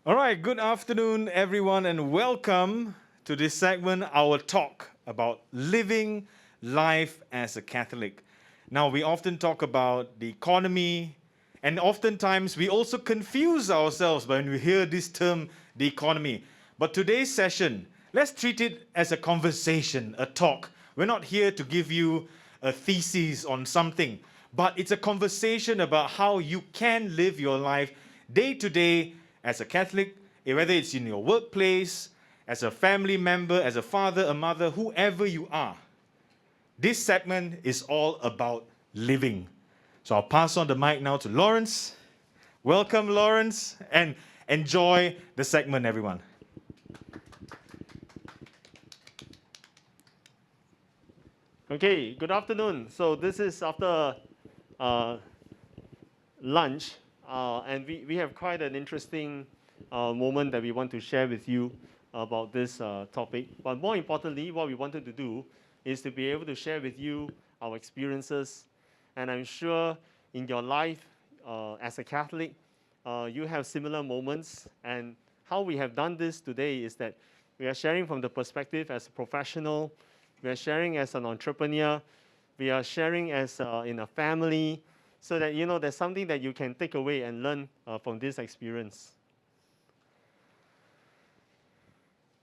All right, good afternoon, everyone, and welcome to this segment, our talk about living life as a Catholic. Now, we often talk about the economy, and oftentimes we also confuse ourselves when we hear this term, the economy. But today's session, let's treat it as a conversation, a talk. We're not here to give you a thesis on something, but it's a conversation about how you can live your life day to day as a Catholic, whether it's in your workplace, as a family member, as a father, a mother, whoever you are. This segment is all about living. So I'll pass on the mic now to Lawrence. Welcome, Lawrence, and enjoy the segment, everyone. Okay, good afternoon. So this is after lunch, and we have quite an interesting moment that we want to share with you about this topic. But more importantly, what we wanted to do is to be able to share with you our experiences. And I'm sure in your life as a Catholic, you have similar moments. And how we have done this today is that we are sharing from the perspective as a professional, we are sharing as an entrepreneur, we are sharing as in a family, so that there's something that you can take away and learn from this experience.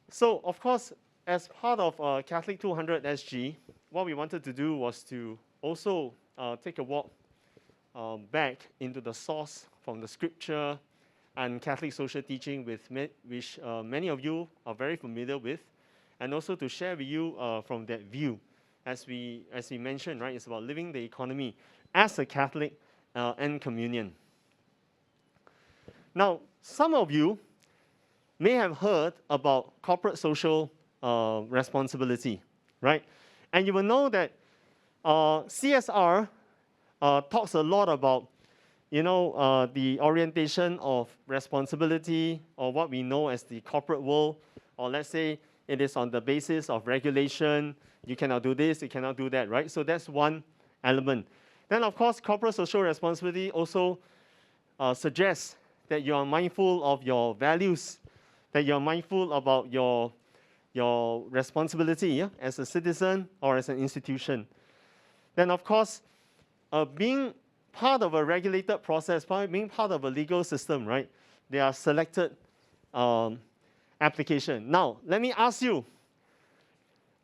So, of course, as part of Catholic 200 SG, what we wanted to do was to also take a walk back into the source from the scripture and Catholic social teaching, which many of you are very familiar with, and also to share with you from that view. As we mentioned, right, it's about living the economy as a Catholic and communion. Now, some of you may have heard about corporate social responsibility, right? And you will know that CSR talks a lot about, the orientation of responsibility, or what we know as the corporate world, or let's say it is on the basis of regulation. You cannot do this, you cannot do that, right? So that's one element. Then, of course, corporate social responsibility also suggests that you are mindful of your values, that you're mindful about your responsibility as a citizen or as an institution. Then, of course, being part of a regulated process, being part of a legal system, right? They are selected application. Now, let me ask you,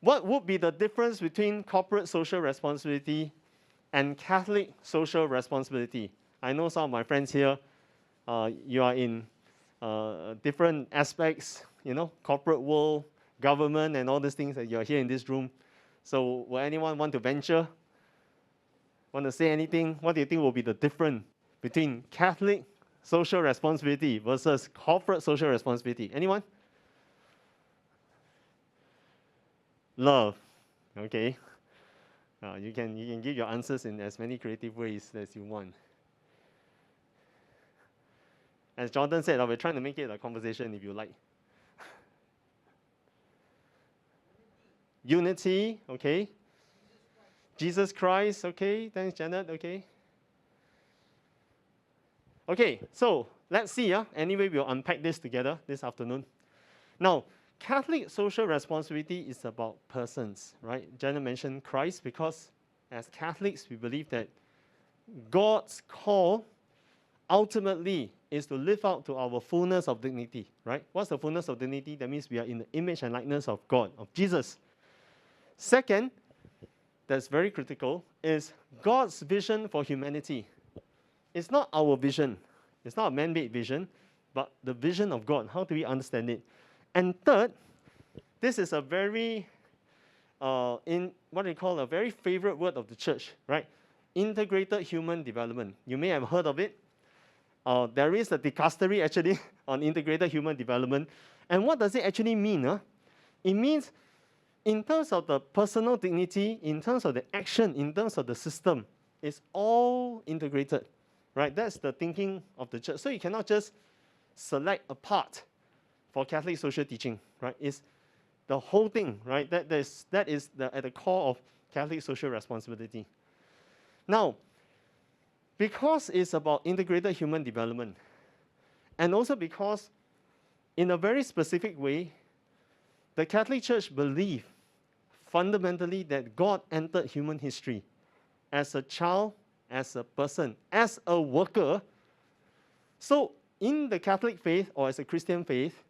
what would be the difference between corporate social responsibility and Catholic social responsibility? I know some of my friends here, you are in different aspects, corporate world, government, and all these things that you're here in this room. So will anyone want to venture? Want to say anything? What do you think will be the difference between Catholic social responsibility versus corporate social responsibility? Anyone? Love. Okay. You can give your answers in as many creative ways as you want. As Jordan said, we're trying to make it a conversation if you like. Unity, okay. Jesus Christ, okay. Thanks, Janet, okay. Okay, so let's see. Anyway, we'll unpack this together this afternoon. Now, Catholic social responsibility is about persons, right? Janet mentioned Christ because as Catholics, we believe that God's call ultimately is to live out to our fullness of dignity, right? What's the fullness of dignity? That means we are in the image and likeness of God, of Jesus. Second, that's very critical, is God's vision for humanity. It's not our vision. It's not a man-made vision, but the vision of God. How do we understand it? And third, this is a very, in what we call a very favorite word of the church, right? Integrated human development. You may have heard of it. There is a dicastery actually on integrated human development. And what does it actually mean? It means in terms of the personal dignity, in terms of the action, in terms of the system, it's all integrated, right? That's the thinking of the church. So you cannot just select a part for Catholic social teaching, right? It's the whole thing, right? That is at the core of Catholic social responsibility. Now, because it's about integrated human development, and also because in a very specific way, the Catholic Church believes fundamentally that God entered human history as a child, as a person, as a worker. So in the Catholic faith, or as a Christian faith,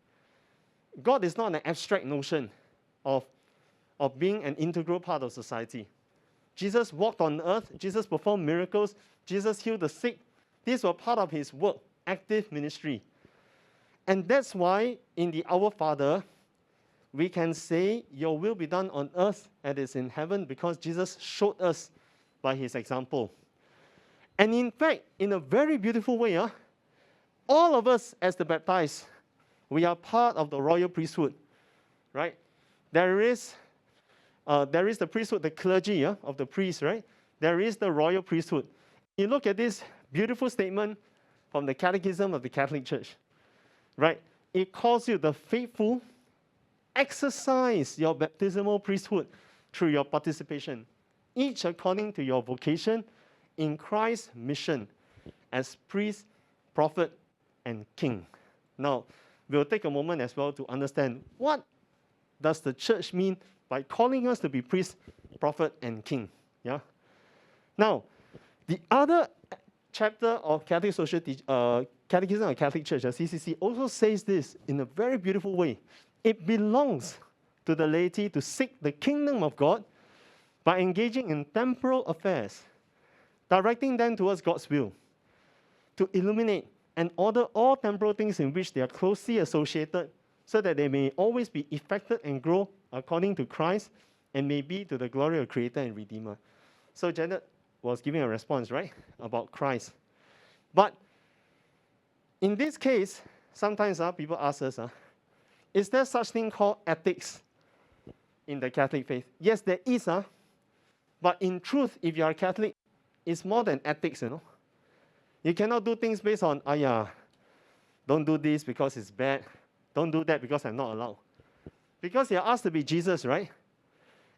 God is not an abstract notion of being an integral part of society. Jesus walked on earth, Jesus performed miracles, Jesus healed the sick. These were part of his work, active ministry. And that's why in the Our Father, we can say, your will be done on earth as it is in heaven, because Jesus showed us by his example. And in fact, in a very beautiful way, all of us as the baptized, we are part of the royal priesthood, right? There is the priesthood, the clergy of the priests, right? There is the royal priesthood. You look at this beautiful statement from the Catechism of the Catholic Church, right? It calls you the faithful. Exercise your baptismal priesthood through your participation, each according to your vocation in Christ's mission as priest, prophet, and king. Now, we'll take a moment as well to understand what does the church mean by calling us to be priest, prophet, and king. Yeah. Now, the other chapter of Catechism of the Catholic Church, CCC, also says this in a very beautiful way. It belongs to the laity to seek the kingdom of God by engaging in temporal affairs, directing them towards God's will, to illuminate and order all temporal things in which they are closely associated, so that they may always be effected and grow according to Christ, and may be to the glory of Creator and Redeemer. So Janet was giving a response, right, about Christ. But in this case, sometimes people ask us, is there such thing called ethics in the Catholic faith? Yes, there is. But in truth, if you are Catholic, it's more than ethics, You cannot do things based on, don't do this because it's bad. Don't do that because I'm not allowed. Because you're asked to be Jesus, right?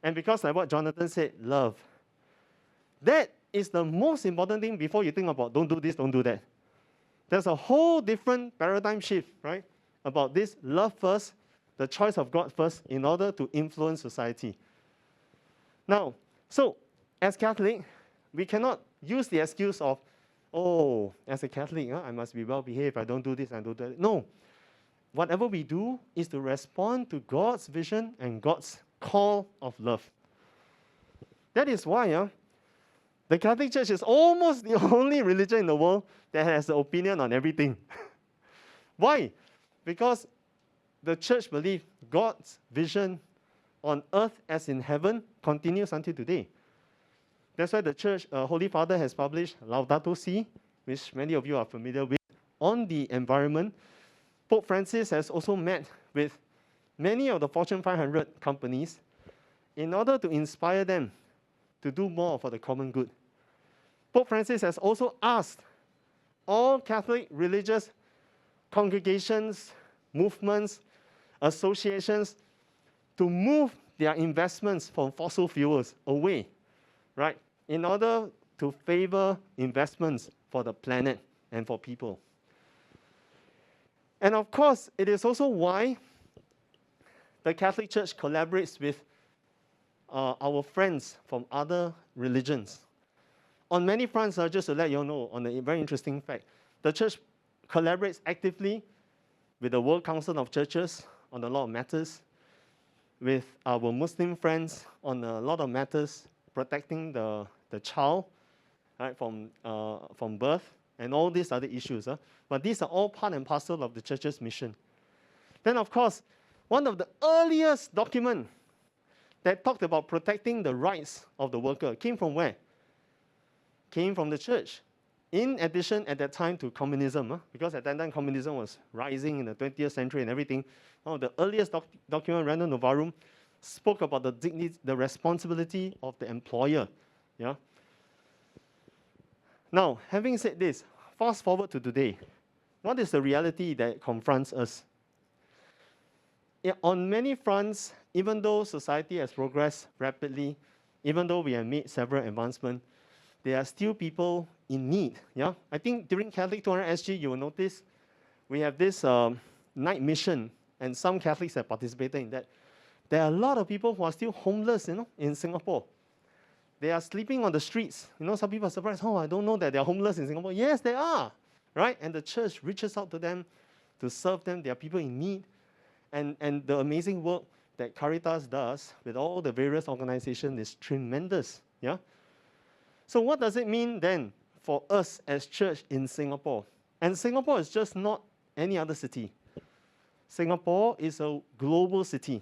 And because like what Jonathan said, love. That is the most important thing before you think about don't do this, don't do that. There's a whole different paradigm shift, right? About this love first, the choice of God first, in order to influence society. Now, so as Catholic, we cannot use the excuse of, as a Catholic, I must be well behaved, I don't do this, I don't do that. No. Whatever we do is to respond to God's vision and God's call of love. That is why the Catholic Church is almost the only religion in the world that has an opinion on everything. Why? Because the church believes God's vision on earth as in heaven continues until today. That's why the church, Holy Father has published Laudato Si, which many of you are familiar with, on the environment. Pope Francis has also met with many of the Fortune 500 companies in order to inspire them to do more for the common good. Pope Francis has also asked all Catholic religious congregations, movements, associations to move their investments from fossil fuels away, right, in order to favor investments for the planet and for people. And of course, it is also why the Catholic Church collaborates with our friends from other religions. On many fronts, just to let you know, on a very interesting fact, the Church collaborates actively with the World Council of Churches on a lot of matters, with our Muslim friends on a lot of matters, protecting the child, right, from birth, and all these other issues. But these are all part and parcel of the Church's mission. Then, of course, one of the earliest documents that talked about protecting the rights of the worker came from where? Came from the Church. In addition, at that time, to communism, because at that time communism was rising in the 20th century and everything, one of the earliest document, Rerum Novarum, spoke about the dignity, the responsibility of the employer. Yeah. Now, having said this, fast forward to today. What is the reality that confronts us? On many fronts, even though society has progressed rapidly, even though we have made several advancements, there are still people in need. Yeah, I think during Catholic 200 SG, you will notice we have this night mission, and some Catholics have participated in that. There are a lot of people who are still homeless, in Singapore. They are sleeping on the streets. Some people are surprised, I don't know that they are homeless in Singapore. Yes, they are, right? And the church reaches out to them to serve them. There are people in need. And the amazing work that Caritas does with all the various organizations is tremendous, yeah? So what does it mean then for us as church in Singapore? And Singapore is just not any other city. Singapore is a global city.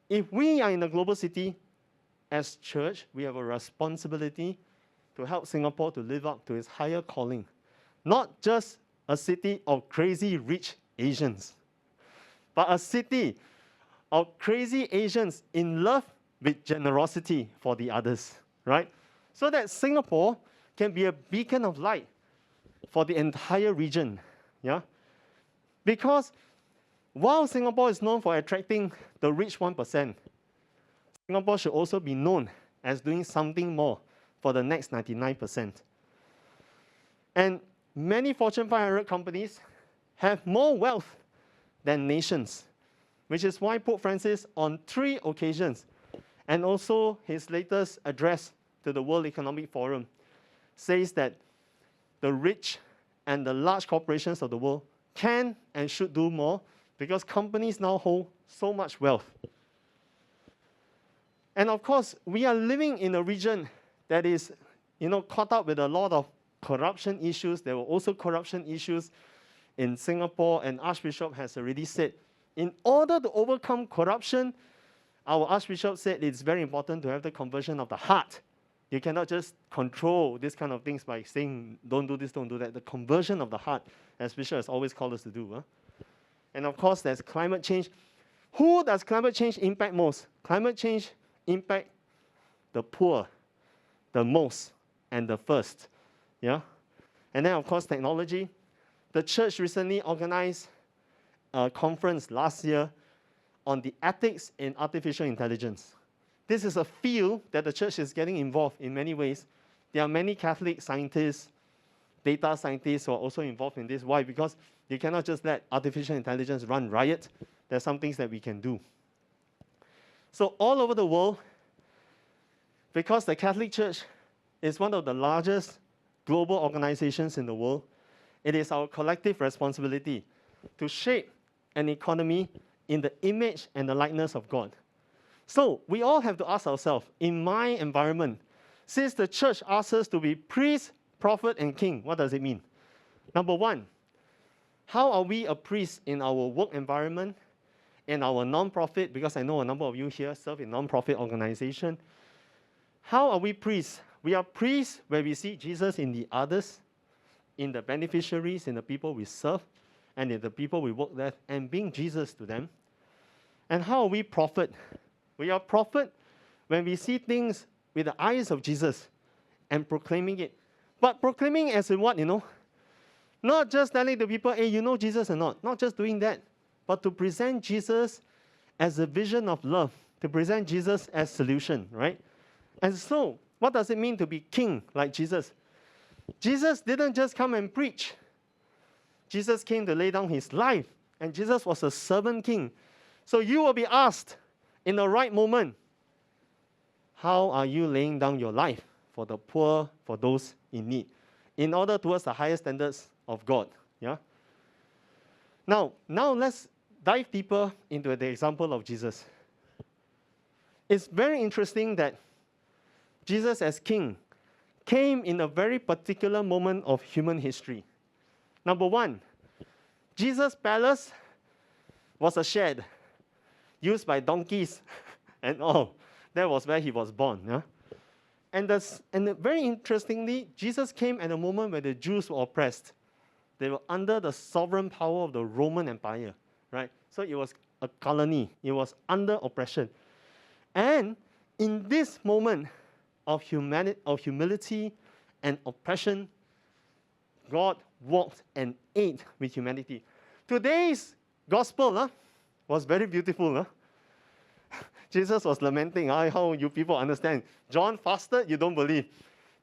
If we are in a global city, as church, we have a responsibility to help Singapore to live up to its higher calling. Not just a city of crazy rich Asians, but a city of crazy Asians in love with generosity for the others, right? So that Singapore can be a beacon of light for the entire region, yeah? Because while Singapore is known for attracting the rich 1%, Singapore should also be known as doing something more for the next 99%. And many Fortune 500 companies have more wealth than nations, which is why Pope Francis, on 3 occasions, and also his latest address to the World Economic Forum, says that the rich and the large corporations of the world can and should do more because companies now hold so much wealth. And of course, we are living in a region that is, caught up with a lot of corruption issues. There were also corruption issues in Singapore, and Archbishop has already said, in order to overcome corruption, our Archbishop said it's very important to have the conversion of the heart. You cannot just control these kind of things by saying, don't do this, don't do that. The conversion of the heart, as Bishop has always called us to do. Huh? And of course, there's climate change. Who does climate change impact most? Climate change impact the poor, the most, and the first. Yeah? And then, of course, technology. The church recently organized a conference last year on the ethics in artificial intelligence. This is a field that the church is getting involved in many ways. There are many Catholic scientists, data scientists who are also involved in this. Why? Because you cannot just let artificial intelligence run riot. There are some things that we can do. So all over the world, because the Catholic Church is one of the largest global organizations in the world, it is our collective responsibility to shape an economy in the image and the likeness of God. So we all have to ask ourselves, in my environment, since the church asks us to be priest, prophet, and king, what does it mean? Number one, how are we a priest in our work environment, in our non-profit, because I know a number of you here serve in non-profit organization. How are we priests? We are priests where we see Jesus in the others, in the beneficiaries, in the people we serve, and in the people we work with, and being Jesus to them. And how are we prophet? We are prophet when we see things with the eyes of Jesus and proclaiming it. But proclaiming as in what, Not just telling the people, hey, you know Jesus or not. Not just doing that, but to present Jesus as a vision of love, to present Jesus as solution, right? And so, what does it mean to be king like Jesus? Jesus didn't just come and preach. Jesus came to lay down his life, and Jesus was a servant king. So you will be asked in the right moment, how are you laying down your life for the poor, for those in need, in order towards the higher standards of God? Yeah. Now let's dive deeper into the example of Jesus. It's very interesting that Jesus as king came in a very particular moment of human history. Number one, Jesus' palace was a shed used by donkeys and all. That was where he was born. Yeah? And very interestingly, Jesus came at a moment where the Jews were oppressed. They were under the sovereign power of the Roman Empire, right? So it was a colony. It was under oppression. And in this moment of humility and oppression, God walked and ate with humanity. Today's gospel was very beautiful. Jesus was lamenting how you people understand. John fasted, you don't believe.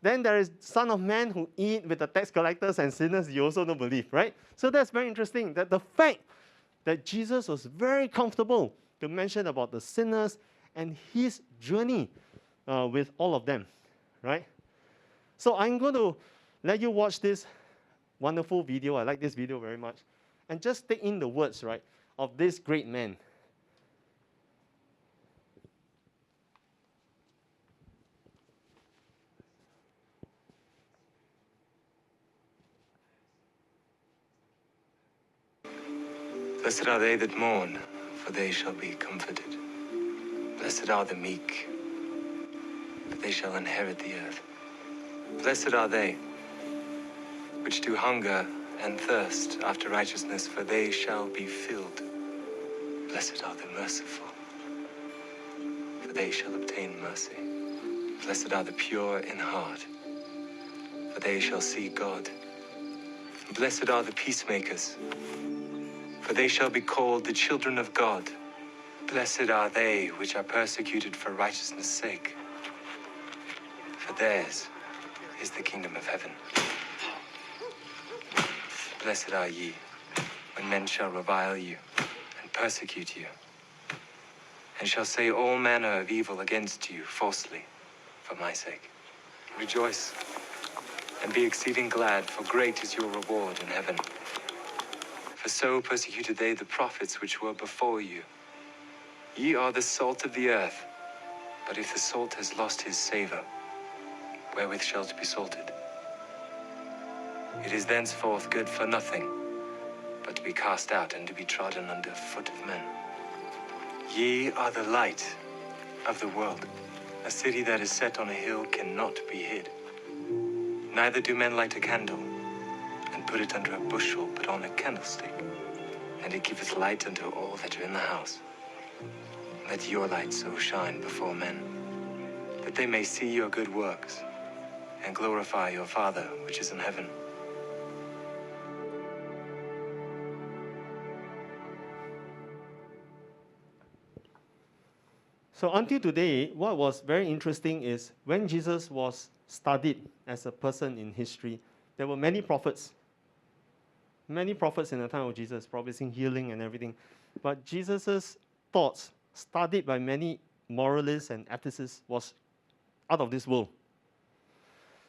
Then there is Son of Man who eat with the tax collectors and sinners, you also don't believe, right? So that's very interesting, that the fact that Jesus was very comfortable to mention about the sinners and his journey with all of them, right? So I'm going to let you watch this wonderful video. I like this video very much. And just take in the words, right, of this great man. Blessed are they that mourn, for they shall be comforted. Blessed are the meek, for they shall inherit the earth. Blessed are they which do hunger and thirst after righteousness, for they shall be filled. Blessed are the merciful, for they shall obtain mercy. Blessed are the pure in heart, for they shall see God. Blessed are the peacemakers, for they shall be called the children of God. Blessed are they which are persecuted for righteousness' sake, for theirs is the kingdom of heaven. Blessed are ye, when men shall revile you, and persecute you, and shall say all manner of evil against you falsely, for my sake. Rejoice, and be exceeding glad, for great is your reward in heaven. For so persecuted they the prophets which were before you. Ye are the salt of the earth, but if the salt has lost his savor, wherewith shall it be salted? It is thenceforth good for nothing, but to be cast out and to be trodden under foot of men. Ye are the light of the world. A city that is set on a hill cannot be hid. Neither do men light a candle and put it under a bushel, but on a candlestick, and it giveth light unto all that are in the house. Let your light so shine before men, that they may see your good works, and glorify your Father which is in heaven. So until today, what was very interesting is when Jesus was studied as a person in history, there were many prophets. Many prophets in the time of Jesus, promising healing and everything. But Jesus' thoughts, studied by many moralists and ethicists, was out of this world.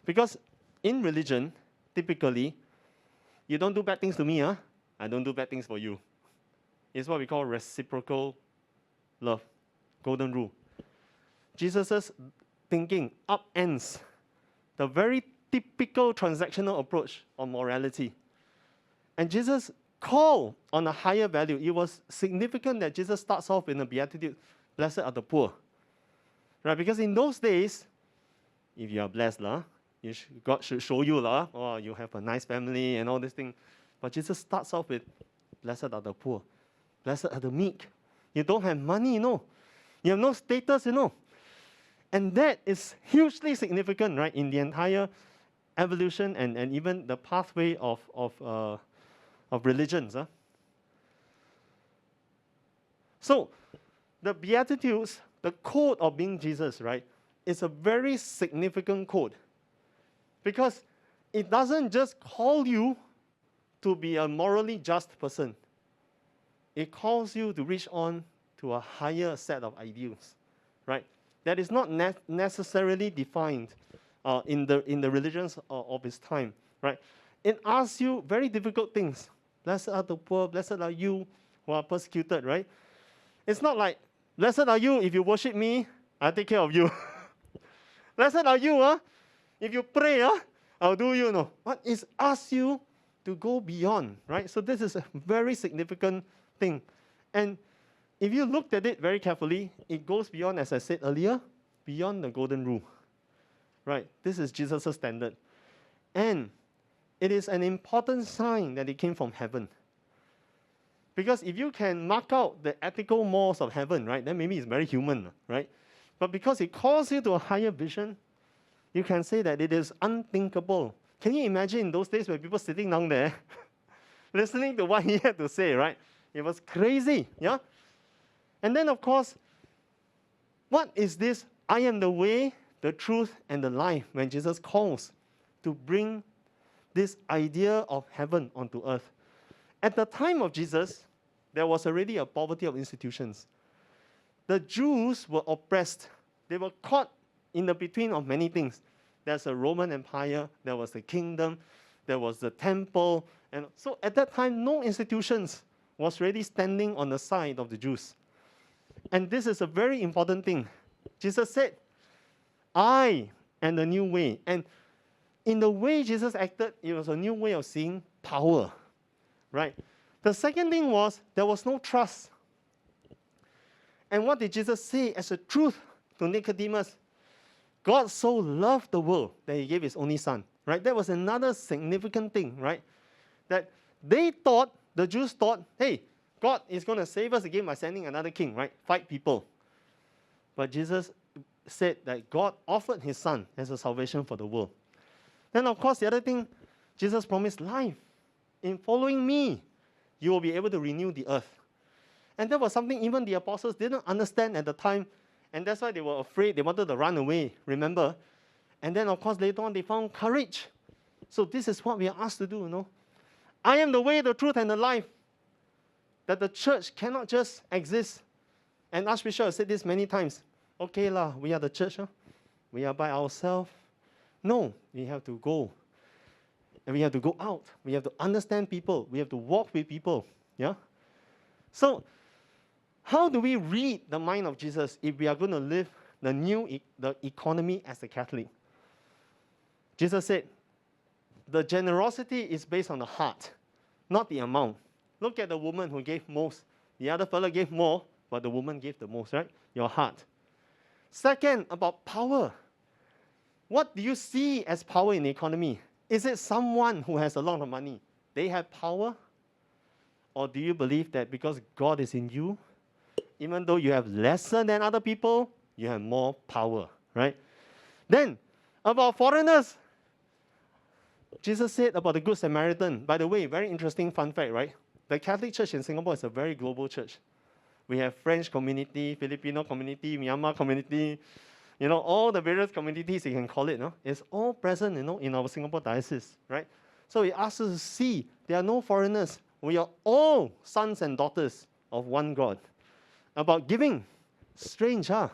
Because in religion, typically, you don't do bad things to me, huh? I don't do bad things for you. It's what we call reciprocal love, golden rule. Jesus' thinking upends the very typical transactional approach on morality. And Jesus called on a higher value. It was significant that Jesus starts off in the Beatitude, blessed are the poor. Right? Because in those days, if you are blessed, God should show you, oh, you have a nice family and all this thing. But Jesus starts off with, blessed are the poor. Blessed are the meek. You don't have money, You have no status, And that is hugely significant, right, in the entire evolution and even the pathway of religions. So, the Beatitudes, the code of being Jesus, right, is a very significant code. Because it doesn't just call you to be a morally just person. It calls you to reach on to a higher set of ideals, right? That is not necessarily defined in the religions of its time, right? It asks you very difficult things. Blessed are the poor, blessed are you who are persecuted, right? It's not like, blessed are you if you worship me, I'll take care of you. Blessed are you, if you pray, I'll do you, But it asks you to go beyond, right? So this is a very significant thing. And if you looked at it very carefully, it goes beyond, as I said earlier, beyond the golden rule, right? This is Jesus' standard. And it is an important sign that it came from heaven. Because if you can mark out the ethical morals of heaven, right, then maybe it's very human, right? But because it calls you to a higher vision, you can say that it is unthinkable. Can you imagine those days when people sitting down there, listening to what he had to say, right? It was crazy, yeah? And then, of course, what is this? I am the way, the truth, and the life, when Jesus calls to bring this idea of heaven onto earth. At the time of Jesus, there was already a poverty of institutions. The Jews were oppressed. They were caught in the between of many things. There's a Roman Empire, there was the kingdom, there was the temple. And so at that time, no institutions was really standing on the side of the Jews. And this is a very important thing. Jesus said, I am the new way. And in the way Jesus acted, it was a new way of seeing power, right? The second thing was, there was no trust. And what did Jesus say as a truth to Nicodemus? God so loved the world that he gave his only son, right? That was another significant thing, right? That they thought, the Jews thought, hey, God is going to save us again by sending another king, right? Fight people. But Jesus said that God offered his son as a salvation for the world. Then, of course, the other thing, Jesus promised life. In following me, you will be able to renew the earth. And that was something even the apostles didn't understand at the time. And that's why they were afraid. They wanted to run away, remember? And then, of course, later on, they found courage. So this is what we are asked to do, you know. I am the way, the truth, and the life. That the church cannot just exist. And Archbishop has said this many times. Okay, we are the church. Huh? We are by ourselves. No, we have to go. And we have to go out. We have to understand people. We have to walk with people. Yeah? So, how do we read the mind of Jesus if we are going to live the economy as a Catholic? Jesus said, the generosity is based on the heart, not the amount. Look at the woman who gave most. The other fellow gave more, but the woman gave the most, right? Your heart. Second, about power. What do you see as power in the economy? Is it someone who has a lot of money? They have power? Or do you believe that because God is in you, even though you have lesser than other people, you have more power, right? Then, about foreigners. Jesus said about the Good Samaritan. By the way, very interesting fun fact, right? The Catholic Church in Singapore is a very global church. We have French community, Filipino community, Myanmar community, you know, all the various communities you can call it, no? It's all present, you know, in our Singapore diocese, right? So it asks us to see there are no foreigners. We are all sons and daughters of one God. About giving, strange, huh?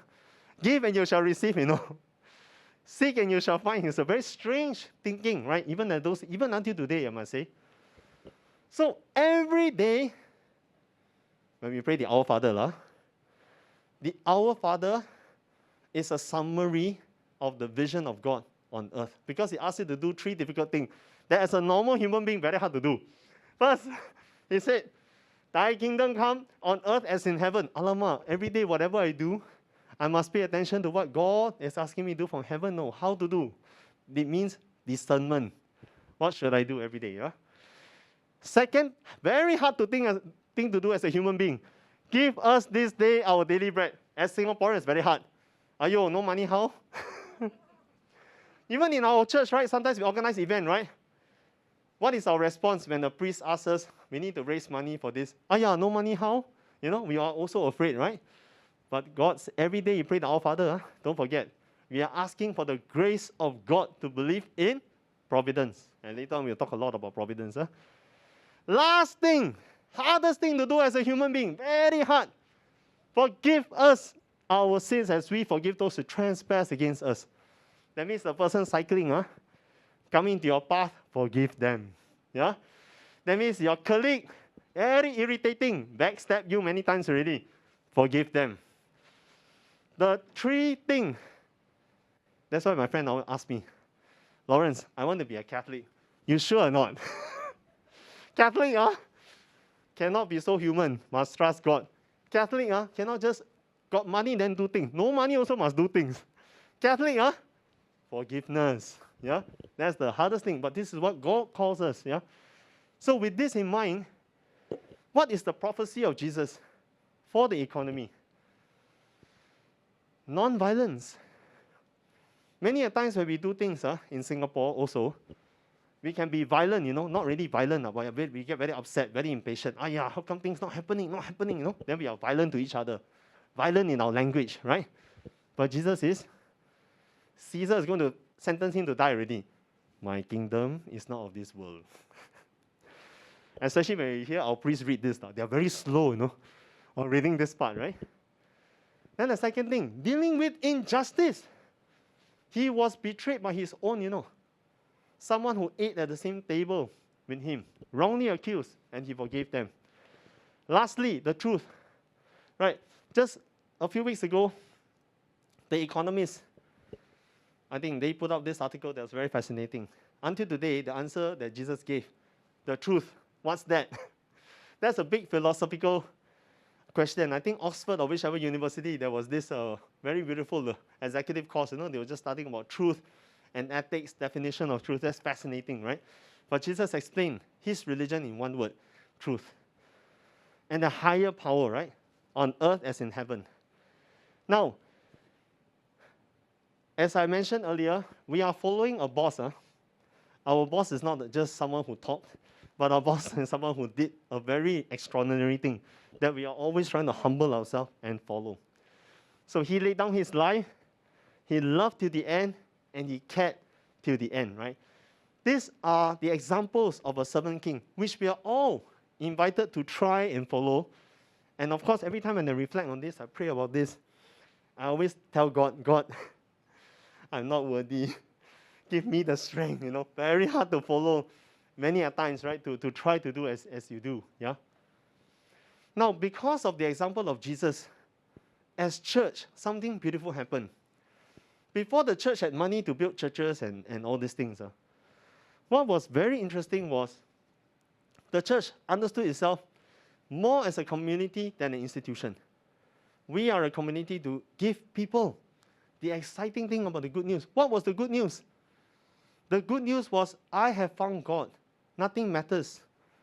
Give and you shall receive, you know. Seek and you shall find. It's a very strange thinking, right? Even until today, I must say. So every day, when we pray the Our Father, the Our Father is a summary of the vision of God on earth. Because he asks you to do 3 difficult things that as a normal human being, very hard to do. First, he said, thy kingdom come on earth as in heaven. Alamak, every day, whatever I do, I must pay attention to what God is asking me to do from heaven. No, how to do. It means discernment. What should I do every day? Yeah? Second, very hard to thing to do as a human being. Give us this day our daily bread. As Singaporeans, very hard. Ayo, no money, how? Even in our church, right? Sometimes we organize event, right? What is our response when the priest asks us, we need to raise money for this? No money, how? You know, we are also afraid, right? But God, every day you pray the Our Father, don't forget. We are asking for the grace of God to believe in providence. And later on, we'll talk a lot about providence. Last thing, hardest thing to do as a human being, very hard. Forgive us our sins as we forgive those who trespass against us. That means the person cycling, coming to your path, forgive them. Yeah? That means your colleague, very irritating, backstab you many times already, forgive them. The 3 things, that's why my friend always asked me, Lawrence, I want to be a Catholic. You sure or not? Catholic, cannot be so human, must trust God. Catholic, cannot just got money then do things. No money also must do things. Catholic, forgiveness. Yeah, that's the hardest thing. But this is what God calls us. Yeah. So with this in mind, what is the prophecy of Jesus for the economy? Non-violence. Many a times when we do things in Singapore also, we can be violent, not really violent, but we get very upset, very impatient. How come things not happening, Then we are violent to each other. Violent in our language, right? But Jesus is, Caesar is going to sentence him to die already. My kingdom is not of this world. Especially when you hear our priests read this, they are very slow, on reading this part, right? Then the second thing, dealing with injustice. He was betrayed by his own, someone who ate at the same table with him, wrongly accused, and he forgave them. Lastly, the truth, right? Just a few weeks ago, The Economist, I think they put out this article that was very fascinating. Until today, the answer that Jesus gave, the truth, what's that? That's a big philosophical question. I think Oxford or whichever university, there was this very beautiful executive course. They were just studying about truth and ethics, definition of truth. That's fascinating, right? But Jesus explained his religion in one word, truth. And a higher power, right? On earth as in heaven. Now, as I mentioned earlier, we are following a boss. Our boss is not just someone who talked, but our boss is someone who did a very extraordinary thing that we are always trying to humble ourselves and follow. So he laid down his life, he loved till the end, and he cared till the end, right? These are the examples of a servant king, which we are all invited to try and follow. And of course, every time when I reflect on this, I pray about this, I always tell God, God, I'm not worthy. Give me the strength, Very hard to follow many a times, right? To try to do as you do, yeah? Now, because of the example of Jesus, as church, something beautiful happened. Before the church had money to build churches and all these things, what was very interesting was the church understood itself more as a community than an institution. We are a community to give people the exciting thing about the good news. What was the good news? The good news was, I have found God. Nothing matters.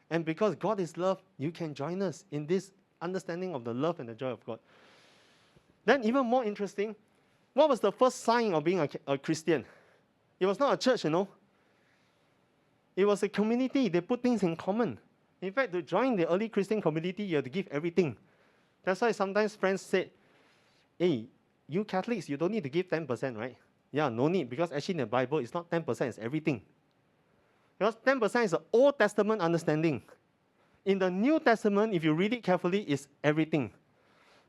And because God is love, you can join us in this understanding of the love and the joy of God. Then even more interesting, what was the first sign of being a Christian? It was not a church, It was a community. They put things in common. In fact, to join the early Christian community, you have to give everything. That's why sometimes friends said, hey, you Catholics, you don't need to give 10%, right? Yeah, no need, because actually in the Bible, it's not 10%, it's everything. Because 10% is the Old Testament understanding. In the New Testament, if you read it carefully, it's everything.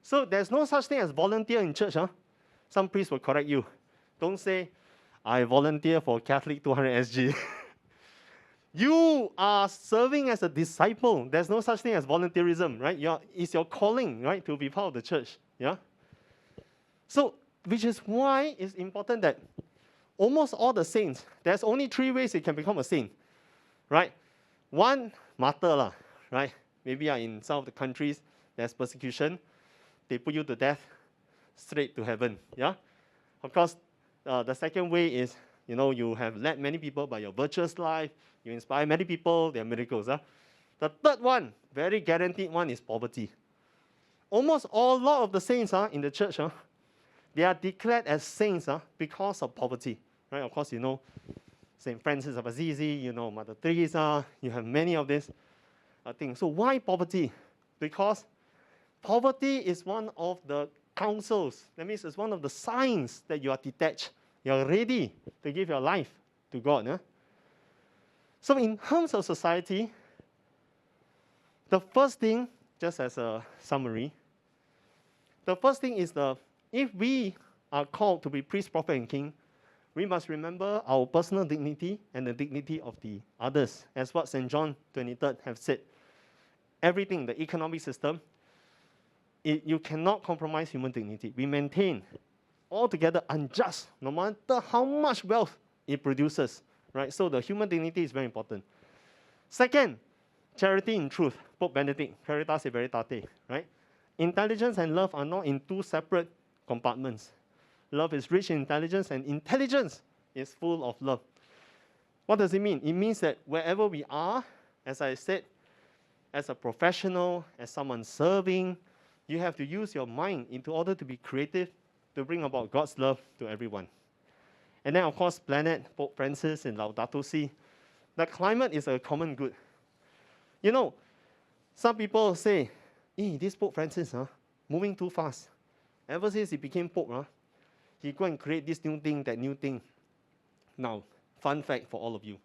So there's no such thing as volunteer in church. Some priests will correct you. Don't say, I volunteer for Catholic 200 SG. You are serving as a disciple. There's no such thing as volunteerism, right? It's your calling, right, to be part of the church. Yeah. So, which is why it's important that almost all the saints, there's only 3 ways you can become a saint, right? One, martyr, right? Maybe in some of the countries, there's persecution. They put you to death, straight to heaven, yeah? Of course, the second way is, you have led many people by your virtuous life, you inspire many people, there are miracles. The third one, very guaranteed one, is poverty. Almost a lot of the saints in the church, they are declared as saints because of poverty. Right? Of course, St. Francis of Assisi, Mother Teresa, you have many of these things. So why poverty? Because poverty is one of the counsels. That means it's one of the signs that you are detached. You are ready to give your life to God. So in terms of society, the first thing, just as a summary, the first thing is if we are called to be priest, prophet, and king, we must remember our personal dignity and the dignity of the others. As what St. John 23 have said, everything, the economic system, you cannot compromise human dignity. We maintain altogether unjust, no matter how much wealth it produces. Right? So the human dignity is very important. Second, charity in truth. Pope Benedict, Caritas et Veritate. Right? Intelligence and love are not in 2 separate compartments. Love is rich in intelligence, and intelligence is full of love. What does it mean? It means that wherever we are, as I said, as a professional, as someone serving, you have to use your mind in order to be creative, to bring about God's love to everyone. And then, of course, planet, Pope Francis and Laudato Si. The climate is a common good. Some people say, this Pope Francis, moving too fast. Ever since he became Pope, he go and create this new thing, that new thing. Now, fun fact for all of you.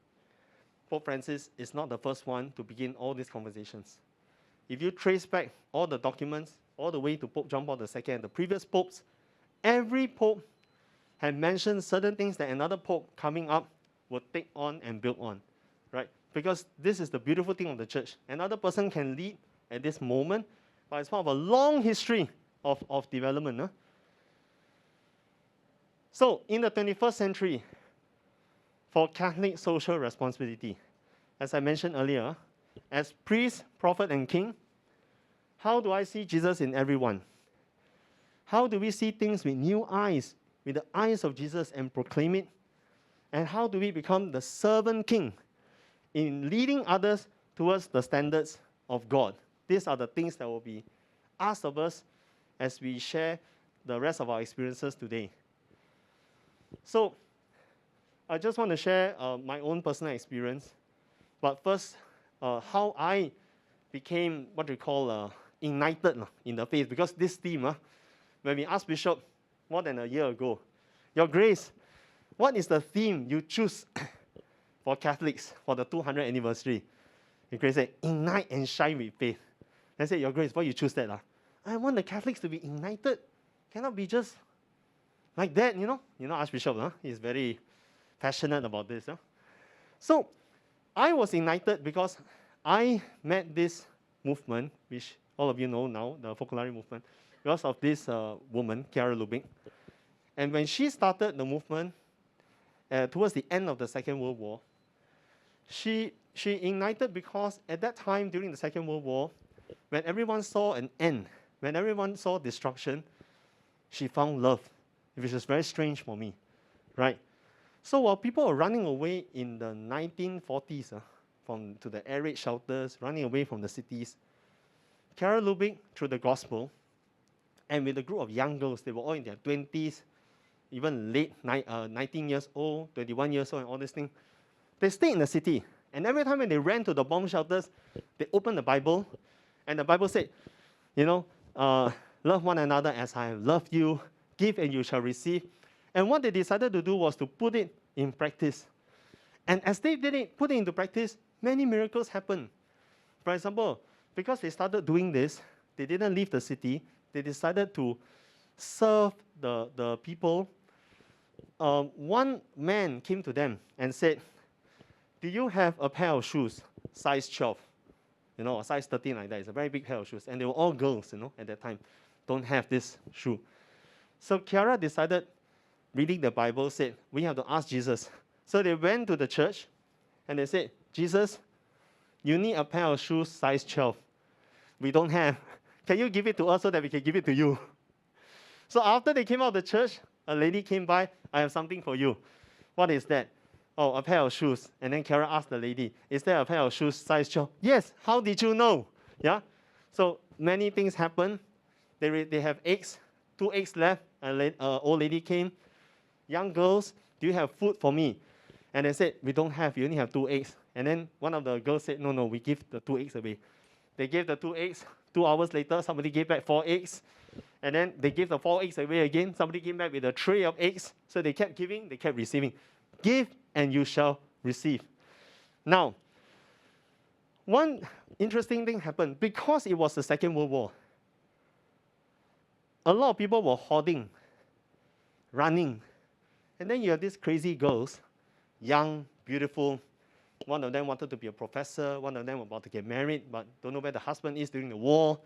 Pope Francis is not the first one to begin all these conversations. If you trace back all the documents, all the way to Pope John Paul II and the previous popes, every pope had mentioned certain things that another pope coming up would take on and build on, right? Because this is the beautiful thing of the church. Another person can lead at this moment, but it's part of a long history of development. Huh? So in the 21st century, for Catholic social responsibility, as I mentioned earlier, as priest, prophet, and king, how do I see Jesus in everyone? How do we see things with new eyes, with the eyes of Jesus, and proclaim it? And how do we become the servant king in leading others towards the standards of God? These are the things that will be asked of us as we share the rest of our experiences today. So, I just want to share my own personal experience. But first, how I became what we call ignited in the faith. Because this theme, when we asked Bishop more than a year ago, Your Grace, what is the theme you choose for Catholics for the 200th anniversary? Your Grace said, ignite and shine with faith. I said, Your Grace, why you choose that? I want the Catholics to be ignited. Cannot be just like that, you know. You know, Archbishop, he's very passionate about this. So I was ignited because I met this movement, which all of you know now, the Focolare movement, because of this woman, Chiara Lubich. And when she started the movement, towards the end of the Second World War, she ignited because at that time, during the Second World War, when everyone saw an end, when everyone saw destruction, she found love, which is very strange for me, right? So while people were running away in the 1940s to the air raid shelters, running away from the cities, Chiara Lubich, through the gospel, and with a group of young girls, they were all in their 20s, even late 19 years old, 21 years old, and all these things, they stayed in the city. And every time when they ran to the bomb shelters, they opened the Bible, and the Bible said, you know, love one another as I have loved you, give and you shall receive. And what they decided to do was to put it in practice. And as they did it, put it into practice, many miracles happened. For example, because they started doing this, they didn't leave the city. They decided to serve the people. One man came to them and said, do you have a pair of shoes, size 12? You know, a size 13 like that. It's a very big pair of shoes. And they were all girls, you know, at that time. Don't have this shoe. So Chiara decided, reading the Bible, said, we have to ask Jesus. So they went to the church, and they said, Jesus, you need a pair of shoes size 12. We don't have. Can you give it to us so that we can give it to you? So after they came out of the church, a lady came by, I have something for you. What is that? Oh, a pair of shoes. And then Chiara asked the lady, is there a pair of shoes size 12? Yes, how did you know? Yeah. So many things happen. They have eggs, 2 eggs left. An old lady came. Young girls, do you have food for me? And they said, we don't have, you only have 2 eggs. And then one of the girls said, no, we give the 2 eggs away. They gave the 2 eggs. 2 hours later, somebody gave back 4 eggs. And then they gave the 4 eggs away again. Somebody came back with a tray of eggs. So they kept giving, they kept receiving. Give and you shall receive. Now, one interesting thing happened. Because it was the Second World War, a lot of people were hoarding, running. And then you have these crazy girls, young, beautiful. One of them wanted to be a professor. One of them about to get married, but don't know where the husband is during the war.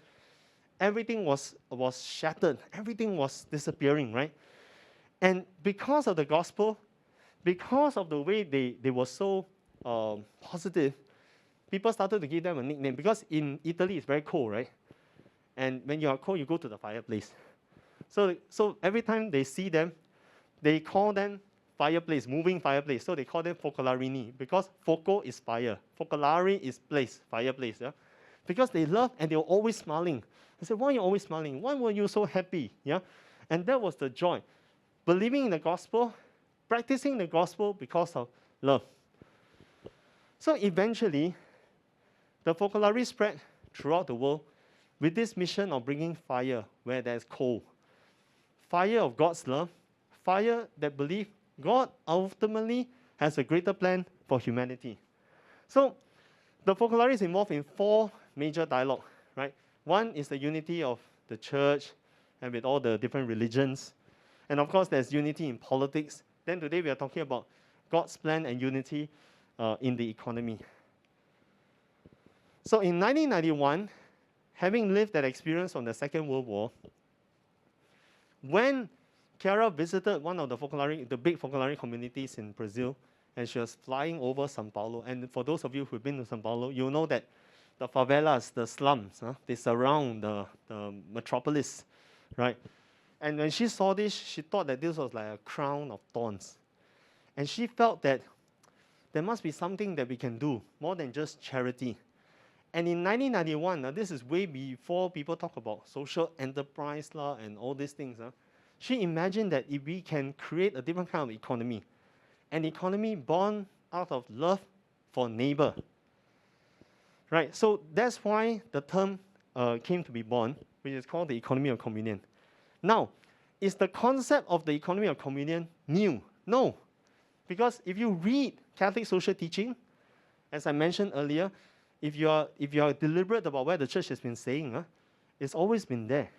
Everything was shattered. Everything was disappearing, right? And because of the gospel, because of the way they were so positive, people started to give them a nickname. Because in Italy, it's very cold, right? And when you are cold, you go to the fireplace. So every time they see them, they call them fireplace, moving fireplace. So they call them focolarini, because foco is fire. Focolare is place, fireplace. Yeah? Because they love and they were always smiling. I said, why are you always smiling? Why were you so happy? Yeah? And that was the joy. Believing in the gospel, practicing the gospel because of love. So eventually, the Focolare spread throughout the world with this mission of bringing fire where there's coal. Fire of God's love, fire that believes God ultimately has a greater plan for humanity. So the Focolare is involved in 4 major dialogue, right? One is the unity of the church and with all the different religions. And of course, there's unity in politics. Then today we are talking about God's plan and unity in the economy. So in 1991, having lived that experience from the Second World War, when Chiara visited one of the big Focolare communities in Brazil, and she was flying over São Paulo. And for those of you who've been to São Paulo, you know that the favelas, the slums, they surround the metropolis, right? And when she saw this, she thought that this was like a crown of thorns. And she felt that there must be something that we can do, more than just charity. And in 1991, this is way before people talk about social enterprise and all these things. She imagined that if we can create a different kind of economy, an economy born out of love for neighbor. Right, so that's why the term came to be born, which is called the economy of communion. Now, is the concept of the economy of communion new? No, because if you read Catholic social teaching, as I mentioned earlier, if you are deliberate about what the church has been saying, it's always been there.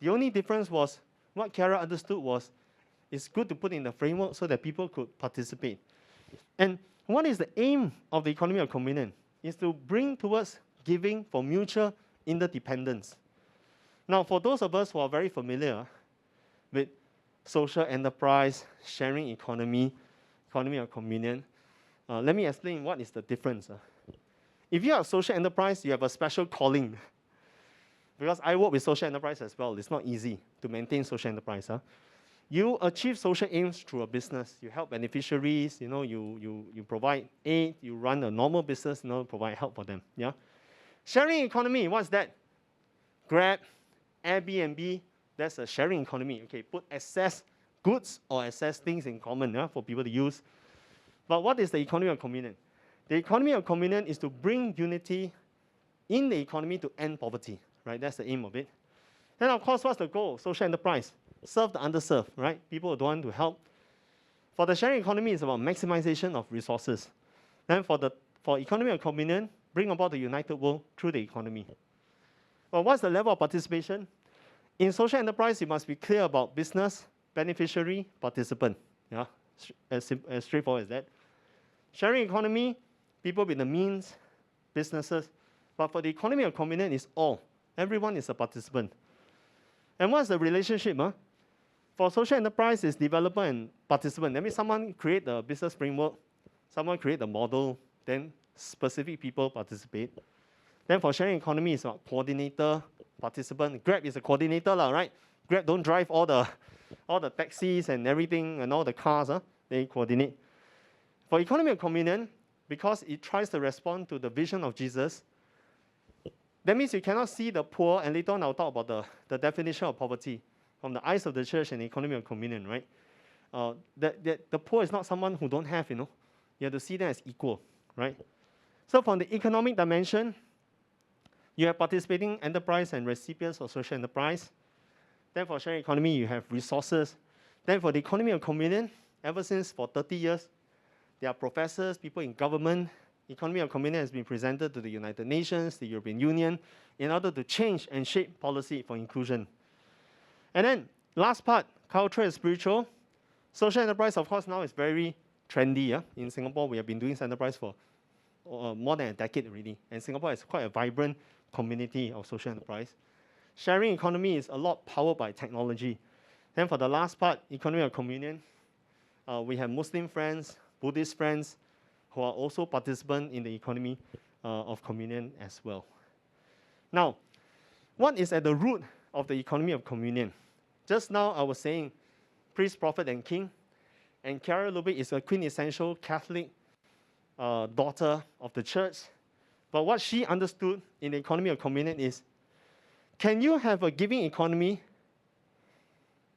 The only difference was what Chiara understood was it's good to put in the framework so that people could participate. And what is the aim of the economy of communion? Is to bring towards giving for mutual interdependence. Now, for those of us who are very familiar with social enterprise, sharing economy of communion, let me explain what is the difference. If you are a social enterprise, you have a special calling. Because I work with social enterprise as well. It's not easy to maintain social enterprise. You achieve social aims through a business. You help beneficiaries, you provide aid, you run a normal business, provide help for them. Yeah? Sharing economy, what's that? Grab, Airbnb, that's a sharing economy. Okay, put access goods or access things in common for people to use. But what is the economy of communion? The economy of communion is to bring unity in the economy to end poverty, right? That's the aim of it. Then, of course, what's the goal? Social enterprise. Serve the underserved, right? People who don't want to help. For the sharing economy, it's about maximization of resources. Then for economy of communion, bring about the united world through the economy. Well, what's the level of participation? In social enterprise, you must be clear about business, beneficiary, participant. Yeah, as straightforward as that. Sharing economy, people with the means, businesses. But for the economy of communion, it's all. Everyone is a participant. And what's the relationship? For social enterprise, it's developer and participant. That means someone create the business framework, someone create the model, then specific people participate. Then for sharing economy, it's about coordinator, participant. Grab is a coordinator, right? Grab don't drive all the taxis and everything and all the cars. They coordinate. For economy of communion, because it tries to respond to the vision of Jesus, that means you cannot see the poor, and later on I'll talk about the definition of poverty from the eyes of the church and the economy of communion, right? The poor is not someone who don't have, You have to see them as equal, right? So from the economic dimension, you have participating enterprise and recipients of social enterprise. Then for sharing economy, you have resources. Then for the economy of communion, ever since for 30 years, there are professors, people in government. Economy of communion has been presented to the United Nations, the European Union, in order to change and shape policy for inclusion. And then, last part, cultural and spiritual. Social enterprise, of course, now is very trendy. In Singapore, we have been doing enterprise for more than a decade already. And Singapore is quite a vibrant community of social enterprise. Sharing economy is a lot powered by technology. Then for the last part, economy of communion, we have Muslim friends, Buddhist friends, who are also participants in the economy of communion as well. Now, what is at the root of the economy of communion? Just now I was saying priest, prophet, and king. And Chiara Lubich is a quintessential Catholic daughter of the church. But what she understood in the economy of communion is, can you have a giving economy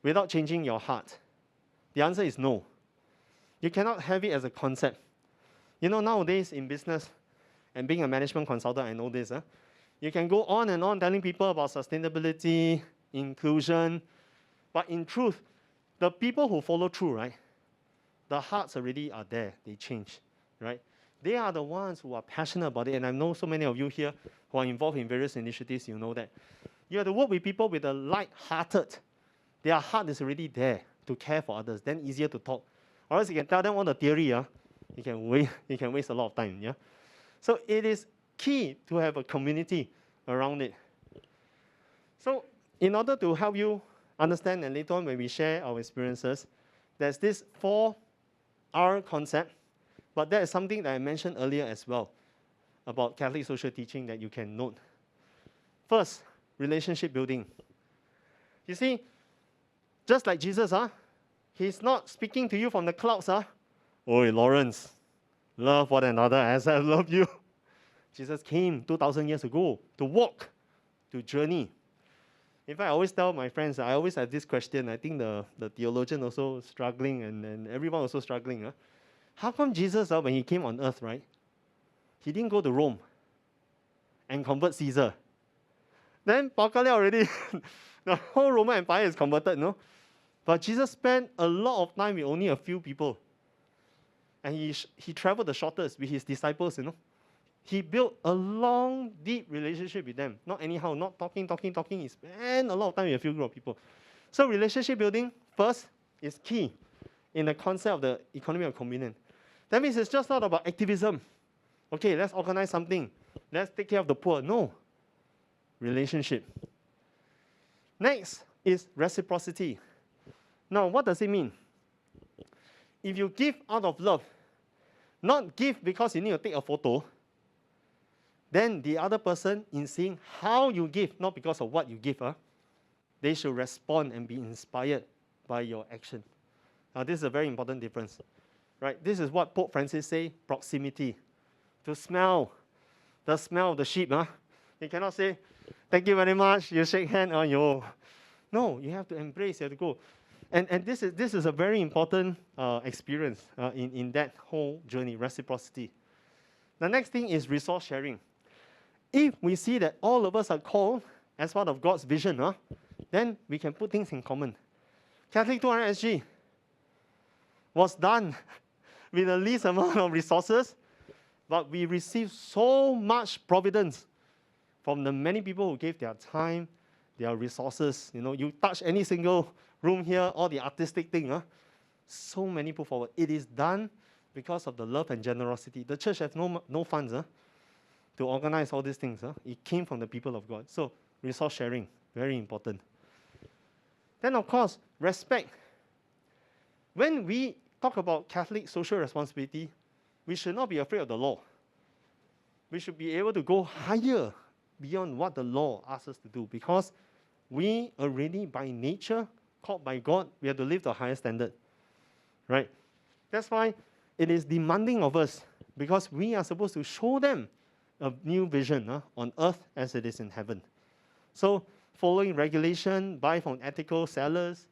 without changing your heart? The answer is no. You cannot have it as a concept. Nowadays in business and being a management consultant, I know this. You can go on and on telling people about sustainability, inclusion, but in truth, the people who follow through, right, the hearts already are there. They change, right? They are the ones who are passionate about it. And I know so many of you here who are involved in various initiatives, you know that. You have to work with people with a light-hearted. Their heart is already there to care for others. Then easier to talk. Or else you can tell them all the theory, you can waste a lot of time. Yeah? So it is key to have a community around it. So in order to help you understand, and later on when we share our experiences, there's this 4R concept, but that is something that I mentioned earlier as well about Catholic social teaching that you can note. First, relationship building. You see, just like Jesus, he's not speaking to you from the clouds. Oi, Lawrence, love one another as I love you. Jesus came 2,000 years ago to walk, to journey. In fact, I always tell my friends, I always have this question. I think the theologian also struggling and everyone also struggling. How come Jesus, when he came on earth, right, he didn't go to Rome and convert Caesar? Then, already, the whole Roman Empire is converted, no? But Jesus spent a lot of time with only a few people. And he traveled the shortest with his disciples, He built a long, deep relationship with them. Not anyhow, not talking. He spent a lot of time with a few group of people. So relationship building, first, is key in the concept of the economy of communion. That means it's just not about activism. Okay, let's organize something. Let's take care of the poor. No. Relationship. Next is reciprocity. Now, what does it mean? If you give out of love, not give because you need to take a photo, then the other person, in seeing how you give, not because of what you give, they should respond and be inspired by your action. Now, this is a very important difference. Right? This is what Pope Francis say, proximity. To smell, the smell of the sheep. You cannot say, thank you very much, you shake hand, No, you have to embrace, you have to go. And this is a very important experience in that whole journey, reciprocity. The next thing is resource sharing. If we see that all of us are called as part of God's vision, then we can put things in common. Catholic 200 SG was done with the least amount of resources, but we received so much providence from the many people who gave their time, their resources. You touch any single room here, all the artistic thing, so many put forward. It is done because of the love and generosity. The church has no funds to organize all these things. It came from the people of God. So resource sharing, very important. Then, of course, respect. When we talk about Catholic social responsibility, we should not be afraid of the law. We should be able to go higher beyond what the law asks us to do, because we already, by nature, called by God, we have to live to a higher standard. Right? That's why it is demanding of us, because we are supposed to show them a new vision on earth as it is in heaven. So, following regulation, buy from ethical sellers,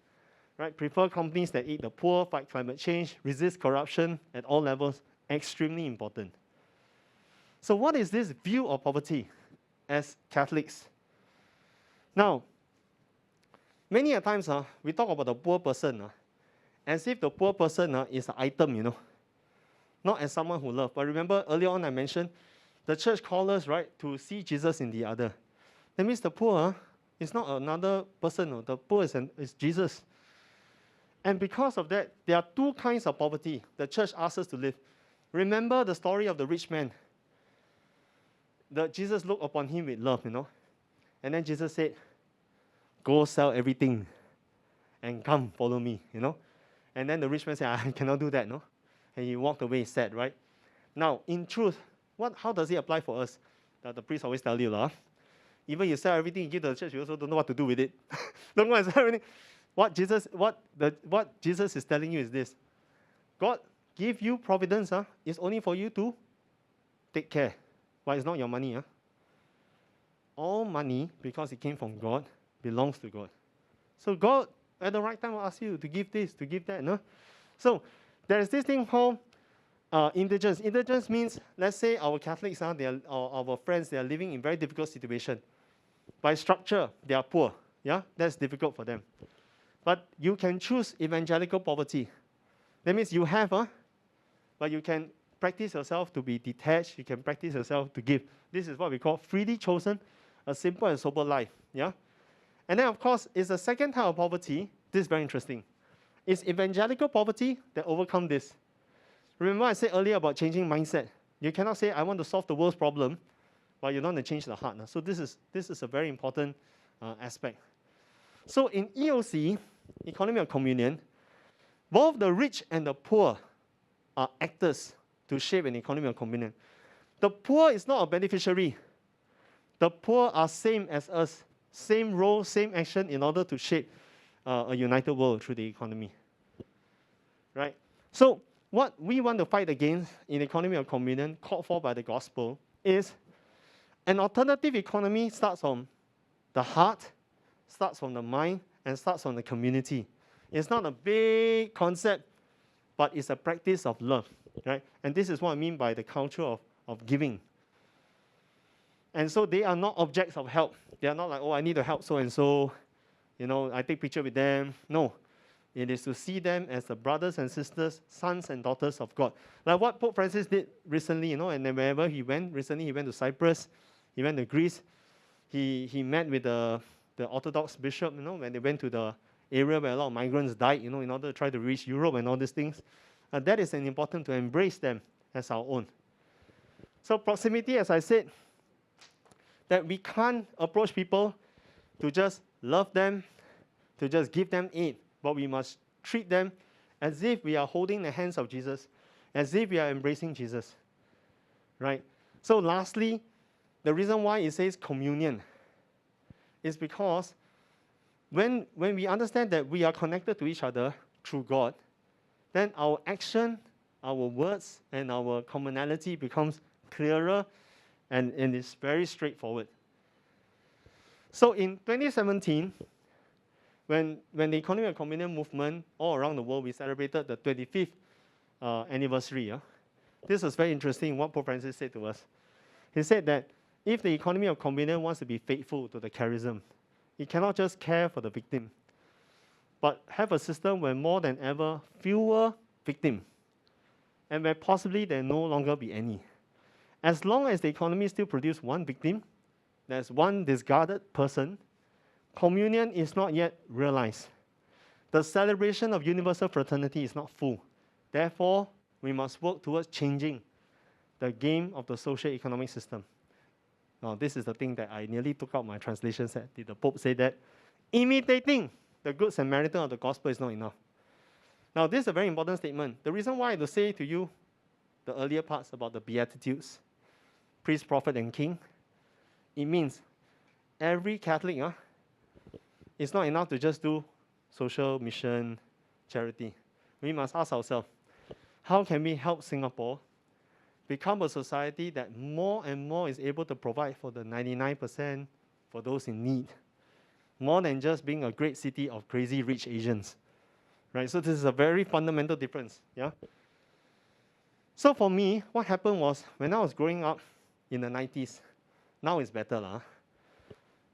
right? Prefer companies that aid the poor, fight climate change, resist corruption at all levels, extremely important. So what is this view of poverty as Catholics? Now, many a times we talk about the poor person as if the poor person is an item, not as someone who loves. But remember, earlier on I mentioned, the church calls us, right, to see Jesus in the other. That means the poor is not another person. The poor is Jesus. And because of that, there are two kinds of poverty the church asks us to live. Remember the story of the rich man. Jesus looked upon him with love, And then Jesus said, go sell everything and come follow me, And then the rich man said, I cannot do that, no? And he walked away sad, right? Now, in truth, how does it apply for us? The priest always tell you, even you sell everything you give to the church, you also don't know what to do with it. Don't go and sell everything. What Jesus is telling you is this. God give you providence, it's only for you to take care. But it's not your money. All money, because it came from God, belongs to God. So God, at the right time, will ask you to give this, to give that. No? So there is this thing called indigence. Indigence means, let's say our Catholics, our friends, they are living in very difficult situation. By structure, they are poor. Yeah, that's difficult for them. But you can choose evangelical poverty. That means you have, but you can practice yourself to be detached. You can practice yourself to give. This is what we call freely chosen, a simple and sober life. Yeah? And then, of course, it's the second type of poverty. This is very interesting. It's evangelical poverty that overcomes this. Remember I said earlier about changing mindset. You cannot say, I want to solve the world's problem, but you don't want to change the heart. So this is a very important aspect. So in EOC, Economy of Communion, both the rich and the poor are actors to shape an economy of communion. The poor is not a beneficiary. The poor are same as us, same role, same action in order to shape a united world through the economy. Right? So what we want to fight against in the economy of communion, called for by the gospel, is an alternative economy starts from the heart, starts from the mind, and starts from the community. It's not a big concept, but it's a practice of love. Right? And this is what I mean by the culture of giving. And so they are not objects of help. They are not like, oh, I need to help so-and-so. You know, I take picture with them. No. It is to see them as the brothers and sisters, sons and daughters of God. Like what Pope Francis did recently, you know, and wherever he went, recently he went to Cyprus, he went to Greece, he met with the Orthodox bishop, you know, when they went to the area where a lot of migrants died, you know, in order to try to reach Europe and all these things. That is important to embrace them as our own. So proximity, as I said, that we can't approach people to just love them, to just give them aid, but we must treat them as if we are holding the hands of Jesus, as if we are embracing Jesus, right? So lastly, the reason why it says communion is because when we understand that we are connected to each other through God, then our action, our words, and our commonality becomes clearer and it's very straightforward. So in 2017, when the Economy of Communion movement all around the world, we celebrated the 25th anniversary. This was very interesting what Pope Francis said to us. He said that if the Economy of Communion wants to be faithful to the charism, it cannot just care for the victim, but have a system where more than ever, fewer victims, and where possibly there no longer be any. As long as the economy still produces one victim, there's one discarded person, communion is not yet realized. The celebration of universal fraternity is not full. Therefore, we must work towards changing the game of the social economic system. Now, this is the thing that I nearly took out my translation set. Did the Pope say that? Imitating the Good Samaritan of the gospel is not enough. Now, this is a very important statement. The reason why I say to you the earlier parts about the Beatitudes, priest, prophet, and king, it means every Catholic, it's not enough to just do social mission, charity. We must ask ourselves, how can we help Singapore become a society that more and more is able to provide for the 99% for those in need, more than just being a great city of crazy rich Asians, right? So this is a very fundamental difference, yeah? So for me, what happened was, when I was growing up in the 90s, now it's better lah.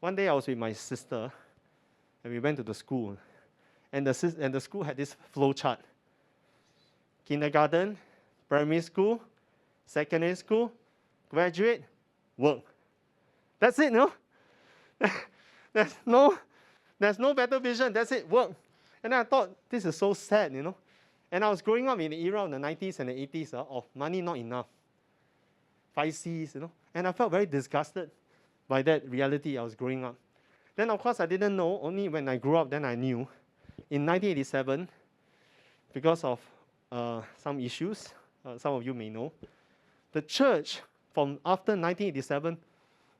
One day I was with my sister, and we went to the school, and the school had this flow chart. Kindergarten, primary school, secondary school, graduate, work. That's it, no? There's no better vision. That's it, work. And I thought, this is so sad, you know? And I was growing up in the era of the 90s and the 80s of money not enough. 5 Cs, you know? And I felt very disgusted by that reality I was growing up. Then, of course, I didn't know. Only when I grew up, then I knew. In 1987, because of some issues, some of you may know, the church, from after 1987,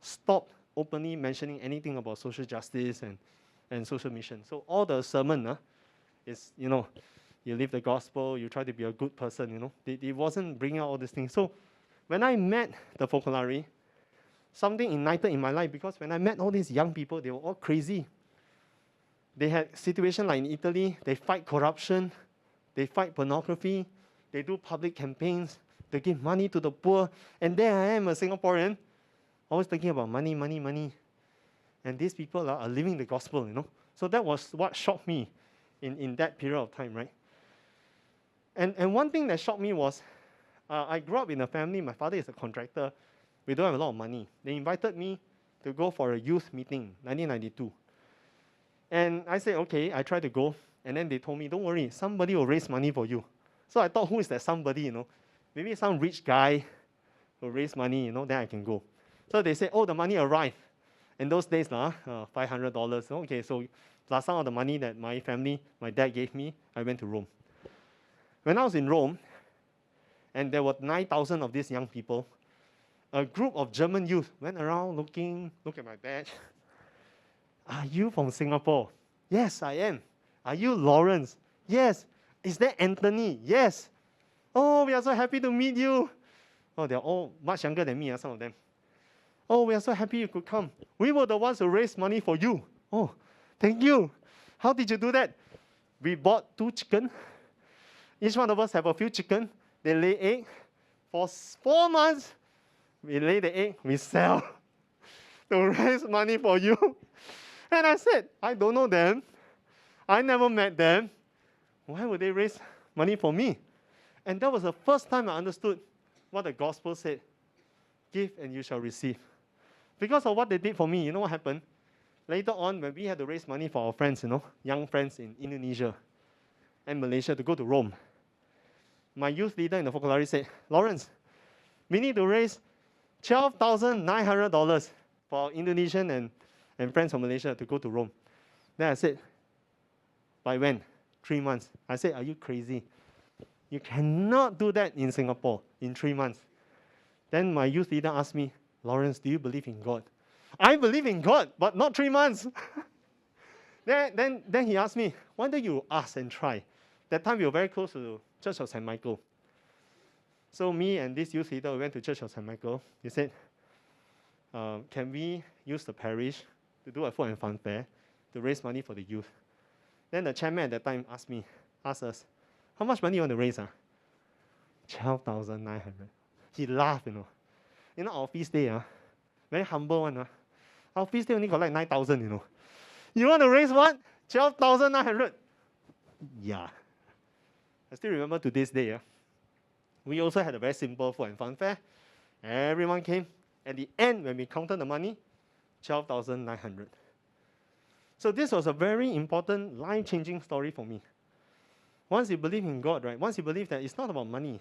stopped openly mentioning anything about social justice and social mission. So all the sermon is, you know, you live the gospel, you try to be a good person, you know. It wasn't bringing out all these things. So when I met the Focolare, something ignited in my life, because when I met all these young people, they were all crazy. They had situations like in Italy, they fight corruption, they fight pornography, they do public campaigns, they give money to the poor, and there I am, a Singaporean, always thinking about money, money, money. And these people are living the gospel, you know. So that was what shocked me in that period of time, right? And one thing that shocked me was, I grew up in a family, my father is a contractor. We don't have a lot of money. They invited me to go for a youth meeting, 1992. And I said, okay, I tried to go. And then they told me, don't worry, somebody will raise money for you. So I thought, who is that somebody, Maybe some rich guy will raise money, then I can go. So they said, oh, the money arrived. In those days, $500. Okay, so plus some of the money that my family, my dad gave me, I went to Rome. When I was in Rome, and there were 9,000 of these young people, a group of German youth went around look at my badge. Are you from Singapore? Yes, I am. Are you Lawrence? Yes. Is that Anthony? Yes. Oh, we are so happy to meet you. Oh, they're all much younger than me, some of them. Oh, we are so happy you could come. We were the ones who raised money for you. Oh, thank you. How did you do that? We bought 2 chicken. Each one of us have a few chicken. They lay egg. For 4 months, we lay the egg, we sell to raise money for you. And I said, I don't know them. I never met them. Why would they raise money for me? And that was the first time I understood what the gospel said. Give and you shall receive. Because of what they did for me, you know what happened? Later on, when we had to raise money for our friends, young friends in Indonesia and Malaysia to go to Rome, my youth leader in the Focolari said, Lawrence, we need to raise $12,900 for Indonesian and friends from Malaysia to go to Rome. Then I said, by when? 3 months. I said, are you crazy? You cannot do that in Singapore in 3 months. Then my youth leader asked me, Lawrence, do you believe in God? I believe in God, but not 3 months. then he asked me, why don't you ask and try? That time we were very close to the Church of St. Michael. So me and this youth leader went to Church of St. Michael. He said, can we use the parish to do a food and fun fair to raise money for the youth? Then the chairman at that time asked us, how much money you want to raise? 12,900. He laughed, our feast day, very humble one. Our feast day only got like 9,000, You want to raise what? 12,900. Yeah. I still remember to this day. We also had a very simple food and fun fair. Everyone came. At the end, when we counted the money, 12,900. So this was a very important, life-changing story for me. Once you believe in God, right? Once you believe that it's not about money,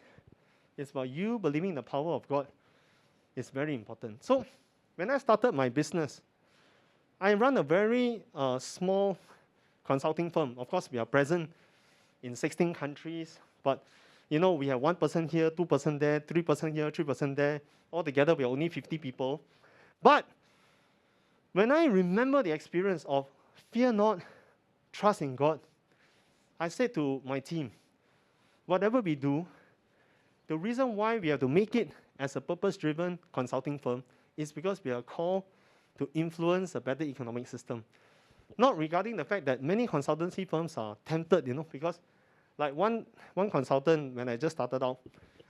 it's about you believing in the power of God, it's very important. So when I started my business, I run a very small consulting firm. Of course, we are present in 16 countries, but we have 1% here, 2% there, 3% here, 3% there. Altogether, we are only 50 people. But when I remember the experience of fear not, trust in God, I said to my team, whatever we do, the reason why we have to make it as a purpose-driven consulting firm is because we are called to influence a better economic system. Not regarding the fact that many consultancy firms are tempted, because like one consultant, when I just started out,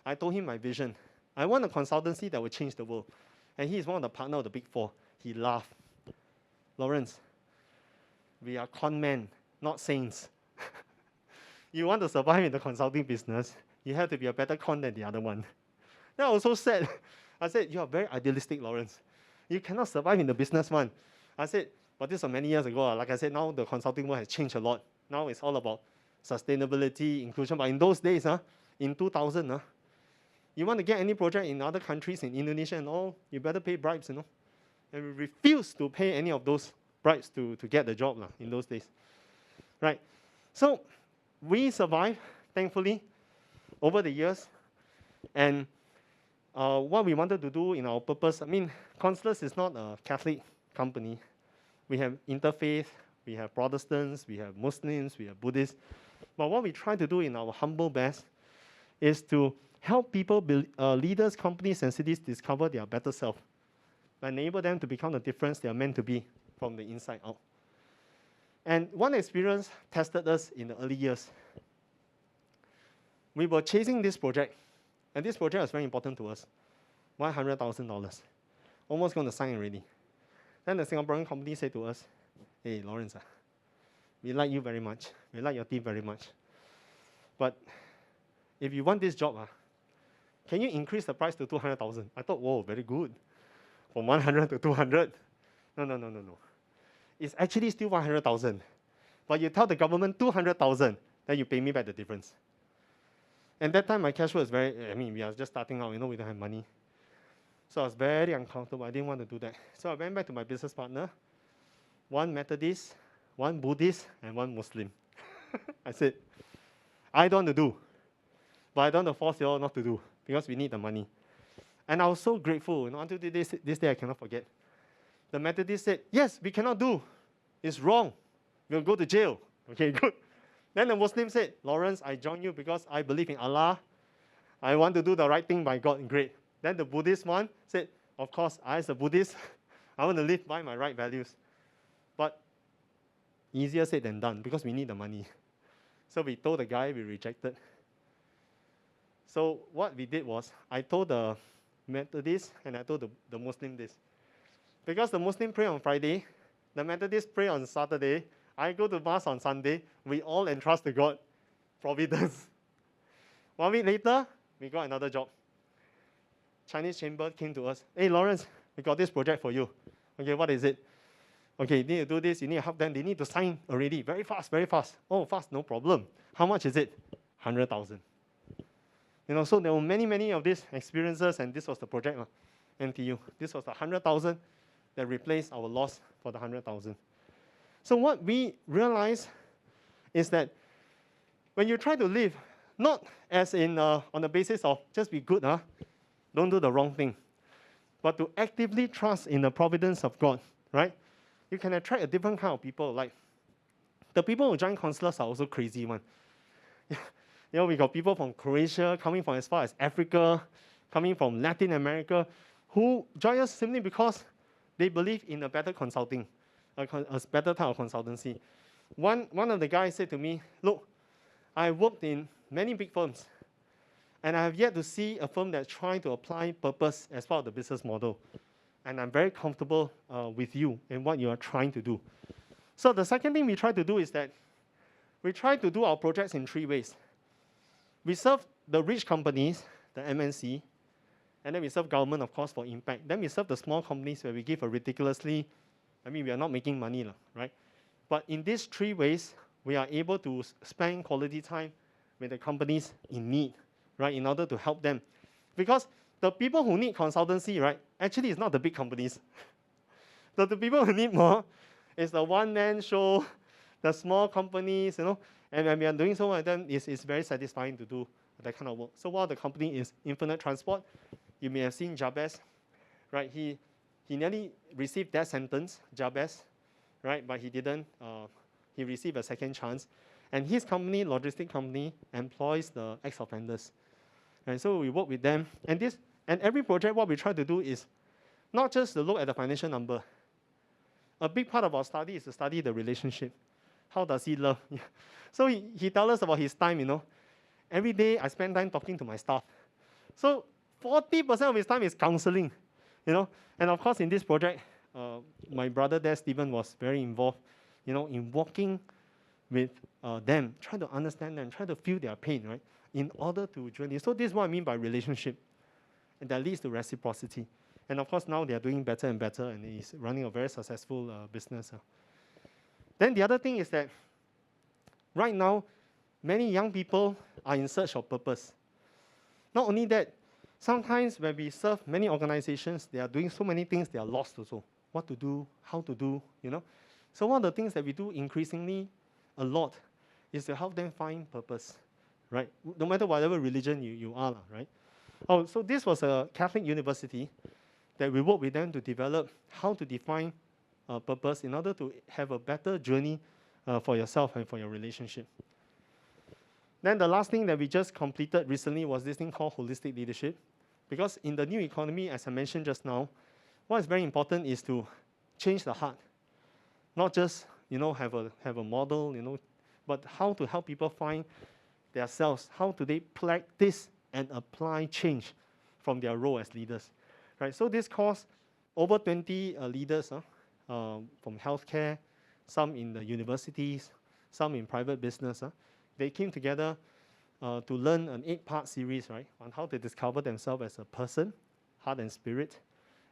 I told him my vision. I want a consultancy that will change the world. And he is one of the partners of the Big Four. He laughed. Lawrence, we are con men, not saints. You want to survive in the consulting business, you have to be a better con than the other one. Then I was so sad. I said, you are very idealistic, Lawrence. You cannot survive in the business one. I said, but this was many years ago. Like I said, now the consulting world has changed a lot. Now it's all about sustainability, inclusion. But in those days, in 2000, you want to get any project in other countries, in Indonesia and all, you better pay bribes, And we refused to pay any of those bribes to get the job in those days. Right? So we survived, thankfully, over the years. And what we wanted to do in our purpose, Constellus is not a Catholic company. We have interfaith, we have Protestants, we have Muslims, we have Buddhists. But what we try to do in our humble best is to help people, leaders, companies, and cities discover their better self, enable them to become the difference they are meant to be from the inside out. And one experience tested us in the early years. We were chasing this project, and this project was very important to us, $100,000. Almost going to sign already. Then the Singaporean company said to us, hey, Lawrence, we like you very much. We like your team very much. But if you want this job, can you increase the price to 200,000? I thought, whoa, very good. From 100 to 200. No. It's actually still 100,000. But you tell the government 200,000, then you pay me back the difference. And that time my cash flow is very, we are just starting out, we don't have money. So I was very uncomfortable. I didn't want to do that. So I went back to my business partner, one Methodist, one Buddhist, and one Muslim. I said, I don't want to do, but I don't want to force you all not to do because we need the money. And I was so grateful, until this day I cannot forget. The Methodist said, yes, we cannot do. It's wrong. We'll go to jail. Okay, good. Then the Muslim said, Lawrence, I join you because I believe in Allah. I want to do the right thing by God. Great. Then the Buddhist one said, of course, I as a Buddhist, I want to live by my right values. But easier said than done because we need the money. So we told the guy we rejected. So what we did was, I told the Methodist and I told the Muslim this. Because the Muslim pray on Friday, the Methodist pray on Saturday, I go to Mass on Sunday, we all entrust to God providence. 1 week later, we got another job. Chinese Chamber came to us, hey Lawrence, we got this project for you. Okay, what is it? Okay, you need to do this, you need to help them, they need to sign already, very fast, very fast. Oh, fast, no problem. How much is it? 100,000. So there were many of these experiences, and this was the project, NTU. This was the 100,000 that replaced our loss for the 100,000. So what we realized is that when you try to live, not as in on the basis of just be good, don't do the wrong thing, but to actively trust in the providence of God, right? You can attract a different kind of people. Like the people who join Consulars are also crazy one. We got people from Croatia, coming from as far as Africa, coming from Latin America, who join us simply because they believe in a better consulting, a better type of consultancy. One of the guys said to me, look, I worked in many big firms, and I have yet to see a firm that's trying to apply purpose as part of the business model. And I'm very comfortable with you and what you are trying to do. So the second thing we try to do is that we try to do our projects in 3 ways. We serve the rich companies, the MNC, and then we serve government, of course, for impact. Then we serve the small companies where we give a ridiculously, we are not making money, right? But in these 3 ways, we are able to spend quality time with the companies in need, right, in order to help them. Because the people who need consultancy, right, actually it's not the big companies. The people who need more is the one-man show, the small companies, and when we are doing so much, then it's very satisfying to do that kind of work. So while the company is Infinite Transport, you may have seen Jabez, right? He nearly received that sentence, Jabez, right? But he didn't. He received a second chance. And his company, logistic company, employs the ex-offenders. And so we work with them. And every project, what we try to do is not just to look at the financial number. A big part of our study is to study the relationship. How does he love? So he tells us about his time, Every day I spend time talking to my staff. So 40% of his time is counseling, And of course, in this project, my brother there, Stephen, was very involved, in walking with them, trying to understand them, trying to feel their pain, right? In order to journey. So this is what I mean by relationship. And that leads to reciprocity. And of course, now they are doing better and better, and he's running a very successful business. Then the other thing is that right now, many young people are in search of purpose. Not only that, sometimes when we serve many organizations, they are doing so many things, they are lost also. What to do, how to do, So one of the things that we do increasingly a lot is to help them find purpose, right? No matter whatever religion you are, right? Oh, so this was a Catholic university that we worked with them to develop how to define purpose in order to have a better journey for yourself and for your relationship. Then the last thing that we just completed recently was this thing called holistic leadership. Because in the new economy, as I mentioned just now, what is very important is to change the heart. Not just, have a model, but how to help people find themselves. How do they practice and apply change from their role as leaders, right? So this course, over 20 leaders from healthcare, some in the universities, some in private business. They came together to learn an 8-part series, right, on how to discover themselves as a person, heart and spirit,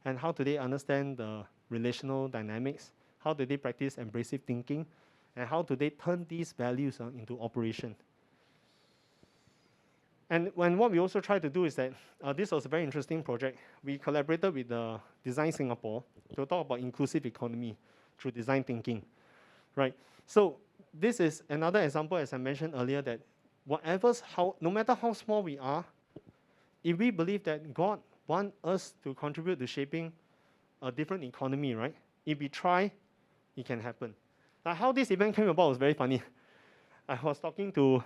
and how do they understand the relational dynamics, how do they practice embracive thinking, and how do they turn these values into operation. And what we also try to do is that, this was a very interesting project. We collaborated with Design Singapore to talk about inclusive economy through design thinking, right? So this is another example, as I mentioned earlier, that no matter how small we are, if we believe that God wants us to contribute to shaping a different economy, right? If we try, it can happen. Now, how this event came about was very funny. I was talking to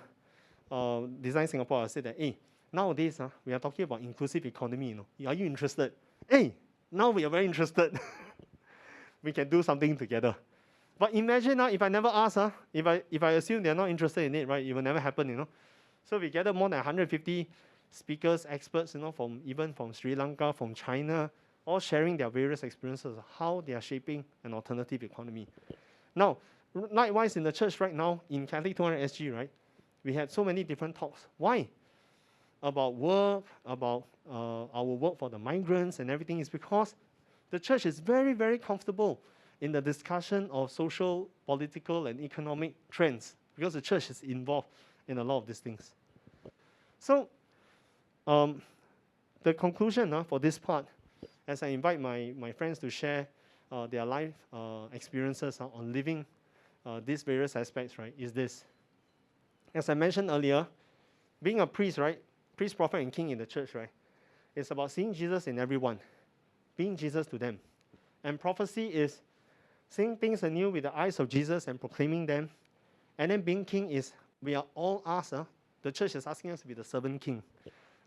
Design Singapore. I said that, hey, nowadays we are talking about inclusive economy. Are you interested? Hey, now we are very interested. We can do something together. But imagine now if I never ask, if I assume they're not interested in it, right, it will never happen, So we gathered more than 150 speakers, experts, even from Sri Lanka, from China, all sharing their various experiences of how they are shaping an alternative economy. Now, likewise in the church right now, in Catholic 200 SG, right, we had so many different talks. Why? About work, about our work for the migrants and everything, is because the church is very, very comfortable in the discussion of social, political, and economic trends, because the church is involved in a lot of these things. So, the conclusion for this part, as I invite my friends to share their life experiences on living these various aspects, right, is this. As I mentioned earlier, being a priest, right, priest, prophet, and king in the church, right, it's about seeing Jesus in everyone, being Jesus to them. And prophecy is seeing things anew with the eyes of Jesus and proclaiming them. And then being king is, we are all asked, the church is asking us to be the servant king.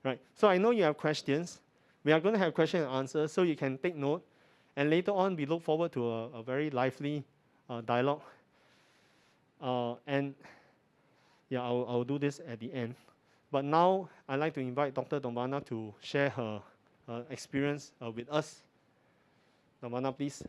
Right? So I know you have questions. We are going to have question and answers, so you can take note. And later on, we look forward to a very lively dialogue. And yeah, I'll do this at the end. But now, I'd like to invite Dr. Donvana to share her experience with us. Donvana, please.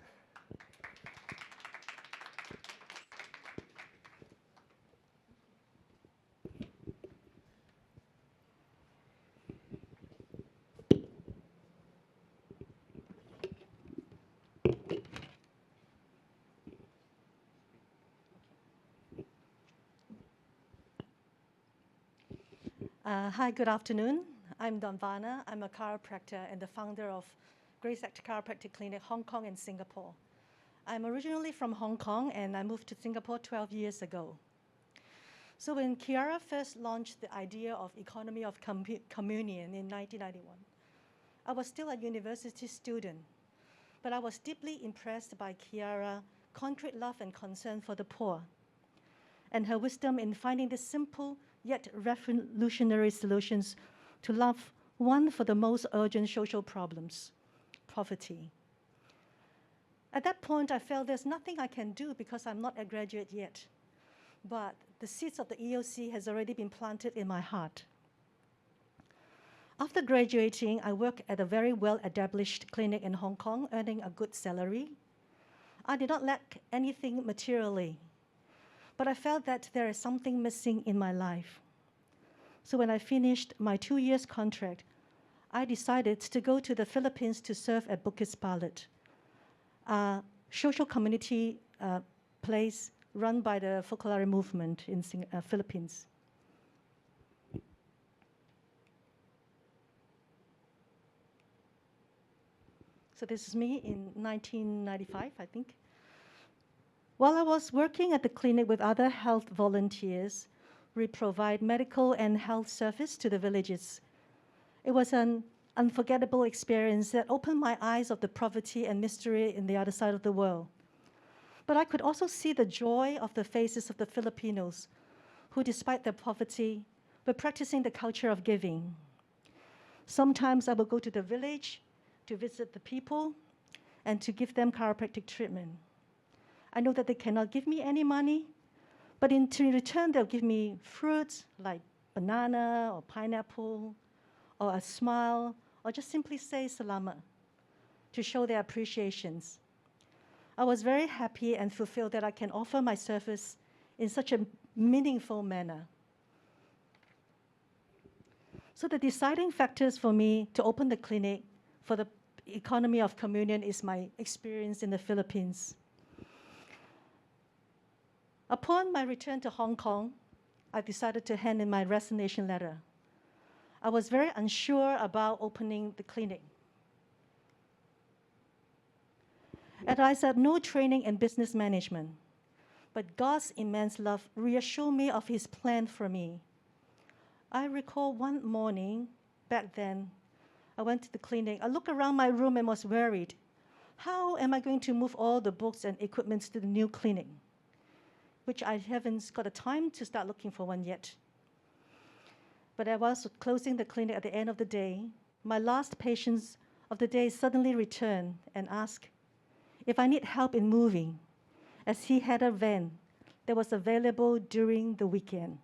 Hi, good afternoon. I'm Donvana. I'm a chiropractor and the founder of Grace Act Chiropractic Clinic, Hong Kong and Singapore. I'm originally from Hong Kong and I moved to Singapore 12 years ago. So when Chiara first launched the idea of economy of communion in 1991, I was still a university student, but I was deeply impressed by Chiara's concrete love and concern for the poor, and her wisdom in finding the simple yet revolutionary solutions to love one for the most urgent social problems, poverty. At that point, I felt there's nothing I can do because I'm not a graduate yet. But the seeds of the EOC has already been planted in my heart. After graduating, I worked at a very well-established clinic in Hong Kong, earning a good salary. I did not lack anything materially, but I felt that there is something missing in my life. So when I finished my 2 years contract, I decided to go to the Philippines to serve at Bukit Balit, a social community place run by the Focolare movement in Philippines. So this is me in 1995, I think. While I was working at the clinic with other health volunteers, we provide medical and health service to the villages. It was an unforgettable experience that opened my eyes of the poverty and mystery in the other side of the world. But I could also see the joy of the faces of the Filipinos who, despite their poverty, were practicing the culture of giving. Sometimes I would go to the village to visit the people and to give them chiropractic treatment. I know that they cannot give me any money, but in return, they'll give me fruits like banana or pineapple, or a smile, or just simply say salamat to show their appreciations. I was very happy and fulfilled that I can offer my service in such a meaningful manner. So the deciding factors for me to open the clinic for the economy of communion is my experience in the Philippines. Upon my return to Hong Kong, I decided to hand in my resignation letter. I was very unsure about opening the clinic. And I had no training in business management, but God's immense love reassured me of His plan for me. I recall one morning back then, I went to the clinic. I looked around my room and was worried. How am I going to move all the books and equipment to the new clinic, which I haven't got the time to start looking for one yet. But I was closing the clinic at the end of the day. My last patient of the day suddenly returned and asked if I need help in moving, as he had a van that was available during the weekend.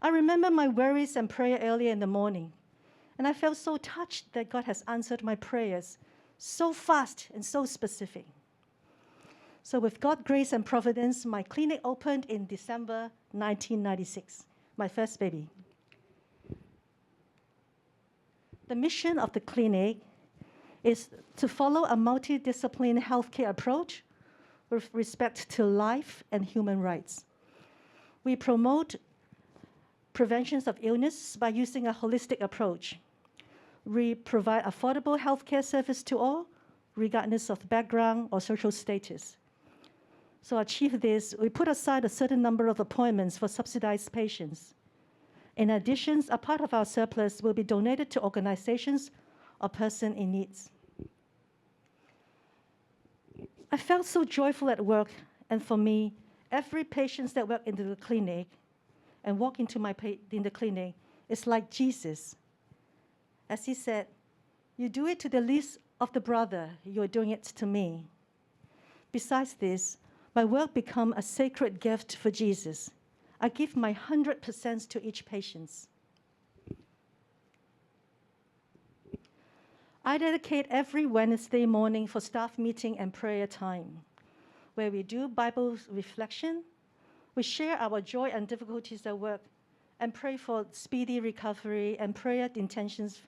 I remember my worries and prayer earlier in the morning, and I felt so touched that God has answered my prayers so fast and so specific. So with God's grace and providence, my clinic opened in December 1996, my first baby. The mission of the clinic is to follow a multidisciplinary healthcare approach with respect to life and human rights. We promote prevention of illness by using a holistic approach. We provide affordable healthcare service to all, regardless of background or social status. So to achieve this, we put aside a certain number of appointments for subsidized patients. In addition, a part of our surplus will be donated to organizations or persons in need. I felt so joyful at work, and for me, every patient that walked into the clinic and walk into in the clinic is like Jesus. As he said, "You do it to the least of the brother, you are doing it to me." Besides this, my work become a sacred gift for Jesus. I give my 100% to each patient. I dedicate every Wednesday morning for staff meeting and prayer time, where we do Bible reflection, we share our joy and difficulties at work, and pray for speedy recovery and prayer intentions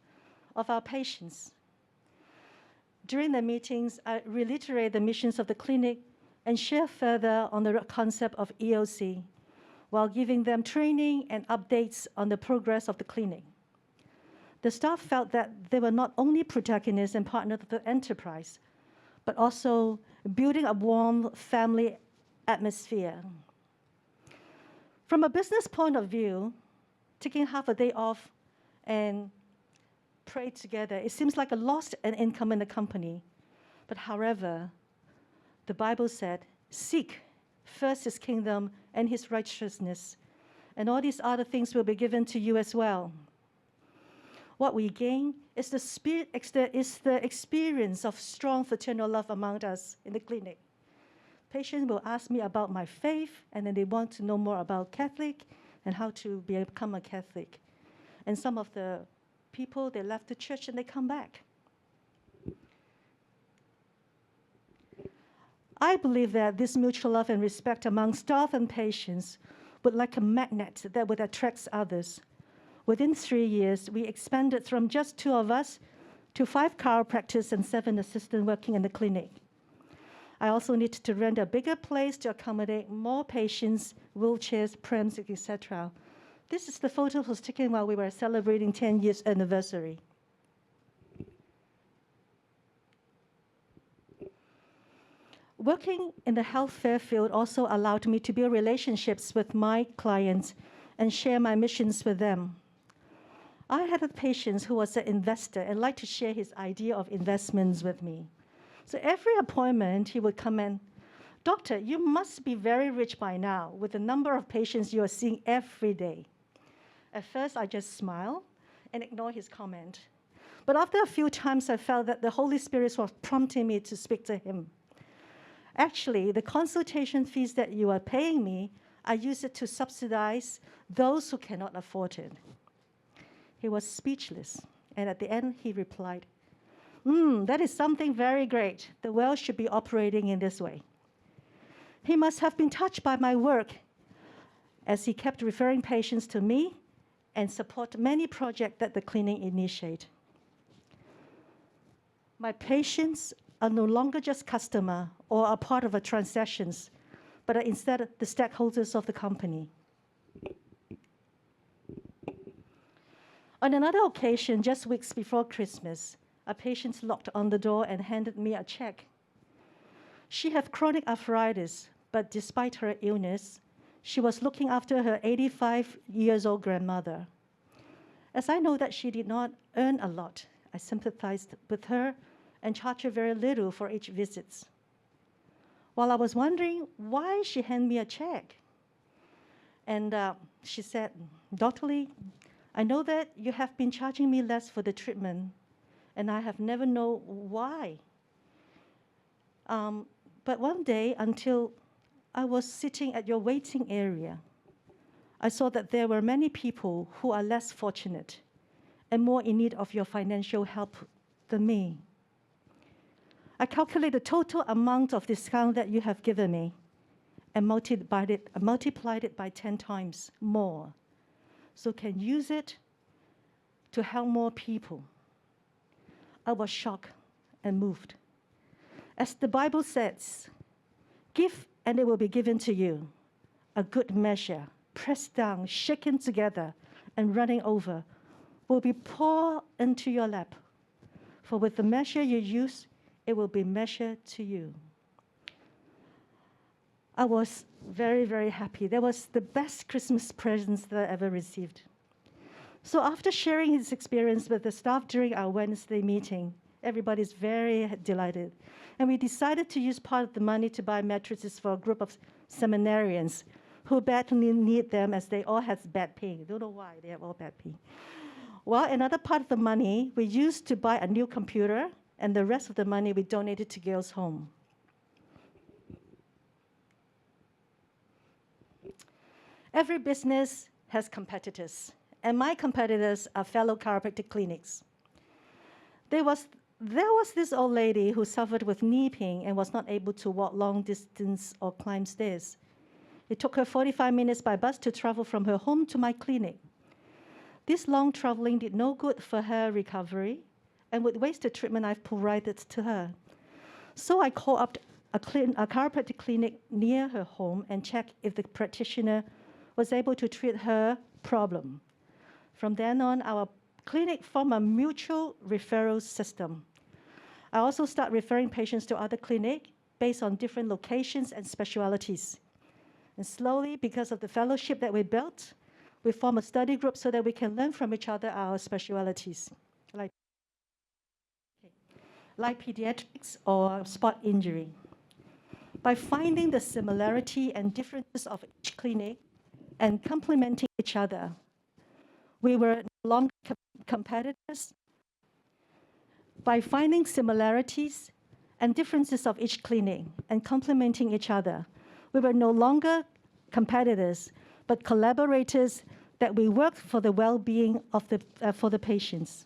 of our patients. During the meetings, I reiterate the missions of the clinic and share further on the concept of EOC, while giving them training and updates on the progress of the clinic. The staff felt that they were not only protagonists and partners of the enterprise, but also building a warm family atmosphere. From a business point of view, taking half a day off and pray together, it seems like a loss in income in the company. But however, the Bible said, "Seek first His kingdom and His righteousness, and all these other things will be given to you as well." What we gain is the experience of strong fraternal love among us in the clinic. Patients will ask me about my faith, and then they want to know more about Catholic and how to become a Catholic. And some of the people, they left the church and they come back. I believe that this mutual love and respect among staff and patients would like a magnet that would attract others. Within 3 years, we expanded from just 2 of us to 5 chiropractors and 7 assistants working in the clinic. I also needed to rent a bigger place to accommodate more patients, wheelchairs, prams, etc. This is the photo that was taken while we were celebrating 10 years anniversary. Working in the healthcare field also allowed me to build relationships with my clients and share my missions with them. I had a patient who was an investor and liked to share his idea of investments with me. So every appointment, he would come in, "Doctor, you must be very rich by now with the number of patients you are seeing every day." At first, I just smiled and ignored his comment. But after a few times, I felt that the Holy Spirit was prompting me to speak to him. "Actually, the consultation fees that you are paying me, I use it to subsidize those who cannot afford it." He was speechless, and at the end, he replied, "That is something very great. The world should be operating in this way." He must have been touched by my work, as he kept referring patients to me and support many projects that the clinic initiate. My patients are no longer just customer or a part of a transactions, but are instead the stakeholders of the company. On another occasion, just weeks before Christmas, a patient knocked on the door and handed me a check. She had chronic arthritis, but despite her illness, she was looking after her 85-year-old grandmother. As I know that she did not earn a lot, I sympathized with her and charged her very little for each visit. While I was wondering why she handed me a check, and she said, "Dr. Lee, I know that you have been charging me less for the treatment, and I have never known why. But one day, until I was sitting at your waiting area, I saw that there were many people who are less fortunate and more in need of your financial help than me. I calculate the total amount of discount that you have given me and multiplied it by 10 times more, so can use it to help more people." I was shocked and moved. As the Bible says, "Give and it will be given to you, a good measure, pressed down, shaken together, and running over, will be poured into your lap. For with the measure you use, it will be measured to you." I was very, very happy. That was the best Christmas presents that I ever received. So after sharing his experience with the staff during our Wednesday meeting, everybody's very delighted. And we decided to use part of the money to buy mattresses for a group of seminarians who badly need them, as they all have bad pain. Don't know why they have all bad pain. Well, another part of the money we used to buy a new computer, and the rest of the money we donated to Girls' Home. Every business has competitors, and my competitors are fellow chiropractic clinics. There was this old lady who suffered with knee pain and was not able to walk long distance or climb stairs. It took her 45 minutes by bus to travel from her home to my clinic. This long traveling did no good for her recovery and would waste the treatment I've provided to her. So I called up a chiropractic clinic near her home and checked if the practitioner was able to treat her problem. From then on, our clinic formed a mutual referral system. I also started referring patients to other clinics based on different locations and specialities. And slowly, because of the fellowship that we built, we form a study group so that we can learn from each other our specialities, like pediatrics or sport injury. By finding the similarity and differences of each clinic and complementing each other, we were no longer competitors. By finding similarities and differences of each clinic and complementing each other, we were no longer competitors, but collaborators that we worked for the well-being of for the patients.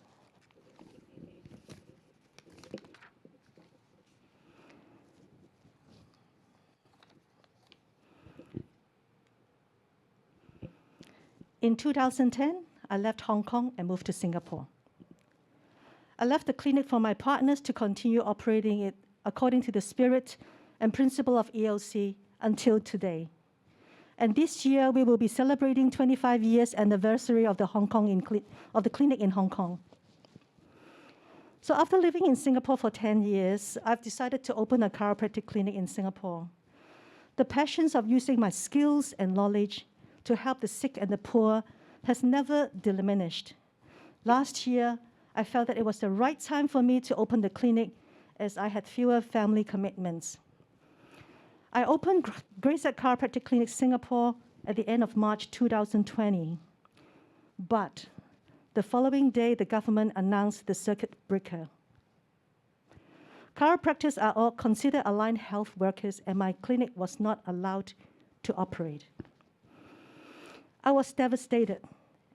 In 2010, I left Hong Kong and moved to Singapore. I left the clinic for my partners to continue operating it according to the spirit and principle of ELC until today. And this year, we will be celebrating 25 years anniversary of the clinic in Hong Kong. So after living in Singapore for 10 years, I've decided to open a chiropractic clinic in Singapore. The passions of using my skills and knowledge to help the sick and the poor has never diminished. Last year, I felt that it was the right time for me to open the clinic as I had fewer family commitments. I opened Grace at Chiropractic Clinic Singapore at the end of March 2020. But the following day, the government announced the circuit breaker. Chiropractors are all considered aligned health workers, and my clinic was not allowed to operate. I was devastated,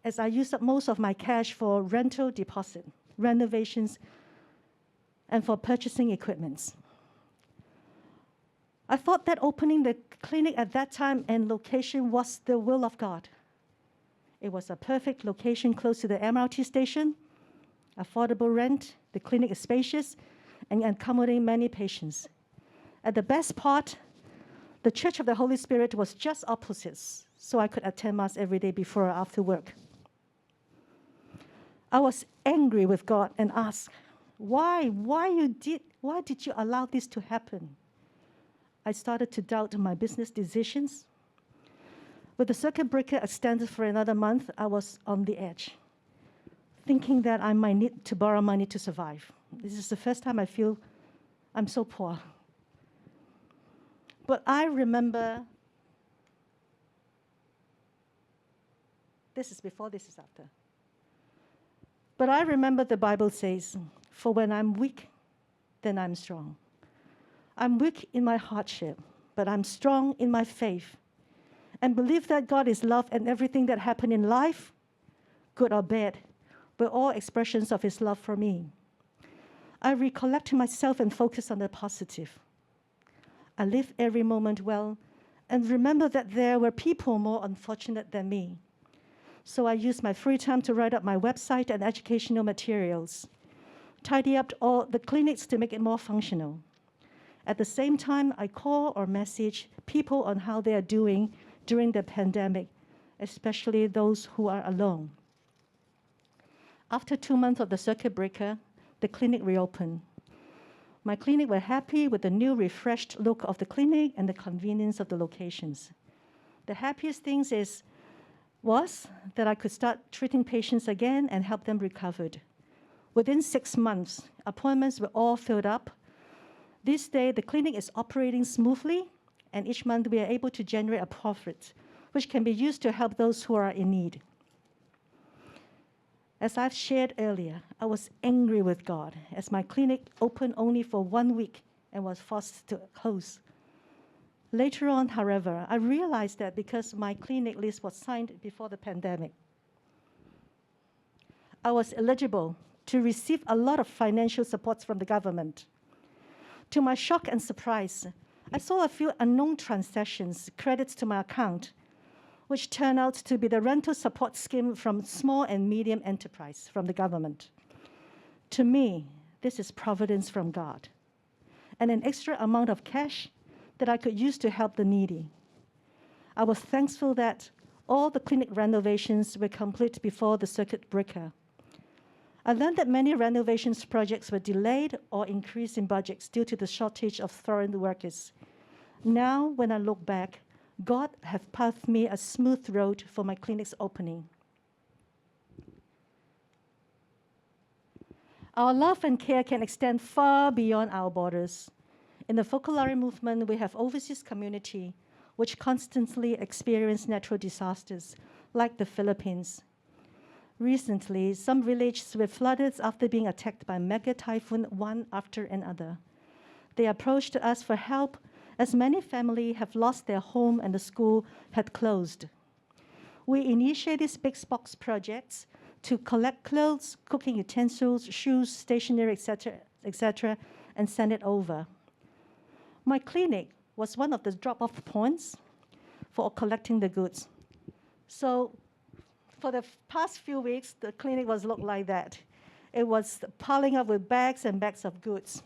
as I used up most of my cash for rental deposit, renovations, and for purchasing equipment. I thought that opening the clinic at that time and location was the will of God. It was a perfect location close to the MRT station, affordable rent, the clinic is spacious, and accommodating many patients. At the best part, the Church of the Holy Spirit was just opposite, so I could attend Mass every day before or after work. I was angry with God and asked, why did you allow this to happen? I started to doubt my business decisions. With the circuit breaker extended for another month, I was on the edge, thinking that I might need to borrow money to survive. This is the first time I feel I'm so poor. But I remember, this is before, this is after. But I remember the Bible says, for when I'm weak, then I'm strong. I'm weak in my hardship, but I'm strong in my faith. And believe that God is love, and everything that happened in life, good or bad, were all expressions of his love for me. I recollect myself and focus on the positive. I live every moment well and remember that there were people more unfortunate than me. So I use my free time to write up my website and educational materials, tidy up all the clinics to make it more functional. At the same time, I call or message people on how they are doing during the pandemic, especially those who are alone. After 2 months of the circuit breaker, the clinic reopened. My clinic were happy with the new refreshed look of the clinic and the convenience of the locations. The happiest thing was that I could start treating patients again and help them recover. Within 6 months, appointments were all filled up. This day, the clinic is operating smoothly, and each month we are able to generate a profit, which can be used to help those who are in need. As I've shared earlier, I was angry with God as my clinic opened only for 1 week and was forced to close. Later on, however, I realized that because my clinic list was signed before the pandemic, I was eligible to receive a lot of financial supports from the government. To my shock and surprise, I saw a few unknown transactions, credits to my account, which turned out to be the rental support scheme from small and medium enterprise from the government. To me, this is providence from God, and an extra amount of cash that I could use to help the needy. I was thankful that all the clinic renovations were complete before the circuit breaker. I learned that many renovations projects were delayed or increased in budgets due to the shortage of foreign workers. Now, when I look back, God has paved me a smooth road for my clinic's opening. Our love and care can extend far beyond our borders. In the Focolare movement, we have overseas community which constantly experience natural disasters, like the Philippines. Recently, some villages were flooded after being attacked by mega typhoon one after another. They approached us for help as many families have lost their home and the school had closed. We initiated these big box projects to collect clothes, cooking utensils, shoes, stationery, etc., and send it over. My clinic was one of the drop-off points for collecting the goods. So for the past few weeks, the clinic was looked like that. It was piling up with bags and bags of goods.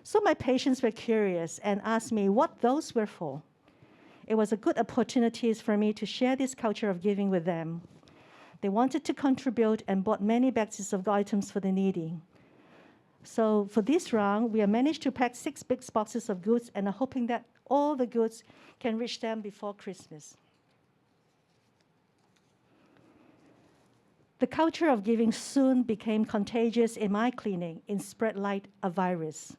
So my patients were curious and asked me what those were for. It was a good opportunity for me to share this culture of giving with them. They wanted to contribute and bought many bags of items for the needy. So for this round, we have managed to pack 6 big boxes of goods and are hoping that all the goods can reach them before Christmas. The culture of giving soon became contagious in my clinic and spread like a virus.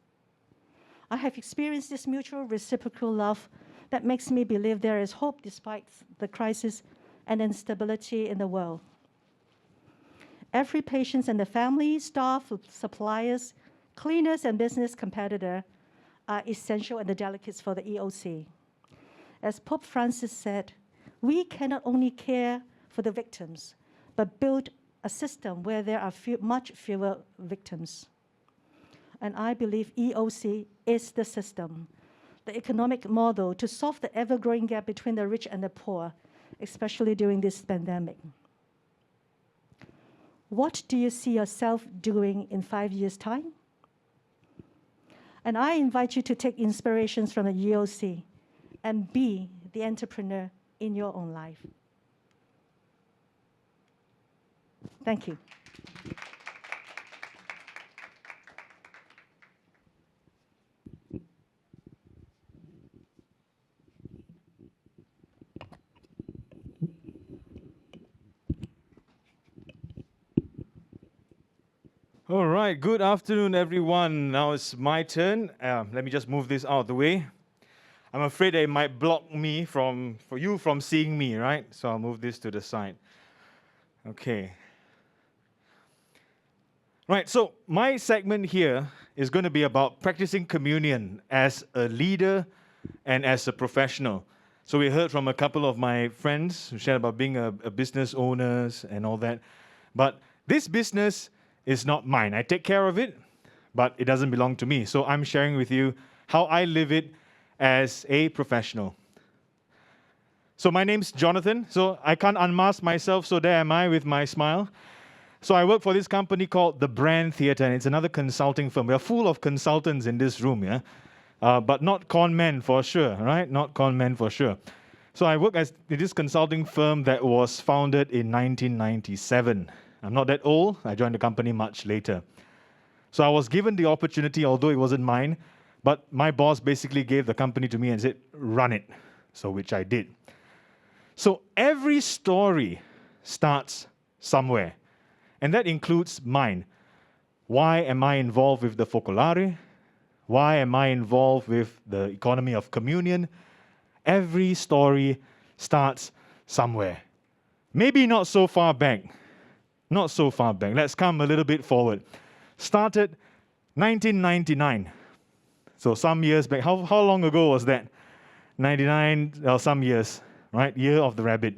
I have experienced this mutual reciprocal love that makes me believe there is hope despite the crisis and instability in the world. Every patient and the family, staff, suppliers, cleaners, and business competitor are essential and the delegates for the EOC. As Pope Francis said, we cannot only care for the victims, but build a system where there are much fewer victims. And I believe EOC is the system, the economic model to solve the ever-growing gap between the rich and the poor, especially during this pandemic. What do you see yourself doing in 5 years' time? And I invite you to take inspirations from the EOC and be the entrepreneur in your own life. Thank you. All right, good afternoon, everyone. Now it's my turn. Let me just move this out of the way. I'm afraid it might block me for you from seeing me, right? So I'll move this to the side. Okay. Right, so my segment here is going to be about practicing communion as a leader and as a professional. So we heard from a couple of my friends who shared about being a business owners and all that. But this business is not mine. I take care of it, but it doesn't belong to me. So I'm sharing with you how I live it as a professional. So my name's Jonathan, so I can't unmask myself, so there am I with my smile. So I work for this company called The Brand Theatre, and it's another consulting firm. We're full of consultants in this room, yeah? But not con men for sure, right? Not con men for sure. So I work in this consulting firm that was founded in 1997. I'm not that old. I joined the company much later. So I was given the opportunity, although it wasn't mine, but my boss basically gave the company to me and said, run it. So which I did. So every story starts somewhere, and that includes mine. Why am I involved with the Focolare? Why am I involved with the economy of communion? Every story starts somewhere. Maybe not so far back. Not so far back. Let's come a little bit forward. Started 1999. So some years back. How long ago was that? 99, well, some years, right? Year of the rabbit.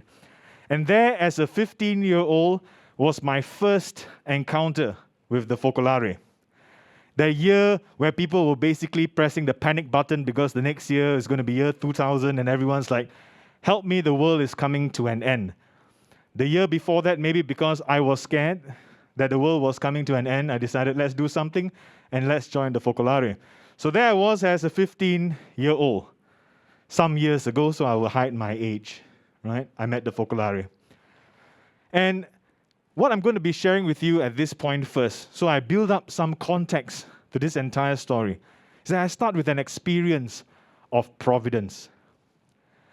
And there, as a 15-year-old, was my first encounter with the Focolare. The year where people were basically pressing the panic button because the next year is going to be year 2000 and everyone's like, help me, the world is coming to an end. The year before that, maybe because I was scared that the world was coming to an end, I decided let's do something and let's join the Focolare. So there I was as a 15-year-old. Some years ago, so I will hide my age, right? I met the Focolare. And what I'm going to be sharing with you at this point first, so I build up some context to this entire story, is that I start with an experience of providence.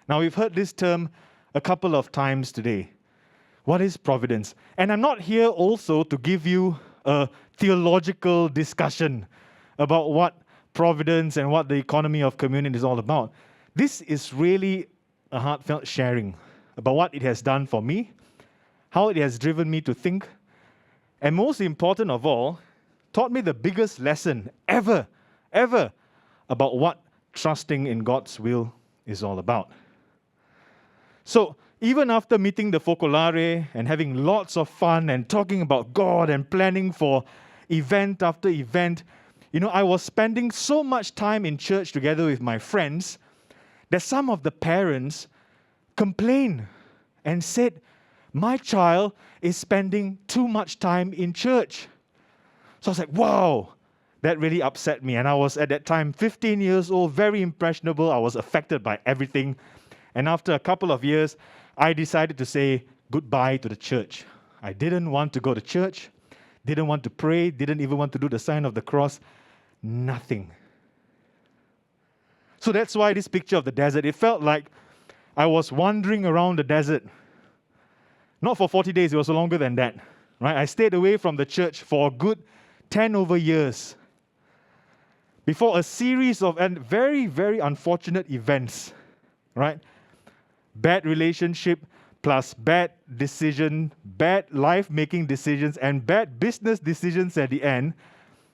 Now, we've heard this term a couple of times today. What is providence? And I'm not here also to give you a theological discussion about what providence and what the economy of communion is all about. This is really a heartfelt sharing about what it has done for me, how it has driven me to think, and most important of all, taught me the biggest lesson ever about what trusting in God's will is all about. So, even after meeting the Focolare and having lots of fun and talking about God and planning for event after event, I was spending so much time in church together with my friends that some of the parents complained and said, my child is spending too much time in church. So I was like, wow, that really upset me. And I was at that time 15 years old, very impressionable. I was affected by everything. And after a couple of years, I decided to say goodbye to the church. I didn't want to go to church, didn't want to pray, didn't even want to do the sign of the cross, nothing. So that's why this picture of the desert, it felt like I was wandering around the desert. Not for 40 days, it was longer than that. Right? I stayed away from the church for a good 10 over years before a series of very, very unfortunate events. Right? Bad relationship plus bad decision, bad life-making decisions, and bad business decisions at the end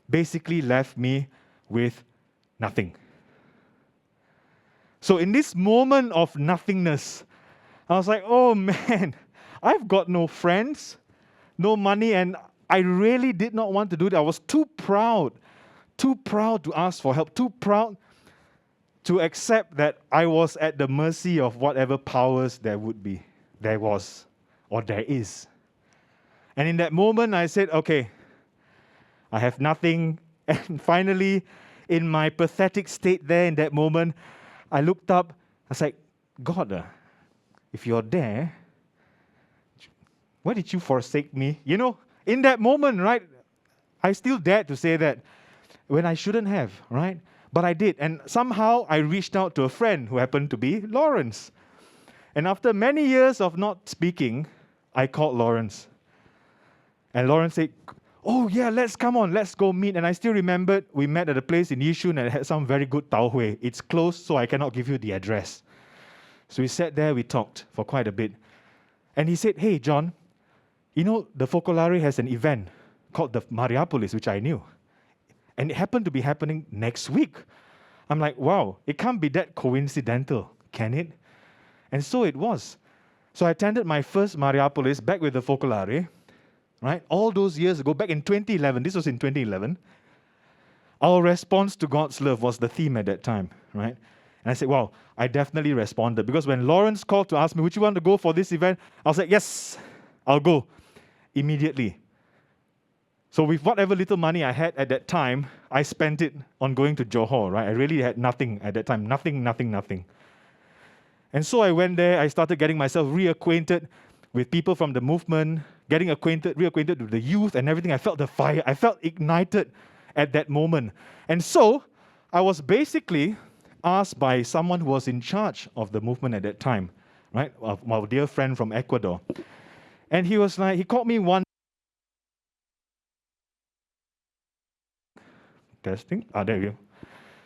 basically left me with nothing. So in this moment of nothingness, I was like, oh man, I've got no friends, no money, and I really did not want to do that. I was too proud to ask for help, too proud to accept that I was at the mercy of whatever powers there was, or there is. And in that moment, I said, okay, I have nothing. And finally, in my pathetic state there in that moment, I looked up. I was like, God, if you're there, why did you forsake me? You know, in that moment, right, I still dared to say that when I shouldn't have, right? But I did. And somehow I reached out to a friend who happened to be Lawrence. And after many years of not speaking, I called Lawrence. And Lawrence said, oh yeah, let's go meet. And I still remembered we met at a place in Yishun and it had some very good tau hui. It's closed, so I cannot give you the address. So we sat there, we talked for quite a bit. And he said, hey, John, you know, the Focolare has an event called the Mariapolis, which I knew. And it happened to be happening next week. I'm like, wow, it can't be that coincidental, can it? And so it was. So I attended my first Mariapolis back with the Focolare, right? All those years ago, back in 2011, this was in 2011, our response to God's love was the theme at that time, right? And I said, wow, I definitely responded. Because when Lawrence called to ask me, would you want to go for this event? I was like, yes, I'll go immediately. So with whatever little money I had at that time, I spent it on going to Johor, right? I really had nothing at that time, nothing. And so I went there, I started getting myself reacquainted with people from the movement, reacquainted with the youth and everything. I felt the fire, I felt ignited at that moment. And so I was basically asked by someone who was in charge of the movement at that time, right? Our dear friend from Ecuador. And he was like, he called me one testing. There you go.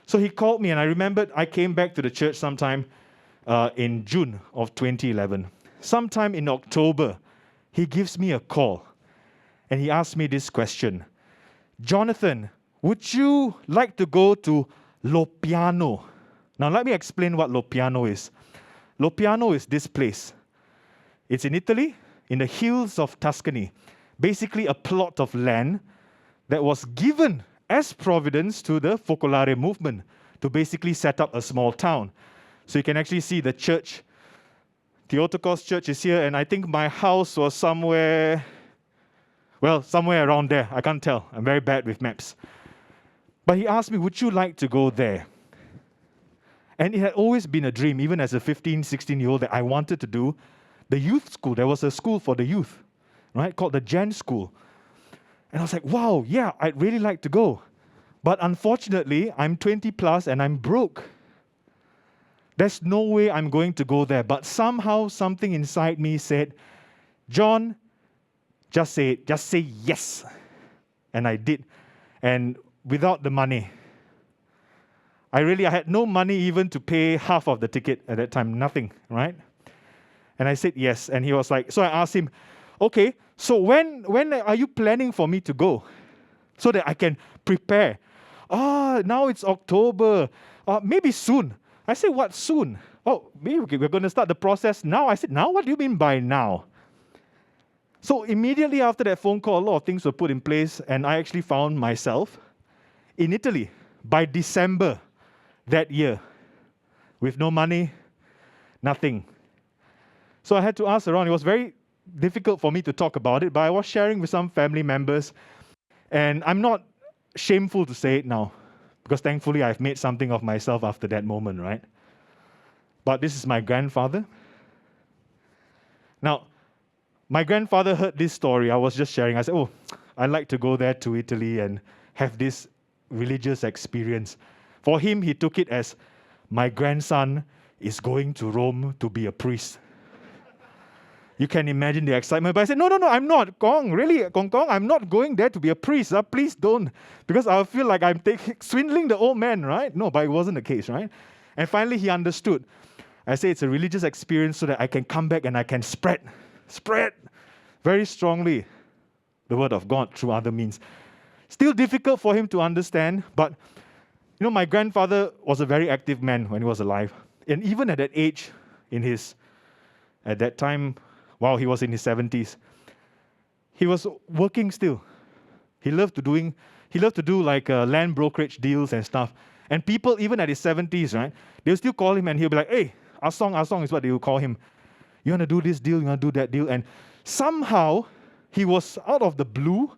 So he called me, and I remembered I came back to the church sometime in June of 2011. Sometime in October, he gives me a call, and he asked me this question. Jonathan, would you like to go to Lo Piano? Now let me explain what Lo Piano is. Lo Piano is this place. It's in Italy, in the hills of Tuscany. Basically a plot of land that was given as providence to the Focolare movement to basically set up a small town. So you can actually see the church. Theotokos Church is here, and I think my house was somewhere around there. I can't tell. I'm very bad with maps. But he asked me, would you like to go there? And it had always been a dream, even as a 15, 16-year-old, that I wanted to do the youth school. There was a school for the youth, right, called the Gen School. And I was like, wow, yeah, I'd really like to go. But unfortunately, I'm 20 plus and I'm broke. There's no way I'm going to go there. But somehow, something inside me said, John, just say yes. And I did. And without the money, I had no money even to pay half of the ticket at that time, nothing, right? And I said yes. And he was like, so I asked him, okay, so when are you planning for me to go? So that I can prepare. Now it's October. Maybe soon. I said, what soon? Oh, maybe we're going to start the process now. I said, now? What do you mean by now? So immediately after that phone call, a lot of things were put in place, and I actually found myself in Italy by December that year with no money, nothing. So I had to ask around. It was very difficult for me to talk about it, but I was sharing with some family members, and I'm not shameful to say it now, because thankfully I've made something of myself after that moment, right? But this is my grandfather. Now, my grandfather heard this story I was just sharing. I said, oh, I'd like to go there to Italy and have this religious experience. For him, he took it as, my grandson is going to Rome to be a priest. You can imagine the excitement. But I said, no, I'm not. Kong, really, Kong, I'm not going there to be a priest. Please don't. Because I feel like I'm swindling the old man, right? No, but it wasn't the case, right? And finally, he understood. I say it's a religious experience so that I can come back and I can spread very strongly the word of God through other means. Still difficult for him to understand, but you know, my grandfather was a very active man when he was alive. And even at that age, at that time, while he was in his 70s, he was working still. He loved to do like land brokerage deals and stuff. And people, even at his 70s, right, they'll still call him and he'll be like, hey, Asong is what they will call him. You want to do this deal, you want to do that deal. And somehow, he was out of the blue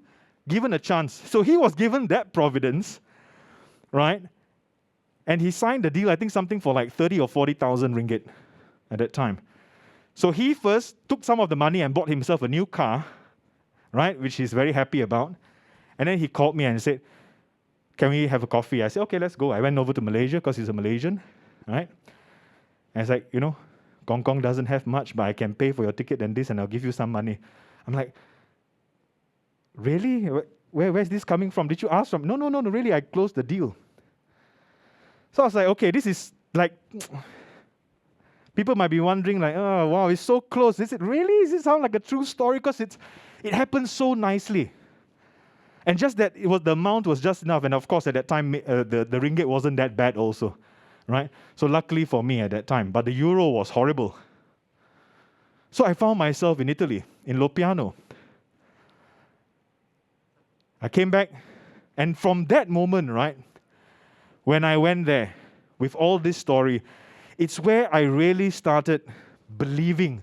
given a chance. So he was given that providence, right? And he signed the deal, I think something for like 30 or 40,000 ringgit at that time. So he first took some of the money and bought himself a new car, right, which he's very happy about. And then he called me and said, can we have a coffee? I said, okay, let's go. I went over to Malaysia because he's a Malaysian, right? And it's like, you know, Hong Kong doesn't have much, but I can pay for your ticket and this, and I'll give you some money. I'm like, really? Where's this coming from? Did you ask from? No, really, I closed the deal. So I was like, okay, this is like, people might be wondering like, oh, wow, it's so close. Is it really? Does it sound like a true story? Because it happened so nicely. And just that the amount was just enough. And of course, at that time, the ringgit wasn't that bad also, right? So luckily for me at that time, but the euro was horrible. So I found myself in Italy, in Lopiano. I came back, and from that moment, right, when I went there with all this story, it's where I really started believing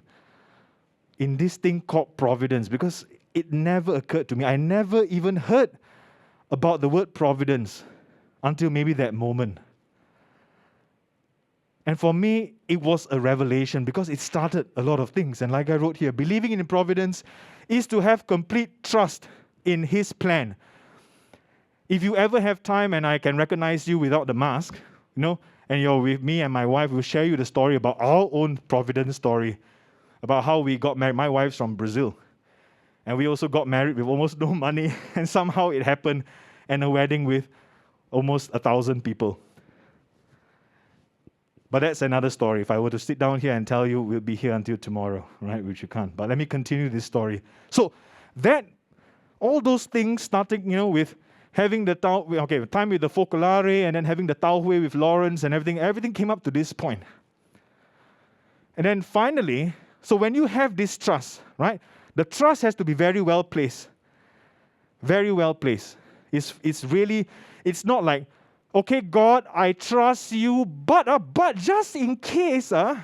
in this thing called providence, because it never occurred to me. I never even heard about the word providence until maybe that moment. And for me, it was a revelation because it started a lot of things. And like I wrote here, believing in providence is to have complete trust in His plan. If you ever have time and I can recognize you without the mask, you know, and you're with me and my wife, we'll share you the story about our own providence story, about how we got married. My wife's from Brazil. And we also got married with almost no money, and somehow it happened, and a wedding with almost 1,000 people. But that's another story. If I were to sit down here and tell you, we'll be here until tomorrow, right? Which you can't. But let me continue this story. So all those things starting, you know, with having the time with the Focolare, and then having the Tau Hui with Lawrence and everything came up to this point. And then finally, so when you have this trust, right? The trust has to be very well placed. Very well placed. It's not like, okay, God, I trust you, but just in case I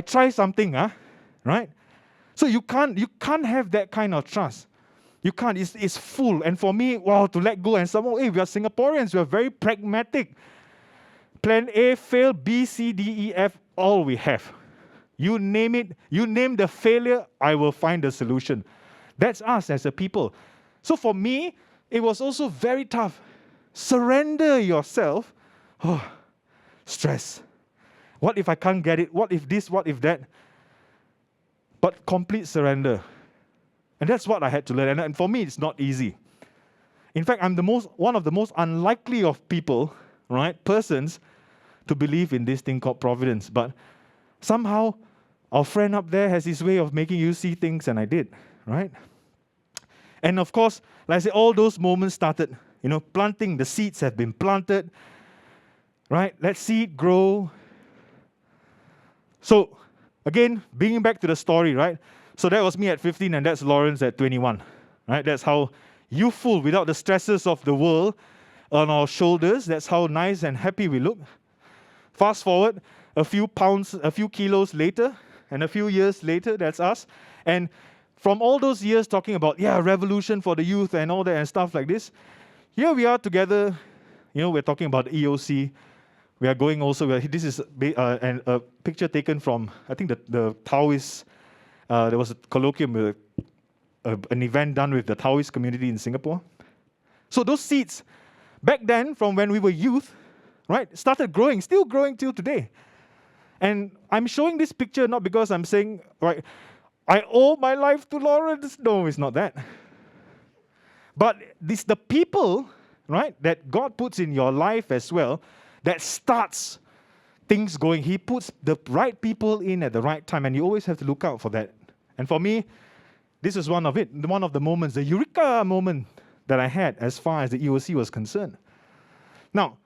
try something, right? So you can't have that kind of trust. You can't. It's full. And for me, wow, to let go and somehow, hey, we are Singaporeans. We are very pragmatic. Plan A failed, B, C, D, E, F, all we have. You name it, you name the failure, I will find the solution. That's us as a people. So for me, it was also very tough. Surrender yourself. Oh, stress. What if I can't get it? What if this? What if that? But complete surrender. And that's what I had to learn. And for me, it's not easy. In fact, I'm one of the most unlikely of people, right, persons, to believe in this thing called providence. But somehow, our friend up there has his way of making you see things, and I did, right? And of course, like I said, all those moments started, you know, planting. The seeds have been planted, right? Let's see it grow. So, again, bringing back to the story, right? So that was me at 15, and that's Lawrence at 21, right? That's how youthful, without the stresses of the world on our shoulders. That's how nice and happy we look. Fast forward a few kilos later, and a few years later, that's us. And from all those years talking about, revolution for the youth and all that and stuff like this, here we are together, you know, we're talking about EOC. We are going also, this is a picture taken from, I think the Taoist, there was a colloquium, an event done with the Taoist community in Singapore. So those seeds, back then, from when we were youth, right, started growing, still growing till today. And I'm showing this picture not because I'm saying, right, I owe my life to Lawrence. No, it's not that. But it's the people, right, that God puts in your life as well, that starts things going. He puts the right people in at the right time, and you always have to look out for that. And for me, this is one of the moments, the eureka moment that I had as far as the EOC was concerned. Now,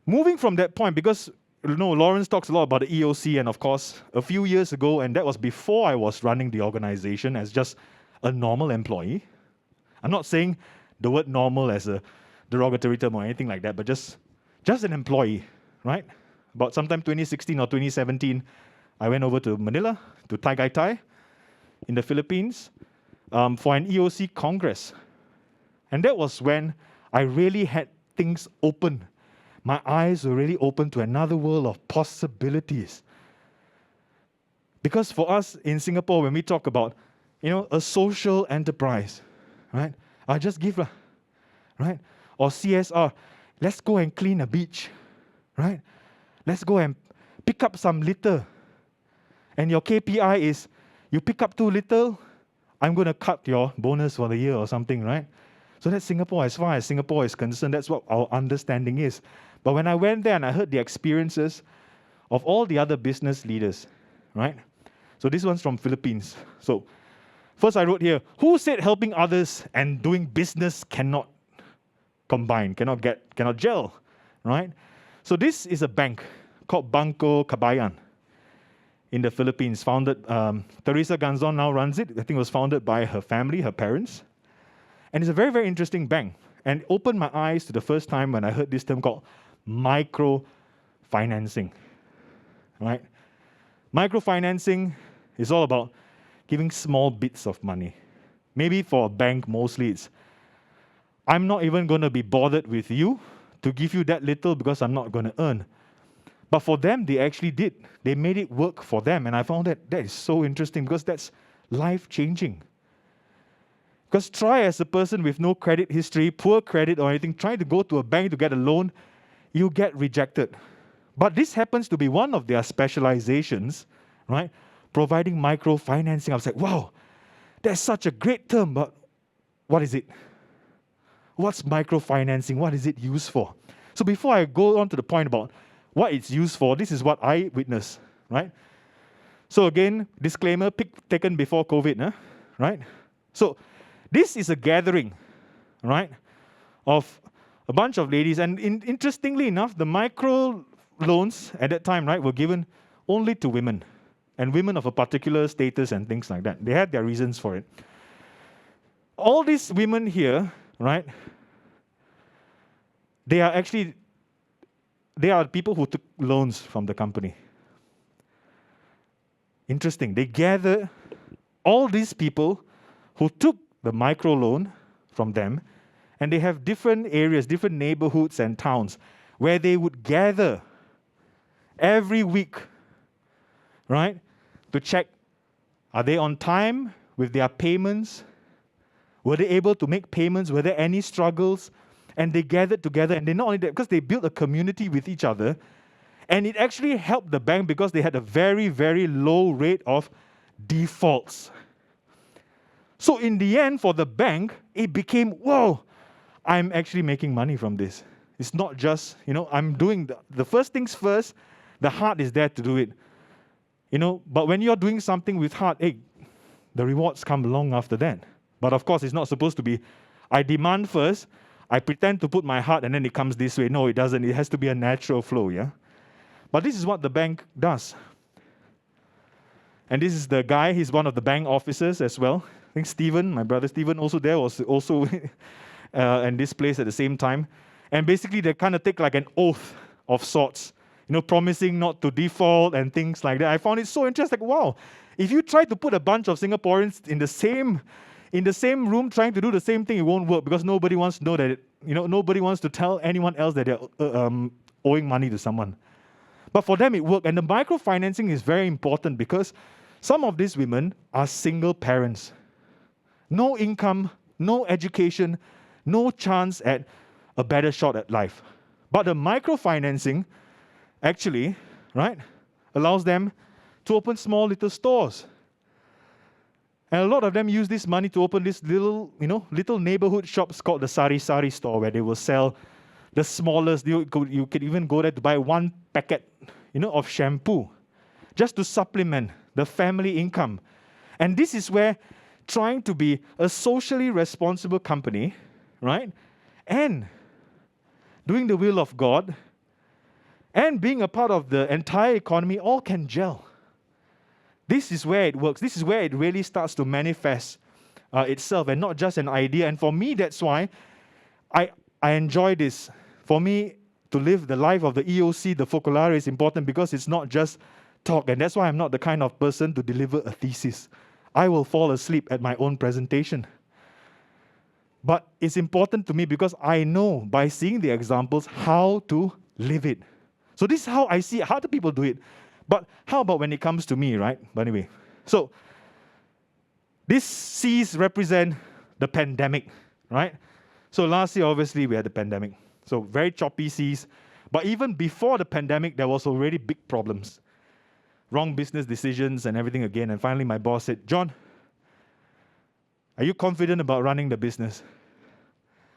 moving from that point, because Lawrence talks a lot about the EOC, and of course, a few years ago, and that was before I was running the organization as just a normal employee. I'm not saying the word normal as a derogatory term or anything like that, but just an employee, right? About sometime 2016 or 2017, I went over to Manila, to Tagaytay in the Philippines, for an EOC Congress. And that was when I really had things open. My eyes were really open to another world of possibilities. Because for us in Singapore, when we talk about, a social enterprise, right? I just give, right? Or CSR, let's go and clean a beach, right? Let's go and pick up some litter. And your KPI is, you pick up too little, I'm going to cut your bonus for the year or something, right? So that's Singapore. As far as Singapore is concerned, that's what our understanding is. But when I went there and I heard the experiences of all the other business leaders, right? So this one's from Philippines. So first I wrote here, who said helping others and doing business cannot combine, cannot gel, right? So this is a bank called Banco Kabayan in the Philippines, founded, Teresa Ganzon now runs it. I think it was founded by her family, her parents. And it's a very, very interesting bank. And it opened my eyes to the first time when I heard this term called microfinancing, right? Microfinancing is all about giving small bits of money. Maybe for a bank, mostly it's, I'm not even going to be bothered with you to give you that little because I'm not going to earn. But for them, they actually did. They made it work for them. And I found that is so interesting because that's life-changing. Because try as a person with no credit history, poor credit or anything, try to go to a bank to get a loan, you get rejected. But this happens to be one of their specializations, right? Providing microfinancing. I was like, wow, that's such a great term, but what is it? What's microfinancing? What is it used for? So before I go on to the point about what it's used for, this is what I witnessed, right? So again, disclaimer, pic taken before COVID, right? So this is a gathering, right, of a bunch of ladies. And interestingly enough, the micro loans at that time, right, were given only to women and women of a particular status and things like that. They had their reasons for it. All these women here, right, they are people who took loans from the company. Interesting. They gather all these people who took the micro loan from them, and they have different areas, different neighborhoods and towns where they would gather every week, right, to check, are they on time with their payments? Were they able to make payments? Were there any struggles? And they gathered together, and they not only that, because they built a community with each other, and it actually helped the bank because they had a very, very low rate of defaults. So in the end, for the bank, it became, whoa, I'm actually making money from this. It's not just, I'm doing the first things first, the heart is there to do it. But when you're doing something with heart, hey, the rewards come long after that. But of course, it's not supposed to be, I demand first, I pretend to put my heart, and then it comes this way. No, it doesn't. It has to be a natural flow, yeah? But this is what the bank does. And this is the guy, he's one of the bank officers as well. I think Stephen, my brother Stephen, also there, was also in this place at the same time. And basically, they kind of take like an oath of sorts, promising not to default and things like that. I found it so interesting. Like, wow, if you try to put a bunch of Singaporeans in the same room trying to do the same thing, it won't work because nobody wants to know that, nobody wants to tell anyone else that they're owing money to someone. But for them, it worked. And the microfinancing is very important because some of these women are single parents. No income, no education, no chance at a better shot at life. But the microfinancing actually, right, allows them to open small little stores. And a lot of them use this money to open this little neighborhood shops called the Sari Sari store, where they will sell the smallest. You could even go there to buy one packet, of shampoo, just to supplement the family income. And this is where trying to be a socially responsible company, right, and doing the will of God, and being a part of the entire economy all can gel. This is where it works. This is where it really starts to manifest itself and not just an idea. And for me, that's why I enjoy this. For me, to live the life of the EOC, the Focolare, is important because it's not just talk, and that's why I'm not the kind of person to deliver a thesis. I will fall asleep at my own presentation. But it's important to me because I know by seeing the examples how to live it. So this is how I see it. How do people do it? But how about when it comes to me, right? But anyway, so these C's represent the pandemic, right? So last year, obviously, we had the pandemic. So very choppy C's. But even before the pandemic, there was already big problems. Wrong business decisions and everything again. And finally, my boss said, John, are you confident about running the business?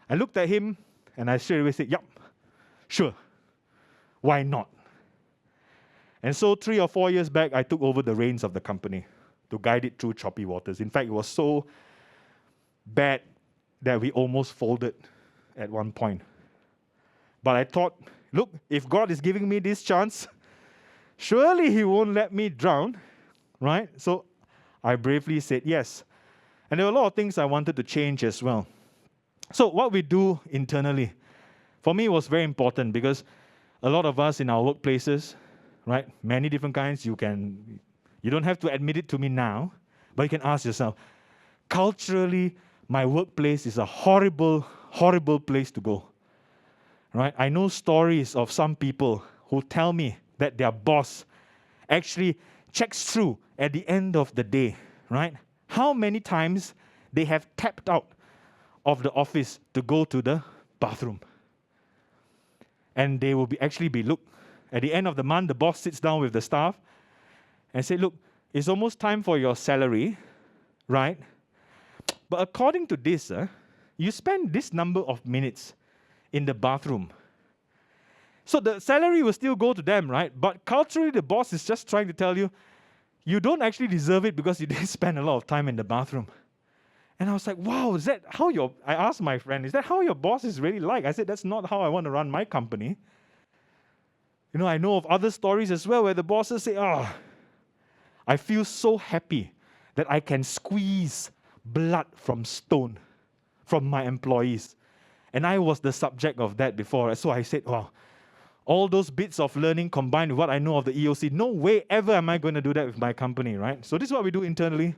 I looked at him and I straight away said, yep, sure. Why not? And so 3 or 4 years back, I took over the reins of the company to guide it through choppy waters. In fact, it was so bad that we almost folded at one point. But I thought, look, if God is giving me this chance, surely He won't let me drown, right? So I bravely said yes. And there were a lot of things I wanted to change as well. So what we do internally, for me, was very important because a lot of us in our workplaces, right, many different kinds, you don't have to admit it to me now, but you can ask yourself, culturally, my workplace is a horrible, horrible place to go. Right? I know stories of some people who tell me that their boss actually checks through at the end of the day, right? How many times they have tapped out of the office to go to the bathroom. And they will look, at the end of the month, the boss sits down with the staff and say, look, it's almost time for your salary, right? But according to this, you spend this number of minutes in the bathroom. So the salary will still go to them, right? But culturally, the boss is just trying to tell you, you don't actually deserve it because you didn't spend a lot of time in the bathroom. And I was like, wow, I asked my friend, is that how your boss is really like? I said, that's not how I want to run my company. You know, I know of other stories as well where the bosses say, I feel so happy that I can squeeze blood from stone from my employees. And I was the subject of that before. So I said, wow, all those bits of learning combined with what I know of the EOC, no way ever am I going to do that with my company, right? So this is what we do internally,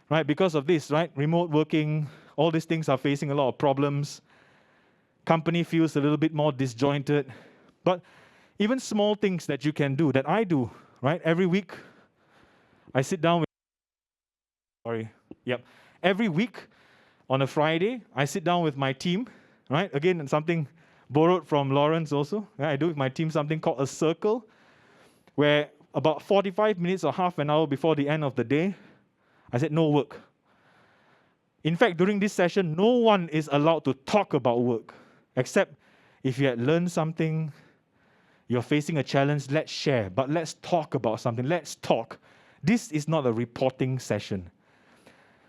right? Because of this, right? Remote working, all these things are facing a lot of problems. Company feels a little bit more disjointed. But even small things that you can do, that I do, right? Every week, I sit down with, every week on a Friday, I sit down with my team, right? Again, something borrowed from Lawrence also. Right? I do with my team something called a circle, where about 45 minutes or half an hour before the end of the day, I said, no work. In fact, during this session, no one is allowed to talk about work, except if you had learned something, you're facing a challenge, let's share, but let's talk about something, let's talk. This is not a reporting session.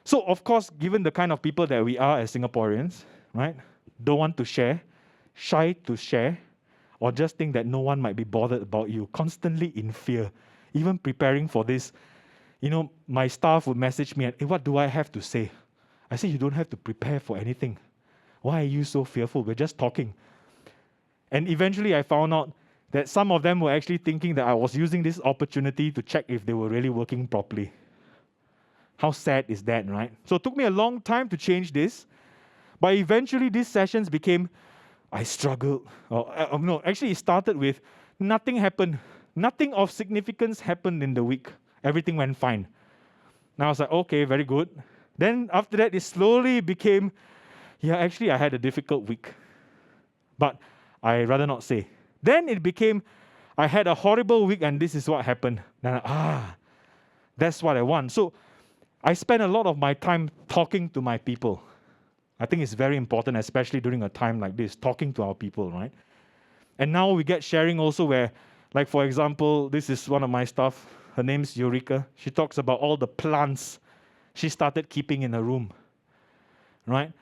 So, of course, given the kind of people that we are as Singaporeans, right, don't want to share, shy to share, or just think that no one might be bothered about you, constantly in fear. Even preparing for this, you know, my staff would message me and, hey, what do I have to say? I say, you don't have to prepare for anything. Why are you so fearful? We're just talking. And eventually I found out that some of them were actually thinking that I was using this opportunity to check if they were really working properly. How sad is that, right? So it took me a long time to change this, but eventually these sessions became, I struggled. Actually it started with nothing happened. Nothing of significance happened in the week. Everything went fine. Now I was like, okay, very good. Then after that, it slowly became, actually I had a difficult week. But I rather not say. Then it became, I had a horrible week and this is what happened. Then that's what I want. So I spend a lot of my time talking to my people. I think it's very important, especially during a time like this, talking to our people, right? And now we get sharing also where, like for example, this is one of my staff, her name's Eureka. She talks about all the plants she started keeping in her room, right?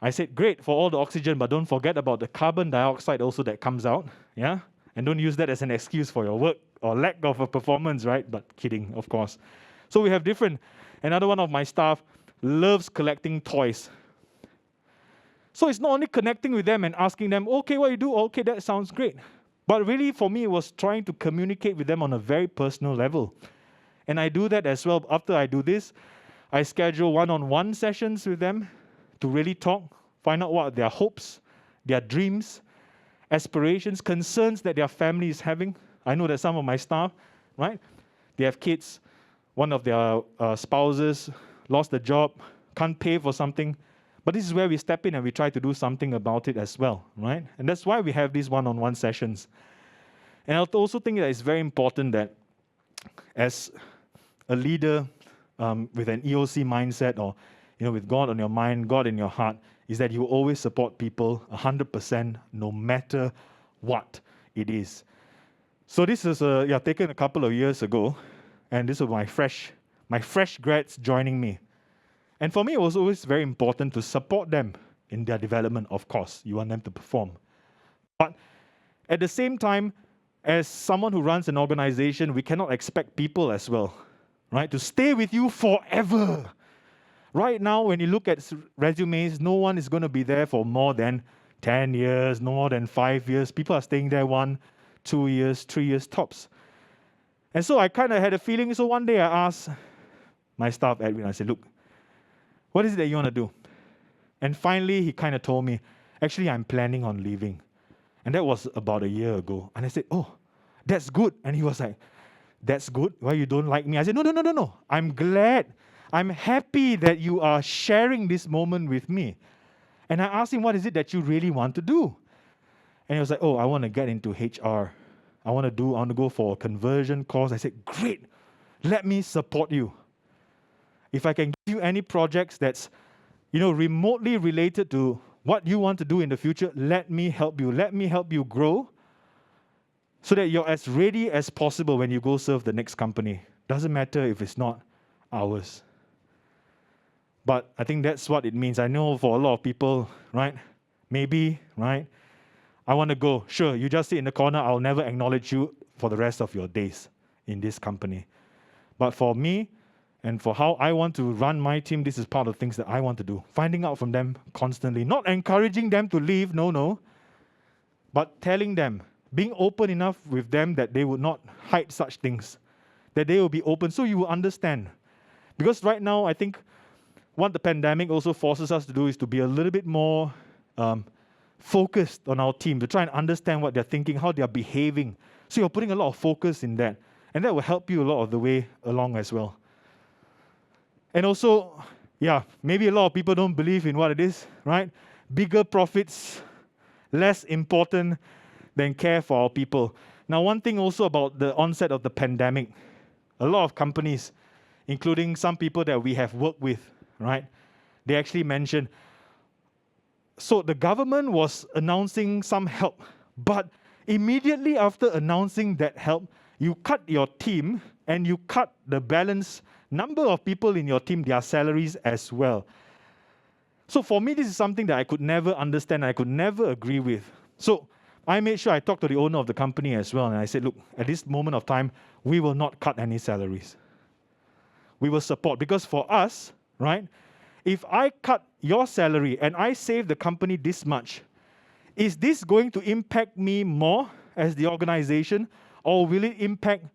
I said, great for all the oxygen, but don't forget about the carbon dioxide also that comes out, yeah? And don't use that as an excuse for your work or lack of a performance, right? But kidding, of course. So we have different. Another one of my staff loves collecting toys. So it's not only connecting with them and asking them, okay, what you do? Okay, that sounds great. But really, for me, it was trying to communicate with them on a very personal level. And I do that as well. After I do this, I schedule one-on-one sessions with them to really talk, find out what are their hopes, their dreams, aspirations, concerns that their family is having. I know that some of my staff, right, they have kids, one of their spouses lost a job, can't pay for something. But this is where we step in and we try to do something about it as well, right? And that's why we have these one-on-one sessions. And I also think that it's very important that as a leader with an EOC mindset, or with God on your mind, God in your heart, is that you always support people 100% no matter what it is. So this is taken a couple of years ago, and this was my fresh grads joining me. And for me, it was always very important to support them in their development. Of course, you want them to perform. But at the same time, as someone who runs an organization, we cannot expect people as well, right, to stay with you forever. Right now, when you look at resumes, no one is going to be there for more than 10 years, no more than 5 years. People are staying there 1, 2 years, 3 years tops. And so I kind of had a feeling. So one day I asked my staff, Edwin, I said, look, what is it that you want to do? And finally, he kind of told me, actually, I'm planning on leaving. And that was about a year ago. And I said, oh, that's good. And he was like, that's good? Why you don't like me? I said, no. I'm glad. I'm happy that you are sharing this moment with me. And I asked him, what is it that you really want to do? And he was like, oh, I want to get into HR. I want to go for a conversion course. I said, great. Let me support you. If I can give you any projects that's, remotely related to what you want to do in the future, let me help you. Let me help you grow so that you're as ready as possible when you go serve the next company. Doesn't matter if it's not ours. But I think that's what it means. I know for a lot of people, right? Maybe, right? I want to go. Sure, you just sit in the corner. I'll never acknowledge you for the rest of your days in this company. But for me, and for how I want to run my team, this is part of things that I want to do. Finding out from them constantly. Not encouraging them to leave, no. But telling them, being open enough with them that they would not hide such things. That they will be open so you will understand. Because right now, I think what the pandemic also forces us to do is to be a little bit more focused on our team, to try and understand what they're thinking, how they're behaving. So you're putting a lot of focus in that. And that will help you a lot of the way along as well. And also, maybe a lot of people don't believe in what it is, right? Bigger profits, less important than care for our people. Now, one thing also about the onset of the pandemic, a lot of companies, including some people that we have worked with, right? They actually mentioned, so the government was announcing some help, but immediately after announcing that help, you cut your team and you cut the balance number of people in your team, their salaries as well. So for me, this is something that I could never understand, I could never agree with. So I made sure I talked to the owner of the company as well, and I said, look, at this moment of time, we will not cut any salaries. We will support, because for us, right, if I cut your salary and I save the company this much, is this going to impact me more as the organization, or will it impact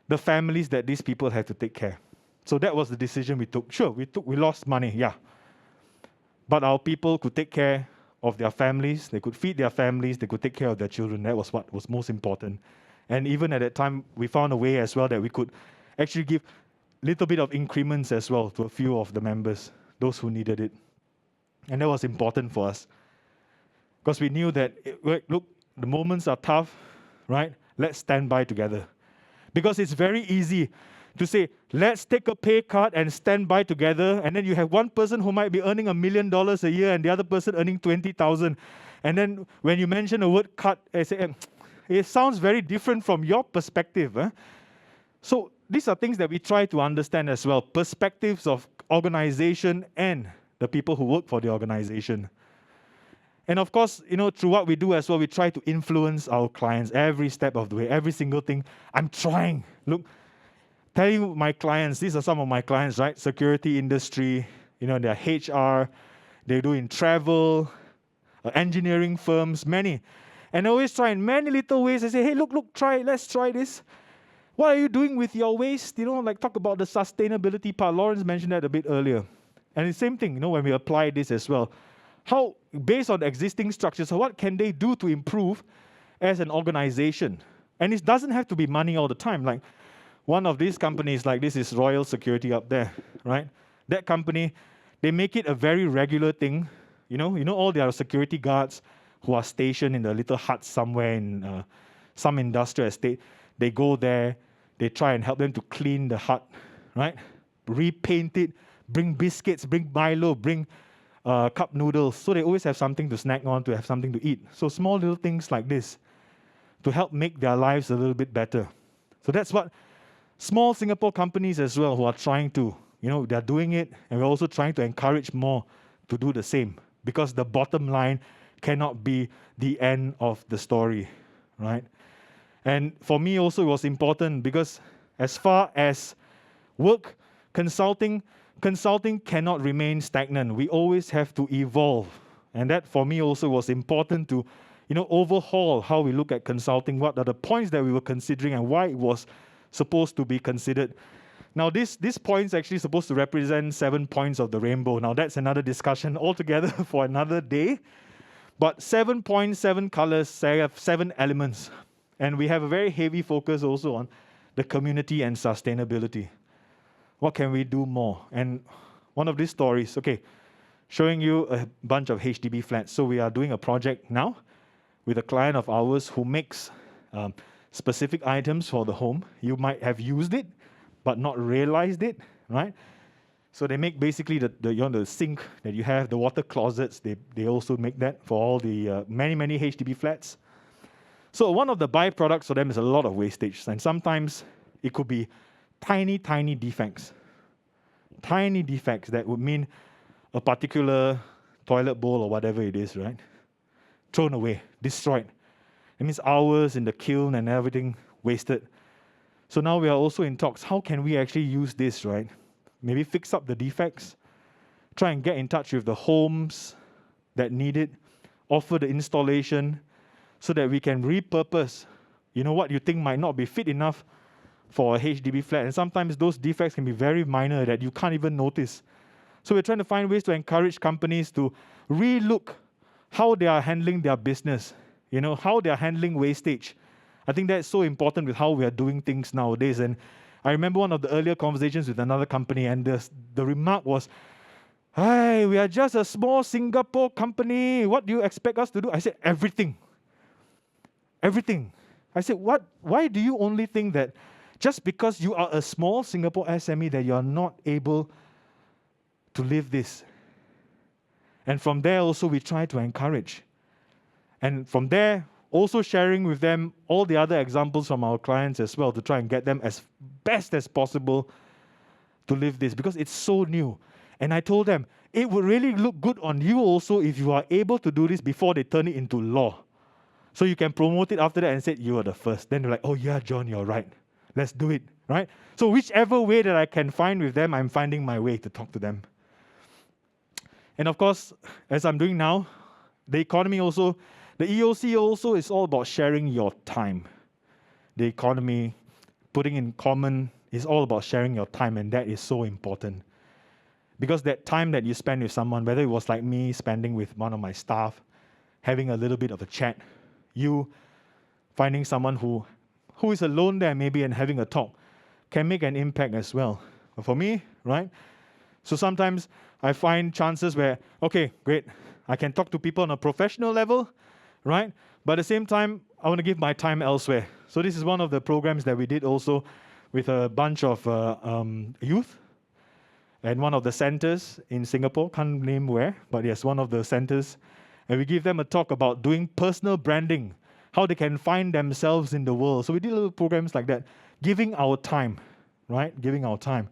the families that these people have to take care? So that was the decision we took. Sure, we lost money, yeah. But our people could take care of their families, they could feed their families, they could take care of their children. That was what was most important. And even at that time, we found a way as well that we could actually give a little bit of increments as well to a few of the members, those who needed it. And that was important for us. Because we knew that, look, the moments are tough, right? Let's stand by together. Because it's very easy to say, let's take a pay cut and stand by together, and then you have one person who might be earning $1 million a year and the other person earning 20,000. And then when you mention the word cut, I say, it sounds very different from your perspective. So these are things that we try to understand as well, perspectives of organization and the people who work for the organization. And of course, through what we do as well, we try to influence our clients every step of the way, every single thing. I'm trying. Look, telling my clients, these are some of my clients, right? Security industry, they're HR, they do in travel, engineering firms, many. And I always try in many little ways. I say, hey, look, try it. Let's try this. What are you doing with your waste? Like talk about the sustainability part. Lawrence mentioned that a bit earlier. And the same thing, when we apply this as well. How, based on existing structures, what can they do to improve as an organization? And it doesn't have to be money all the time. Like one of these companies, like this is Royal Security up there, right? That company, they make it a very regular thing. All their security guards who are stationed in the little huts somewhere in some industrial estate, they go there, they try and help them to clean the hut, right? Repaint it, bring biscuits, bring Milo, bring cup noodles. So they always have something to snack on, to have something to eat. So small little things like this to help make their lives a little bit better. So that's what small Singapore companies as well who are trying to, they're doing it, and we're also trying to encourage more to do the same, because the bottom line cannot be the end of the story, right? And for me also it was important because as far as work, consulting cannot remain stagnant. We always have to evolve. And that for me also was important to, overhaul how we look at consulting, what are the points that we were considering and why it was supposed to be considered. Now this point's actually supposed to represent 7 points of the rainbow. Now that's another discussion altogether for another day. But 7 points, 7 colors, 7 elements. And we have a very heavy focus also on the community and sustainability. What can we do more? And one of these stories, showing you a bunch of HDB flats. So we are doing a project now with a client of ours who makes specific items for the home. You might have used it, but not realized it, right? So they make basically the sink that you have, the water closets. They also make that for all the many HDB flats. So one of the byproducts for them is a lot of wastage, and sometimes it could be tiny defects. Tiny defects that would mean a particular toilet bowl or whatever it is, right? Thrown away, destroyed. It means hours in the kiln and everything wasted. So now we are also in talks. How can we actually use this, right? Maybe fix up the defects, try and get in touch with the homes that need it, offer the installation so that we can repurpose, what you think might not be fit enough for a HDB flat. And sometimes those defects can be very minor that you can't even notice. So we're trying to find ways to encourage companies to relook how they are handling their business, how they are handling wastage. I think that's so important with how we are doing things nowadays. And I remember one of the earlier conversations with another company, and the remark was, "Hey, we are just a small Singapore company. What do you expect us to do?" I said, everything. Everything. I said, what? Why do you only think that just because you are a small Singapore SME that you are not able to live this? And from there also we try to encourage. And from there, also sharing with them all the other examples from our clients as well to try and get them as best as possible to live this, because it's so new. And I told them, it would really look good on you also if you are able to do this before they turn it into law. So you can promote it after that and say, you are the first. Then they're like, oh yeah, John, you're right. Let's do it, right? So whichever way that I can find with them, I'm finding my way to talk to them. And of course, as I'm doing now, the economy also, the EOC also is all about sharing your time. The economy, putting in common, is all about sharing your time, and that is so important. Because that time that you spend with someone, whether it was like me spending with one of my staff, having a little bit of a chat, you finding someone who is alone there maybe and having a talk, can make an impact as well. But for me, right? So sometimes I find chances where, okay, great, I can talk to people on a professional level, right? But at the same time, I want to give my time elsewhere. So this is one of the programs that we did also with a bunch of youth and one of the centers in Singapore, can't name where, but yes, one of the centers. And we give them a talk about doing personal branding, how they can find themselves in the world. So we did little programs like that, giving our time, right? Giving our time.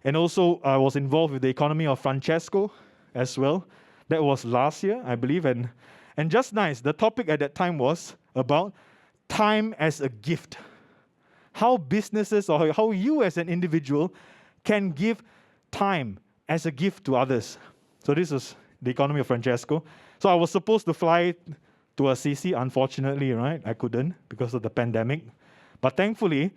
And also, I was involved with the Economy of Francesco as well. That was last year, I believe. And just nice, the topic at that time was about time as a gift. How businesses or how you as an individual can give time as a gift to others. So this was the Economy of Francesco. So I was supposed to fly to Assisi. Unfortunately, right, I couldn't because of the pandemic. But thankfully,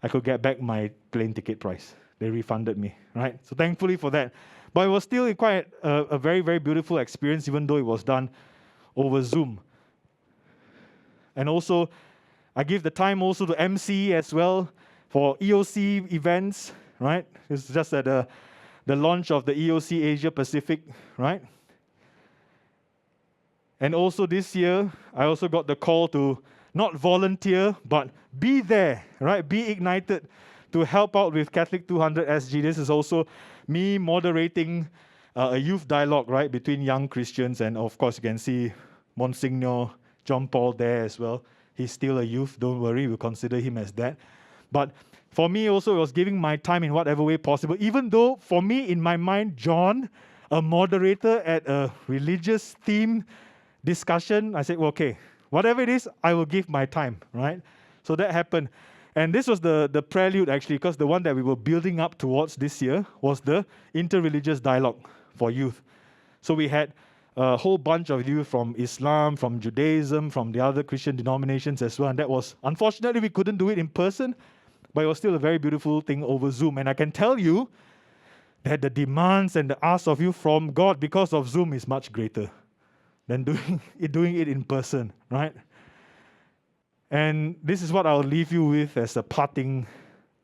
I could get back my plane ticket price. They refunded me, right? So thankfully for that. But it was still quite a very, very beautiful experience, even though it was done over Zoom. And also, I give the time also to MC as well for EOC events, right? It's just at the launch of the EOC Asia Pacific, right? And also this year, I also got the call to not volunteer, but be there, right? Be ignited to help out with Catholic 200 SG. This is also me moderating a youth dialogue, right, between young Christians. And of course, you can see Monsignor John Paul there as well. He's still a youth, don't worry, we'll consider him as that. But for me also, it was giving my time in whatever way possible, even though for me, in my mind, John, a moderator at a religious theme discussion, I said, well, okay, whatever it is, I will give my time, right? So that happened. And this was the prelude, actually, because the one that we were building up towards this year was the interreligious dialogue for youth. So we had a whole bunch of youth from Islam, from Judaism, from the other Christian denominations as well. And that was, unfortunately, we couldn't do it in person, but it was still a very beautiful thing over Zoom. And I can tell you that the demands and the asks of you from God because of Zoom is much greater than doing it in person, right? And this is what I'll leave you with as a parting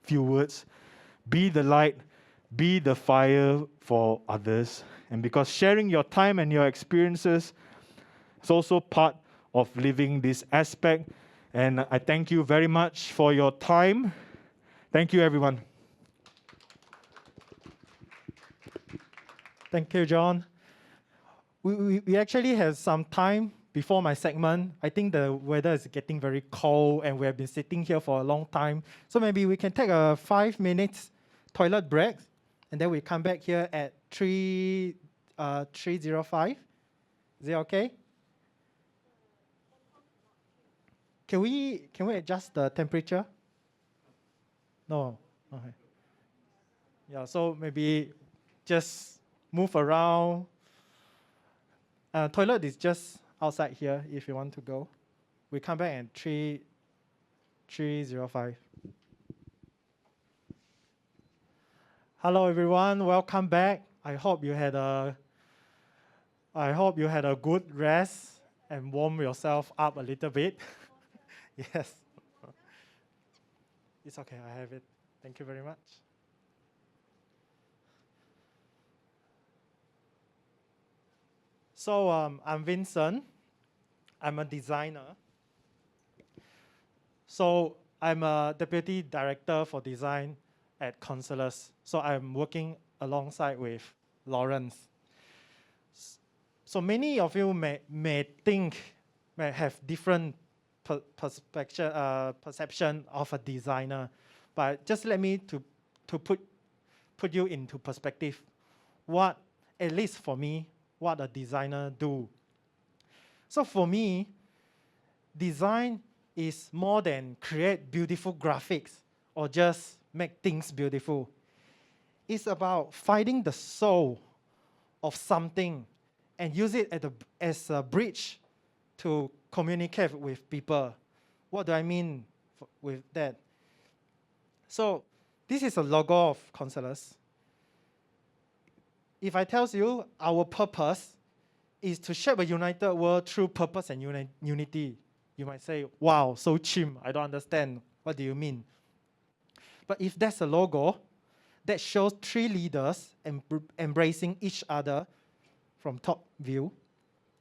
few words. Be the light, be the fire for others. And because sharing your time and your experiences is also part of living this aspect. And I thank you very much for your time. Thank you, everyone. Thank you, John. We actually have some time before my segment. I think the weather is getting very cold and we have been sitting here for a long time. So maybe we can take a 5 minutes toilet break and then we come back here at 3:05. Is it okay? Can we adjust the temperature? No. Okay. Yeah, so maybe just move around. Toilet is just outside here if you want to go. We come back at 3:05. Hello everyone, welcome back. I hope you had a good rest and warm yourself up a little bit. Yes. It's okay, I have it. Thank you very much. So I'm Vincent. I'm a designer. So I'm a deputy director for design at Consulas. So I'm working alongside with Lawrence. So many of you may have different perception of a designer, but just let me to put you into perspective. What, at least for me, what a designer do. So for me, design is more than create beautiful graphics or just make things beautiful. It's about finding the soul of something and use it as a bridge to communicate with people. What do I mean with that? So this is a logo of Consulas. If I tell you our purpose is to shape a united world through purpose and unity, you might say, wow, so chim, I don't understand. What do you mean? But if that's a logo that shows 3 leaders embracing each other from top view,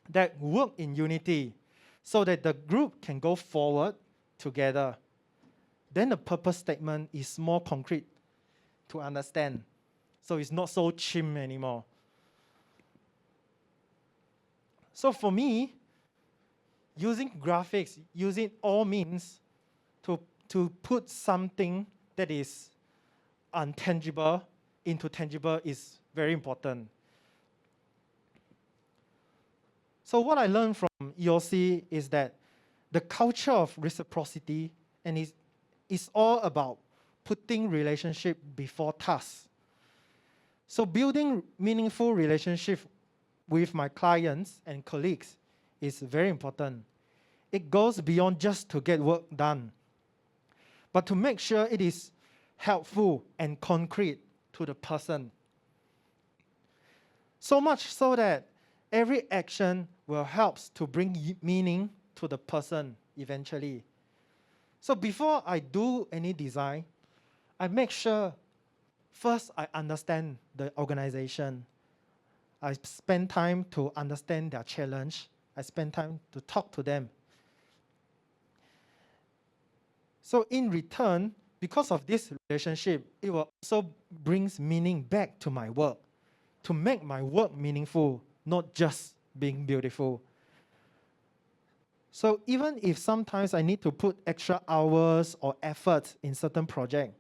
that work in unity so that the group can go forward together, then the purpose statement is more concrete to understand. So it's not so chim anymore. So for me, using graphics, using all means to put something that is untangible into tangible is very important. So what I learned from EOC is that the culture of reciprocity and is all about putting relationship before tasks. So building meaningful relationship with my clients and colleagues is very important. it goes beyond just to get work done, but to make sure it is helpful and concrete to the person. So much so that every action will help to bring meaning to the person eventually. So before I do any design, I make sure first I understand the organization. I spend time to understand their challenge. I spend time to talk to them. So in return, because of this relationship, it will also brings meaning back to my work, to make my work meaningful, not just being beautiful. So even if sometimes I need to put extra hours or effort in certain project,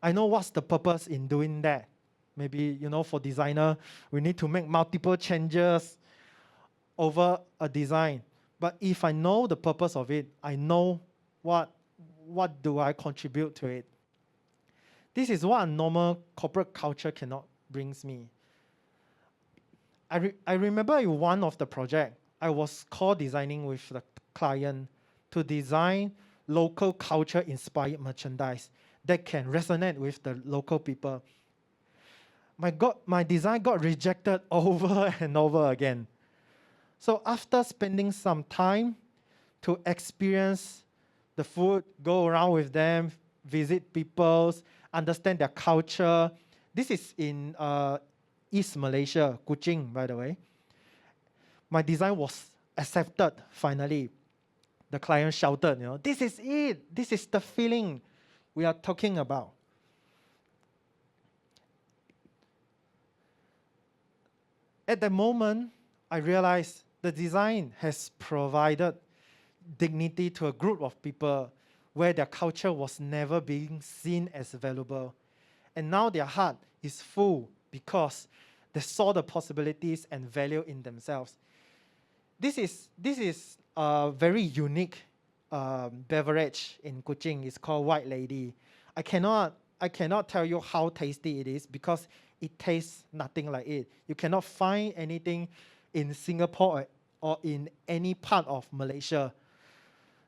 I know what's the purpose in doing that. Maybe, for designer, we need to make multiple changes over a design. But if I know the purpose of it, I know what do I contribute to it. This is what a normal corporate culture cannot bring me. I remember in one of the project, I was co-designing with the client to design local culture-inspired merchandise that can resonate with the local people. My design got rejected over and over again. So after spending some time to experience the food, go around with them, visit people, understand their culture. This is in East Malaysia, Kuching, by the way. My design was accepted finally. The client shouted, this is it. This is the feeling we are talking about. At the moment, I realized the design has provided dignity to a group of people where their culture was never being seen as valuable. And now their heart is full because they saw the possibilities and value in themselves. This is a very unique beverage in Kuching. It's called White Lady. I cannot tell you how tasty it is because it tastes nothing like it. You cannot find anything in Singapore or in any part of Malaysia.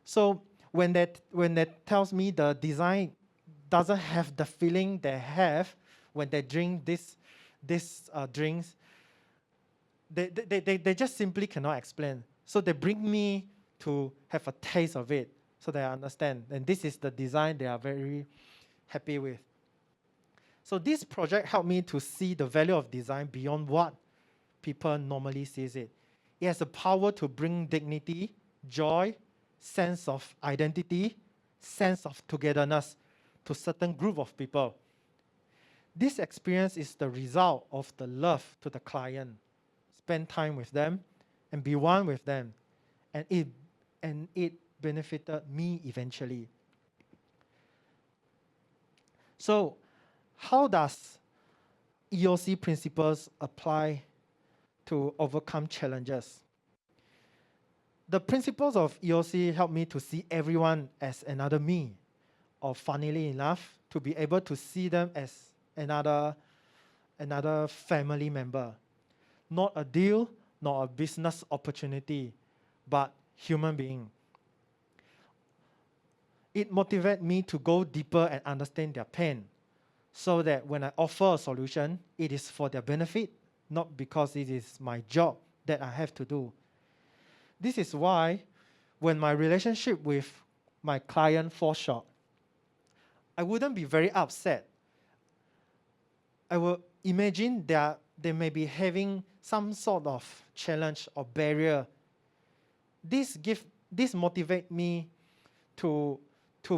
So when that tells me the design doesn't have the feeling they have when they drink this drinks, they just simply cannot explain. So they bring me to have a taste of it so they understand. And this is the design they are very happy with. So this project helped me to see the value of design beyond what people normally sees it. It has the power to bring dignity, joy, sense of identity, sense of togetherness to certain group of people. This experience is the result of the love to the client. Spend time with them and be one with them. And it benefited me eventually. So how does EOC principles apply to overcome challenges? The principles of EOC help me to see everyone as another me, or funnily enough, to be able to see them as another family member. Not a deal, not a business opportunity, but human being. It motivates me to go deeper and understand their pain, so that when I offer a solution, it is for their benefit, not because it is my job that I have to do. This is why when my relationship with my client falls short, I wouldn't be very upset. I will imagine that they may be having some sort of challenge or barrier. This motivates me to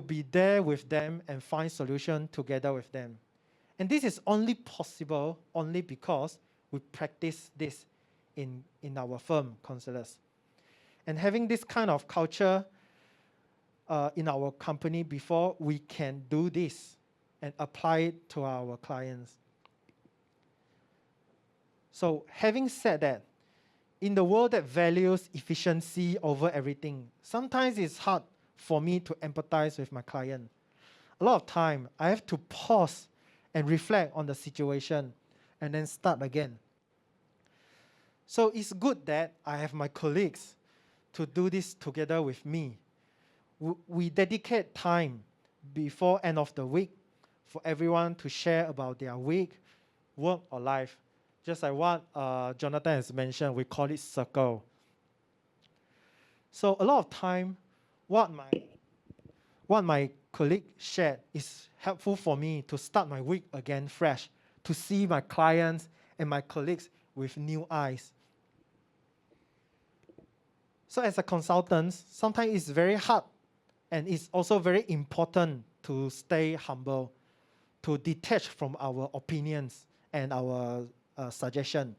be there with them and find solution together with them. And this is only possible only because we practice this in our firm, Constellus. And having this kind of culture in our company before we can do this and apply it to our clients. So having said that, in the world that values efficiency over everything, sometimes it's hard for me to empathize with my client. A lot of time, I have to pause and reflect on the situation and then start again. So it's good that I have my colleagues to do this together with me. We dedicate time before end of the week for everyone to share about their week, work, or life. Just like what Jonathan has mentioned, we call it circle. So a lot of time, what my colleague shared is helpful for me to start my week again fresh, to see my clients and my colleagues with new eyes. So as a consultant, sometimes it's very hard, and it's also very important to stay humble, to detach from our opinions and our suggestion.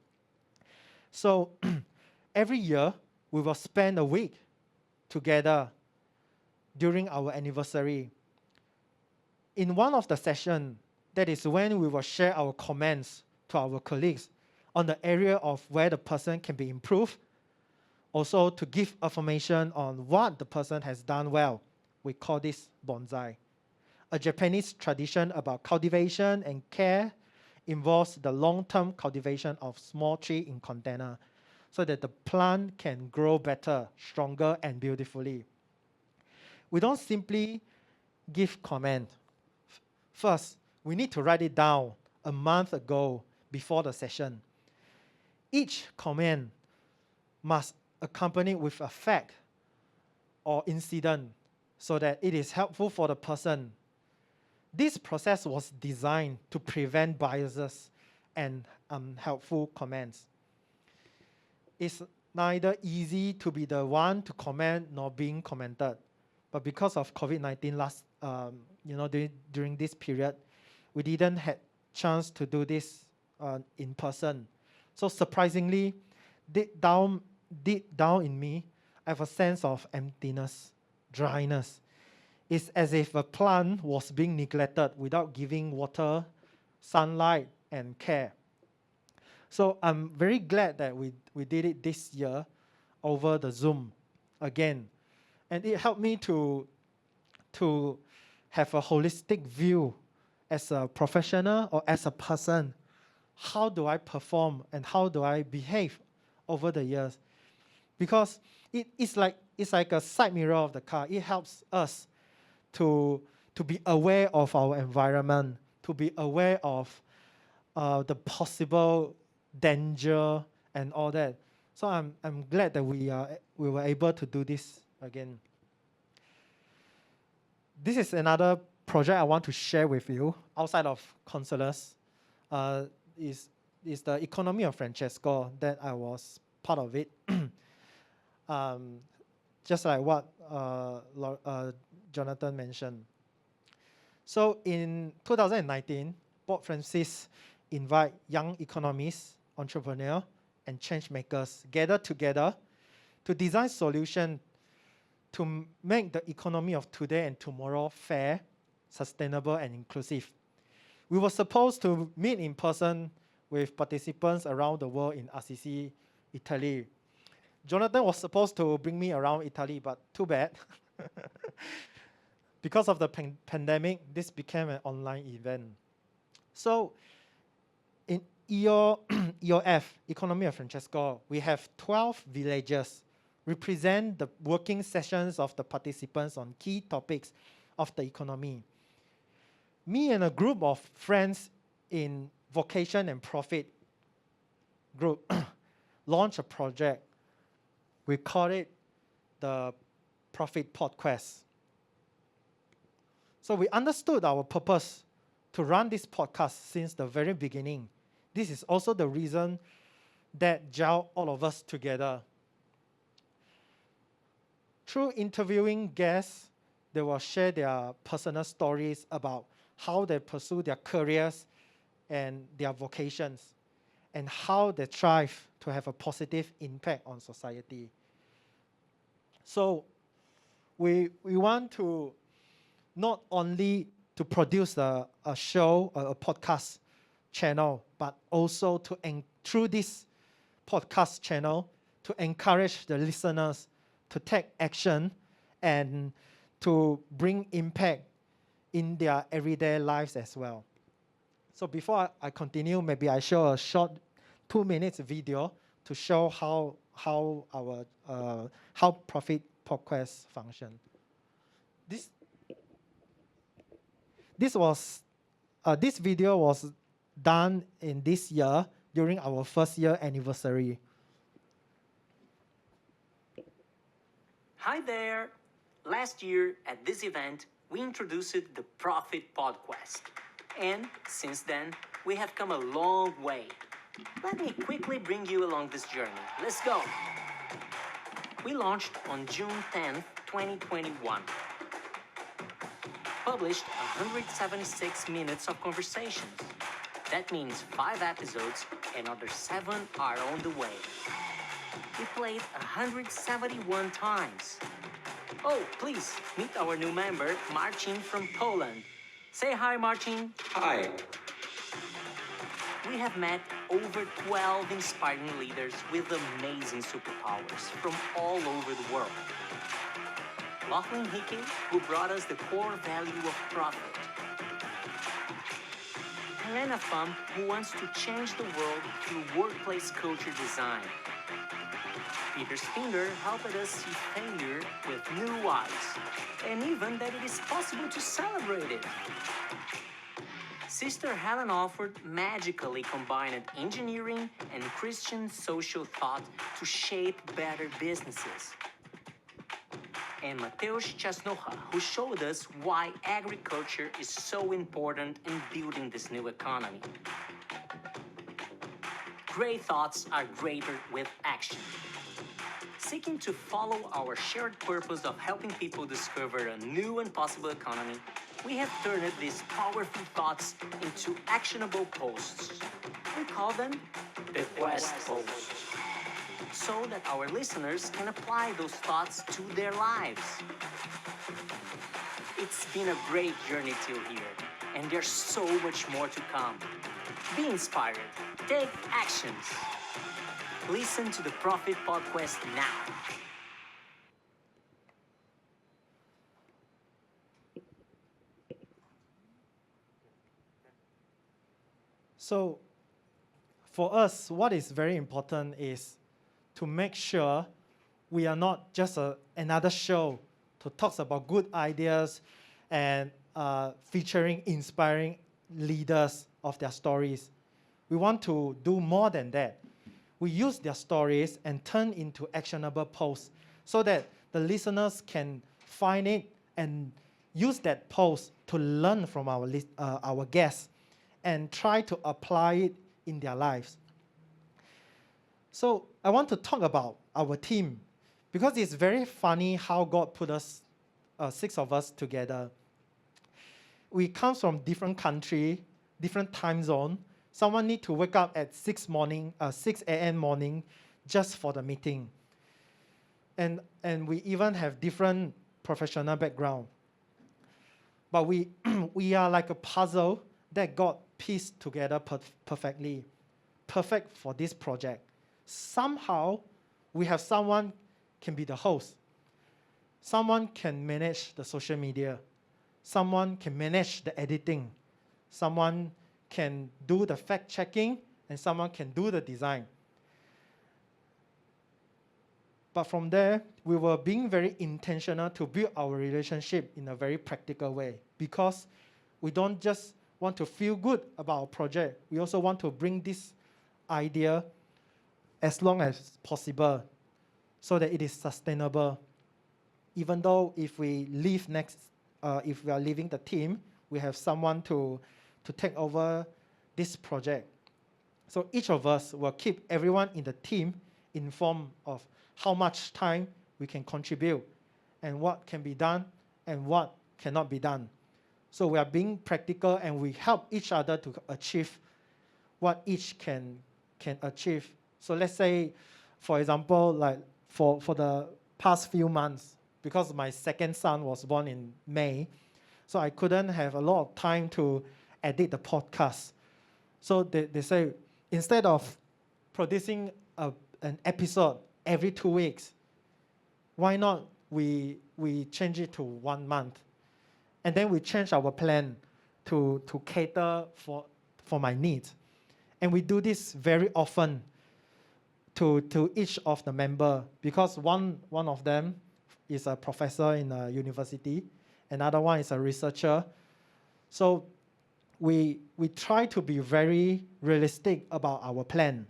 So every year, we will spend a week together during our anniversary. In one of the sessions, that is when we will share our comments to our colleagues on the area of where the person can be improved, also to give affirmation on what the person has done well. We call this bonsai. A Japanese tradition about cultivation and care involves the long-term cultivation of small tree in container so that the plant can grow better, stronger, and beautifully. We don't simply give comment. First, we need to write it down a month ago before the session. Each comment must accompany with a fact or incident so that it is helpful for the person. This process was designed to prevent biases and unhelpful comments. It's neither easy to be the one to comment nor being commented. But because of COVID-19 during this period, we didn't have chance to do this in person. So surprisingly, deep down in me, I have a sense of emptiness, dryness. It's as if a plant was being neglected without giving water, sunlight, and care. So I'm very glad that we did it this year over the Zoom again. And it helped me to have a holistic view as a professional or as a person. How do I perform and how do I behave over the years? Because it's like a side mirror of the car. It helps us to be aware of our environment, to be aware of the possible danger and all that. So I'm glad that we were able to do this again. This is another project I want to share with you outside of Consulas. Is the economy of Francesco that I was part of it. Just like what Jonathan mentioned. So in 2019, Pope Francis invite young economists, entrepreneurs, and change makers gather together to design solutions to make the economy of today and tomorrow fair, sustainable, and inclusive. We were supposed to meet in person with participants around the world in Assisi, Italy. Jonathan was supposed to bring me around Italy, but too bad. Because of the pandemic, this became an online event. So in EOF, Economy of Francesco, we have 12 villages represent the working sessions of the participants on key topics of the economy. Me and a group of friends in Vocation and Profit group launched a project. We call it the Profit Podcast. So we understood our purpose to run this podcast since the very beginning. This is also the reason that gel all of us together. Through interviewing guests, they will share their personal stories about how they pursue their careers and their vocations, and how they strive to have a positive impact on society. So we want to not only to produce a show, a podcast channel, but also through this podcast channel to encourage the listeners to take action and to bring impact in their everyday lives as well. So before I continue, maybe I show a short 2 minutes video to show how our how Profit Podcast function. This video was done in this year during our first year anniversary. Hi there! Last year at this event, we introduced the Profit Podcast. And since then, we have come a long way. Let me quickly bring you along this journey. Let's go! We launched on June 10th, 2021. Published 176 minutes of conversations. That means 5 episodes, and another 7 are on the way. We played 171 times. Oh, please meet our new member, Marcin from Poland. Say hi, Marcin. Hi. We have met over 12 inspiring leaders with amazing superpowers from all over the world. Lachlan Hickey, who brought us the core value of profit. Helena Pham, who wants to change the world through workplace culture design. Peter Spinder helped us see failure with new eyes, and even that it is possible to celebrate it. Sister Helen Alford magically combined engineering and Christian social thought to shape better businesses. And Mateusz Czasnocha, who showed us why agriculture is so important in building this new economy. Great thoughts are greater with action. Seeking to follow our shared purpose of helping people discover a new and possible economy, we have turned these powerful thoughts into actionable posts. We call them the Quest Posts, so that our listeners can apply those thoughts to their lives. It's been a great journey till here, and there's so much more to come. Be inspired. Take actions. Listen to the Profit Podcast now. So for us, what is very important is to make sure we are not just another show to talk about good ideas and featuring inspiring leaders of their stories. We want to do more than that. We use their stories and turn into actionable posts so that the listeners can find it and use that post to learn from our guests and try to apply it in their lives. So I want to talk about our team because it's very funny how God put us, 6 of us together. We come from different country, different time zone. Someone need to wake up at 6 a.m. morning just for the meeting. And we even have different professional background. But we are like a puzzle that God pieced together perfectly, perfect for this project. Somehow, we have someone can be the host. Someone can manage the social media. Someone can manage the editing. Someone can do the fact-checking, and someone can do the design. But from there, we were being very intentional to build our relationship in a very practical way because we don't just want to feel good about our project. We also want to bring this idea as long as possible so that it is sustainable. Even though if we leave if we are leaving the team, we have someone to take over this project. So each of us will keep everyone in the team informed of how much time we can contribute and what can be done and what cannot be done. So we are being practical and we help each other to achieve what each can achieve. So let's say, for example, like for the past few months, because my second son was born in May, so I couldn't have a lot of time to edit the podcast. So they say, instead of producing an episode every 2 weeks, why not we change it to 1 month? And then we change our plan to cater for my needs. And we do this very often. to each of the member, because one of them is a professor in a university, another one is a researcher. So we try to be very realistic about our plan.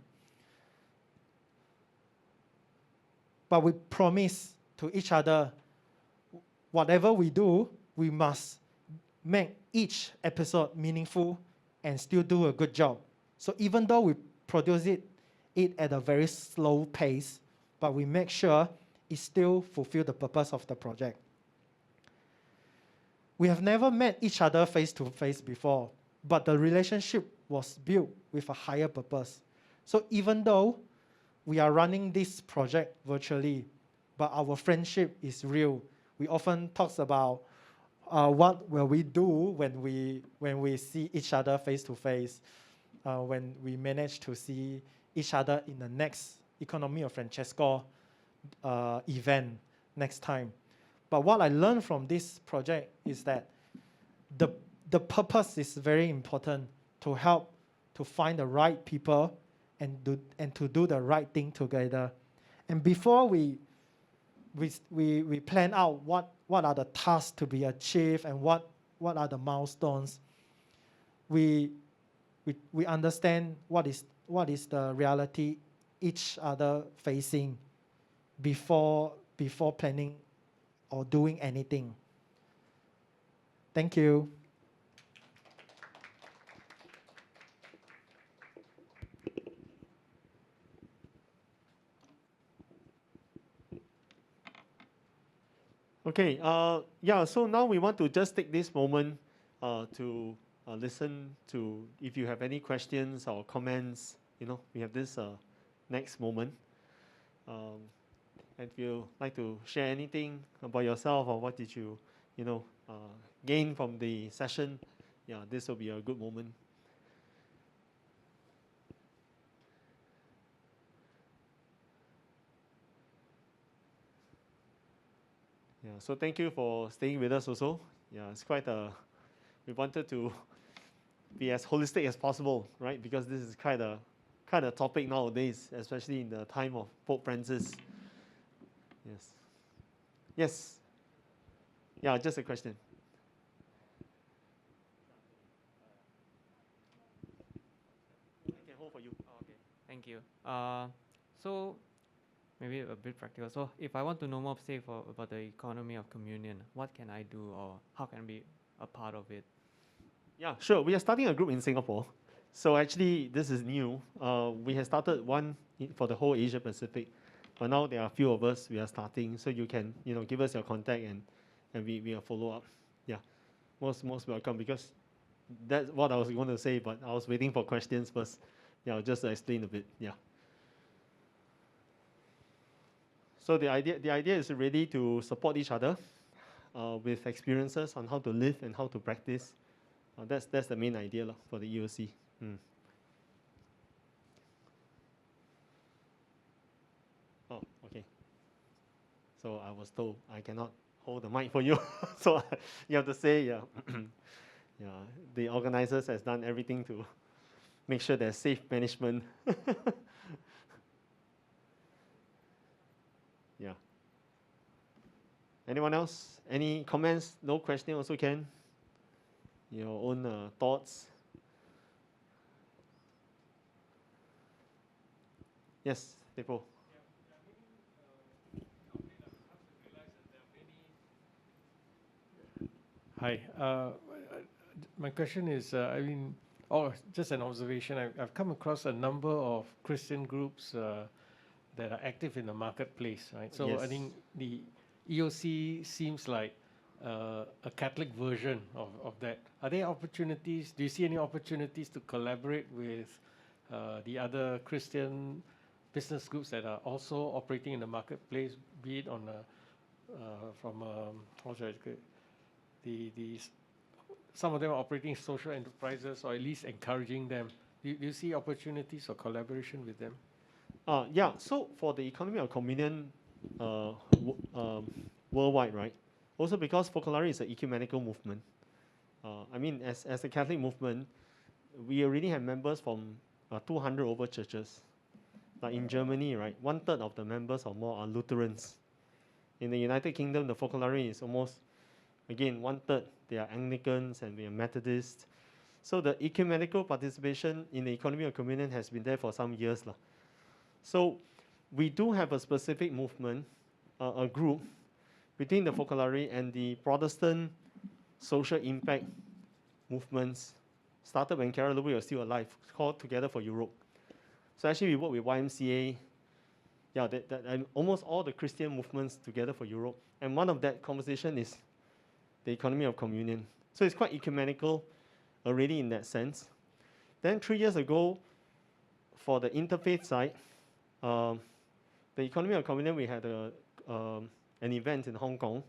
But we promise to each other, whatever we do, we must make each episode meaningful and still do a good job. So even though we produce it at a very slow pace, but we make sure it still fulfills the purpose of the project. We have never met each other face to face before, but the relationship was built with a higher purpose. So even though we are running this project virtually, but our friendship is real. We often talk about what will we do when we see each other face to face, when we manage to see each other in the next Economy of Francesco event next time. But what I learned from this project is that the purpose is very important, to help to find the right people and to do the right thing together. And before we plan out what are the tasks to be achieved and what are the milestones, we understand what is the reality each other facing before planning or doing anything. Thank you. Okay, yeah, so now we want to just take this moment to listen to, if you have any questions or comments, we have this next moment. And if you like to share anything about yourself or what did you, gain from the session, yeah, this will be a good moment. Yeah, so thank you for staying with us also. Yeah, it's quite we wanted to be as holistic as possible, right? Because this is kind of topic nowadays, especially in the time of Pope Francis. Yes. Yes. Yeah, just a question. I can hold for you. Okay, thank you. So maybe a bit practical. So if I want to know more, say, about the economy of communion, what can I do, or how can I be a part of it? Yeah, sure. We are starting a group in Singapore. So actually, this is new. We have started one for the whole Asia Pacific, but now there are a few of us. We are starting, so you can give us your contact and we will follow up. Yeah, most welcome, because that's what I was going to say, but I was waiting for questions first. Yeah, I'll just explain a bit. Yeah. So the idea is really to support each other with experiences on how to live and how to practice. That's the main idea for the EOC. Oh, okay. So I was told I cannot hold the mic for you, so you have to say, yeah, yeah. The organizers has done everything to make sure there's safe management. Yeah. Anyone else? Any comments? No question also can. Your own thoughts. Yes, Depo. Hi. My question is, just an observation. I've come across a number of Christian groups that are active in the marketplace, right? So Yes. I think the EOC seems like a Catholic version of that. Are there opportunities? Do you see any opportunities to collaborate with the other Christian business groups that are also operating in the marketplace, be it on some of them are operating social enterprises, or at least encouraging them. Do you see opportunities for collaboration with them? Yeah, so for the economy of communion worldwide, right? Also because Focolare is an ecumenical movement. I mean, as a Catholic movement, we already have members from 200 over churches. Like in Germany, right, 1/3 of the members or more are Lutherans. In the United Kingdom, the Focolare is almost, again, 1/3. They are Anglicans and we are Methodists. So the ecumenical participation in the economy of communion has been there for some years. So we do have a specific movement, a group, between the Focolare and the Protestant social impact movements started when Carol Ludwig was still alive, called Together for Europe. So actually we work with YMCA, and almost all the Christian movements together for Europe. And one of that conversation is the economy of communion. So it's quite ecumenical already in that sense. Then 3 years ago, for the interfaith side, the economy of communion, we had an event in Hong Kong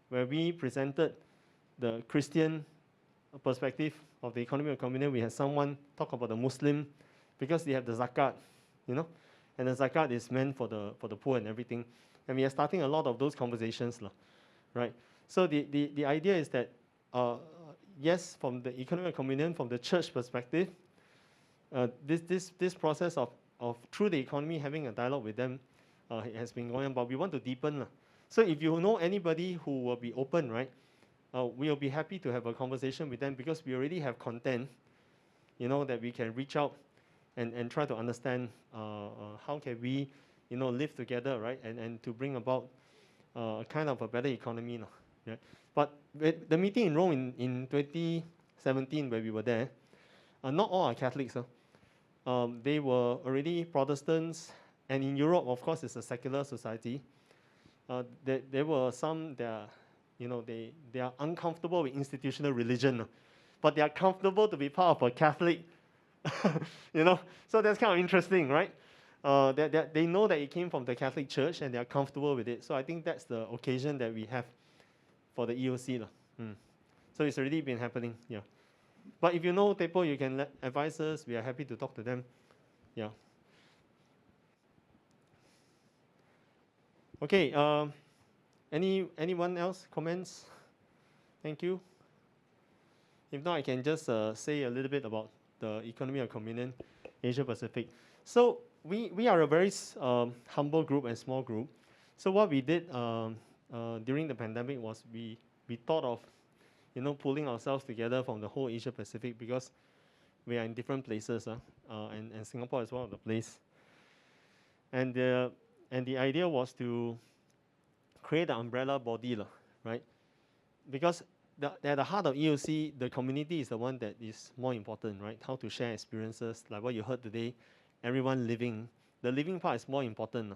where we presented the Christian perspective of the economy of communion. We had someone talk about the Muslim, because they have the zakat, and the zakat is meant for the poor and everything. And we are starting a lot of those conversations, right? So the idea is that, yes, from the economy of communion, from the church perspective, this process of through the economy having a dialogue with them has been going on, but we want to deepen. So if you know anybody who will be open, right, we'll be happy to have a conversation with them, because we already have content, that we can reach out and try to understand how can we, live together, right, and to bring about kind of a better economy. Yeah. But the meeting in Rome in 2017, where we were there, not all are Catholics. They were already Protestants, and in Europe, of course, it's a secular society. There were some that they are uncomfortable with institutional religion, but they are comfortable to be part of a Catholic, So that's kind of interesting, right? They know that it came from the Catholic Church and they are comfortable with it. So I think that's the occasion that we have for the EOC. So it's already been happening, yeah. But if you know people, you can advise us. We are happy to talk to them, yeah. Okay, anyone else comments? Thank you. If not, I can just say a little bit about the economy of communion, Asia Pacific. So we are a very humble group and small group. So what we did during the pandemic was we thought of pulling ourselves together from the whole Asia Pacific, because we are in different places, and Singapore is one of the places. And the idea was to create an umbrella body, right? Because at the heart of EOC, the community is the one that is more important, right? How to share experiences, like what you heard today, everyone living. The living part is more important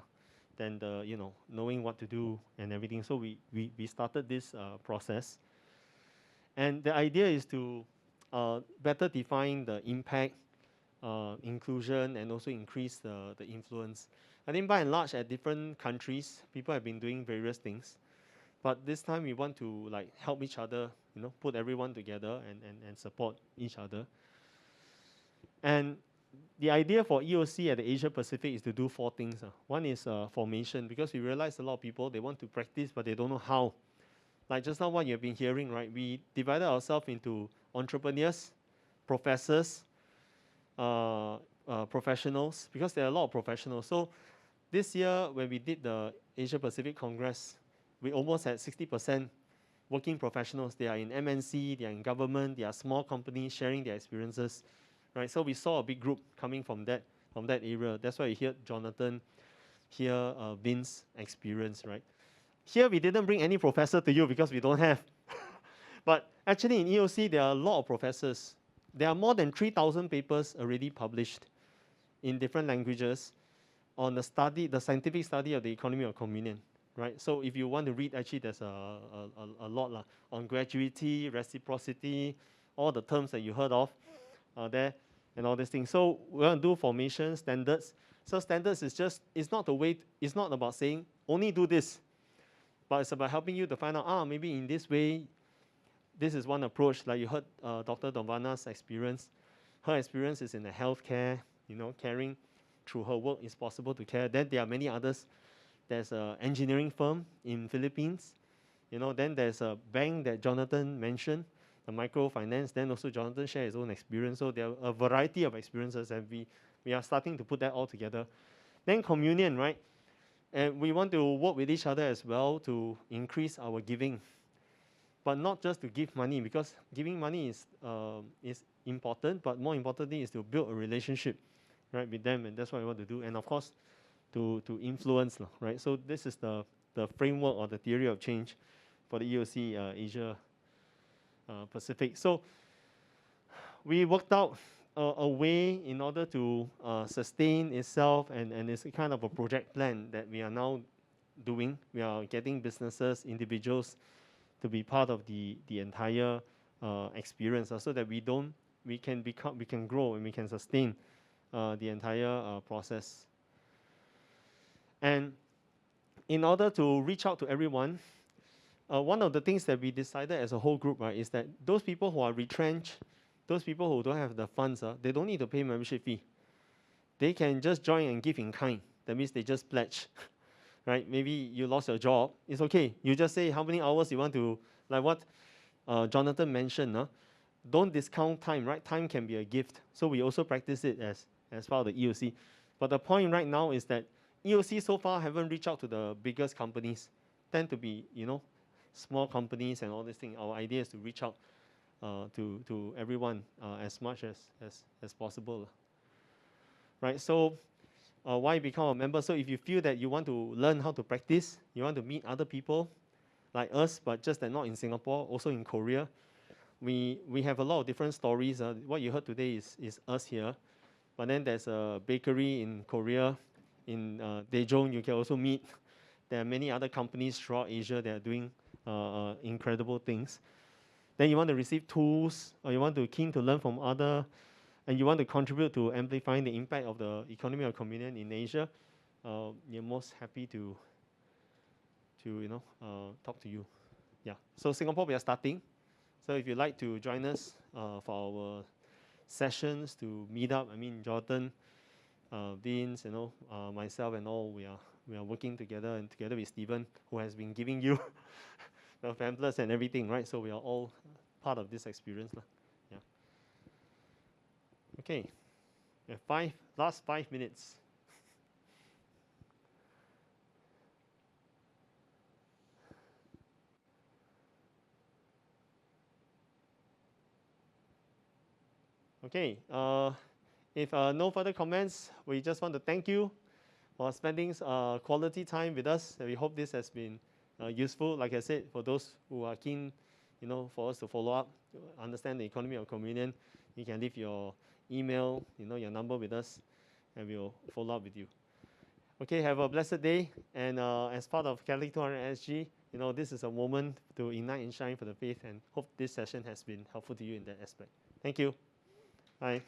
than the, knowing what to do and everything. So we started this process. And the idea is to better define the impact, inclusion, and also increase the influence. I think by and large, at different countries, people have been doing various things. But this time we want to help each other, put everyone together and support each other. And the idea for EOC at the Asia Pacific is to do 4 things. One is formation, because we realize a lot of people, they want to practice, but they don't know how. Like just now what you've been hearing, right? We divided ourselves into entrepreneurs, professors, professionals, because there are a lot of professionals. So this year, when we did the Asia Pacific Congress, we almost had 60% working professionals. They are in MNC, they are in government, they are small companies sharing their experiences, right? So we saw a big group coming from that area. That's why you hear Jonathan, hear Vince's experience, right? Here we didn't bring any professor to you because we don't have. But actually in EOC, there are a lot of professors. There are more than 3,000 papers already published in different languages on the scientific study of the economy of communion. Right, so if you want to read, actually there's a lot on gratuity, reciprocity, all the terms that you heard of there, and all these things. So we're going to do formation, standards. So standards is it's not about saying only do this, but it's about helping you to find out, maybe in this way, this is one approach. Like you heard Dr. Donvana's experience. Her experience is in the healthcare, caring through her work is possible to care. Then there are many others. There's an engineering firm in Philippines. Then there's a bank that Jonathan mentioned, the microfinance. Then also Jonathan shared his own experience. So there are a variety of experiences, and we are starting to put that all together. Then communion, right? And we want to work with each other as well to increase our giving. But not just to give money, because giving money is important, but more importantly is to build a relationship, right, with them, and that's what we want to do. And of course, to influence, right? So this is the framework or the theory of change for the EOC Asia Pacific. So we worked out a way in order to sustain itself, and it's a kind of a project plan that we are now doing. We are getting businesses, individuals to be part of the entire experience, so that we can grow and we can sustain the entire process. And in order to reach out to everyone, one of the things that we decided as a whole group, right, is that those people who are retrenched, those people who don't have the funds, they don't need to pay membership fee. They can just join and give in kind. That means they just pledge, right? Maybe you lost your job. It's okay. You just say how many hours you want to, like what Jonathan mentioned. Don't discount time, right? Time can be a gift. So we also practice it as part of the EOC. But the point right now is that EOC so far haven't reached out to the biggest companies. Tend to be, small companies and all these things. Our idea is to reach out to everyone as much as possible. Right, so why become a member? So if you feel that you want to learn how to practice, you want to meet other people like us, but just that not in Singapore, also in Korea, we have a lot of different stories. What you heard today is us here, but then there's a bakery in Korea, in Daejeon, you can also meet. There are many other companies throughout Asia that are doing incredible things. Then you want to receive tools, or you want to keen to learn from other, and you want to contribute to amplifying the impact of the economy of communion in Asia, you're most happy to talk to you. Yeah. So Singapore, we are starting. So if you'd like to join us for our sessions to meet up, I mean Jordan, Vince, myself and all, we are working together, and together with Stephen, who has been giving you the pamphlets and everything, right? So we are all part of this experience. Yeah. Okay. We have last 5 minutes. Okay. If no further comments, we just want to thank you for spending quality time with us. We hope this has been useful. Like I said, for those who are keen, for us to follow up, to understand the economy of communion, you can leave your email, your number with us, and we'll follow up with you. Okay, have a blessed day. And as part of Catholic 200 SG, this is a moment to ignite and shine for the faith, and hope this session has been helpful to you in that aspect. Thank you. Bye.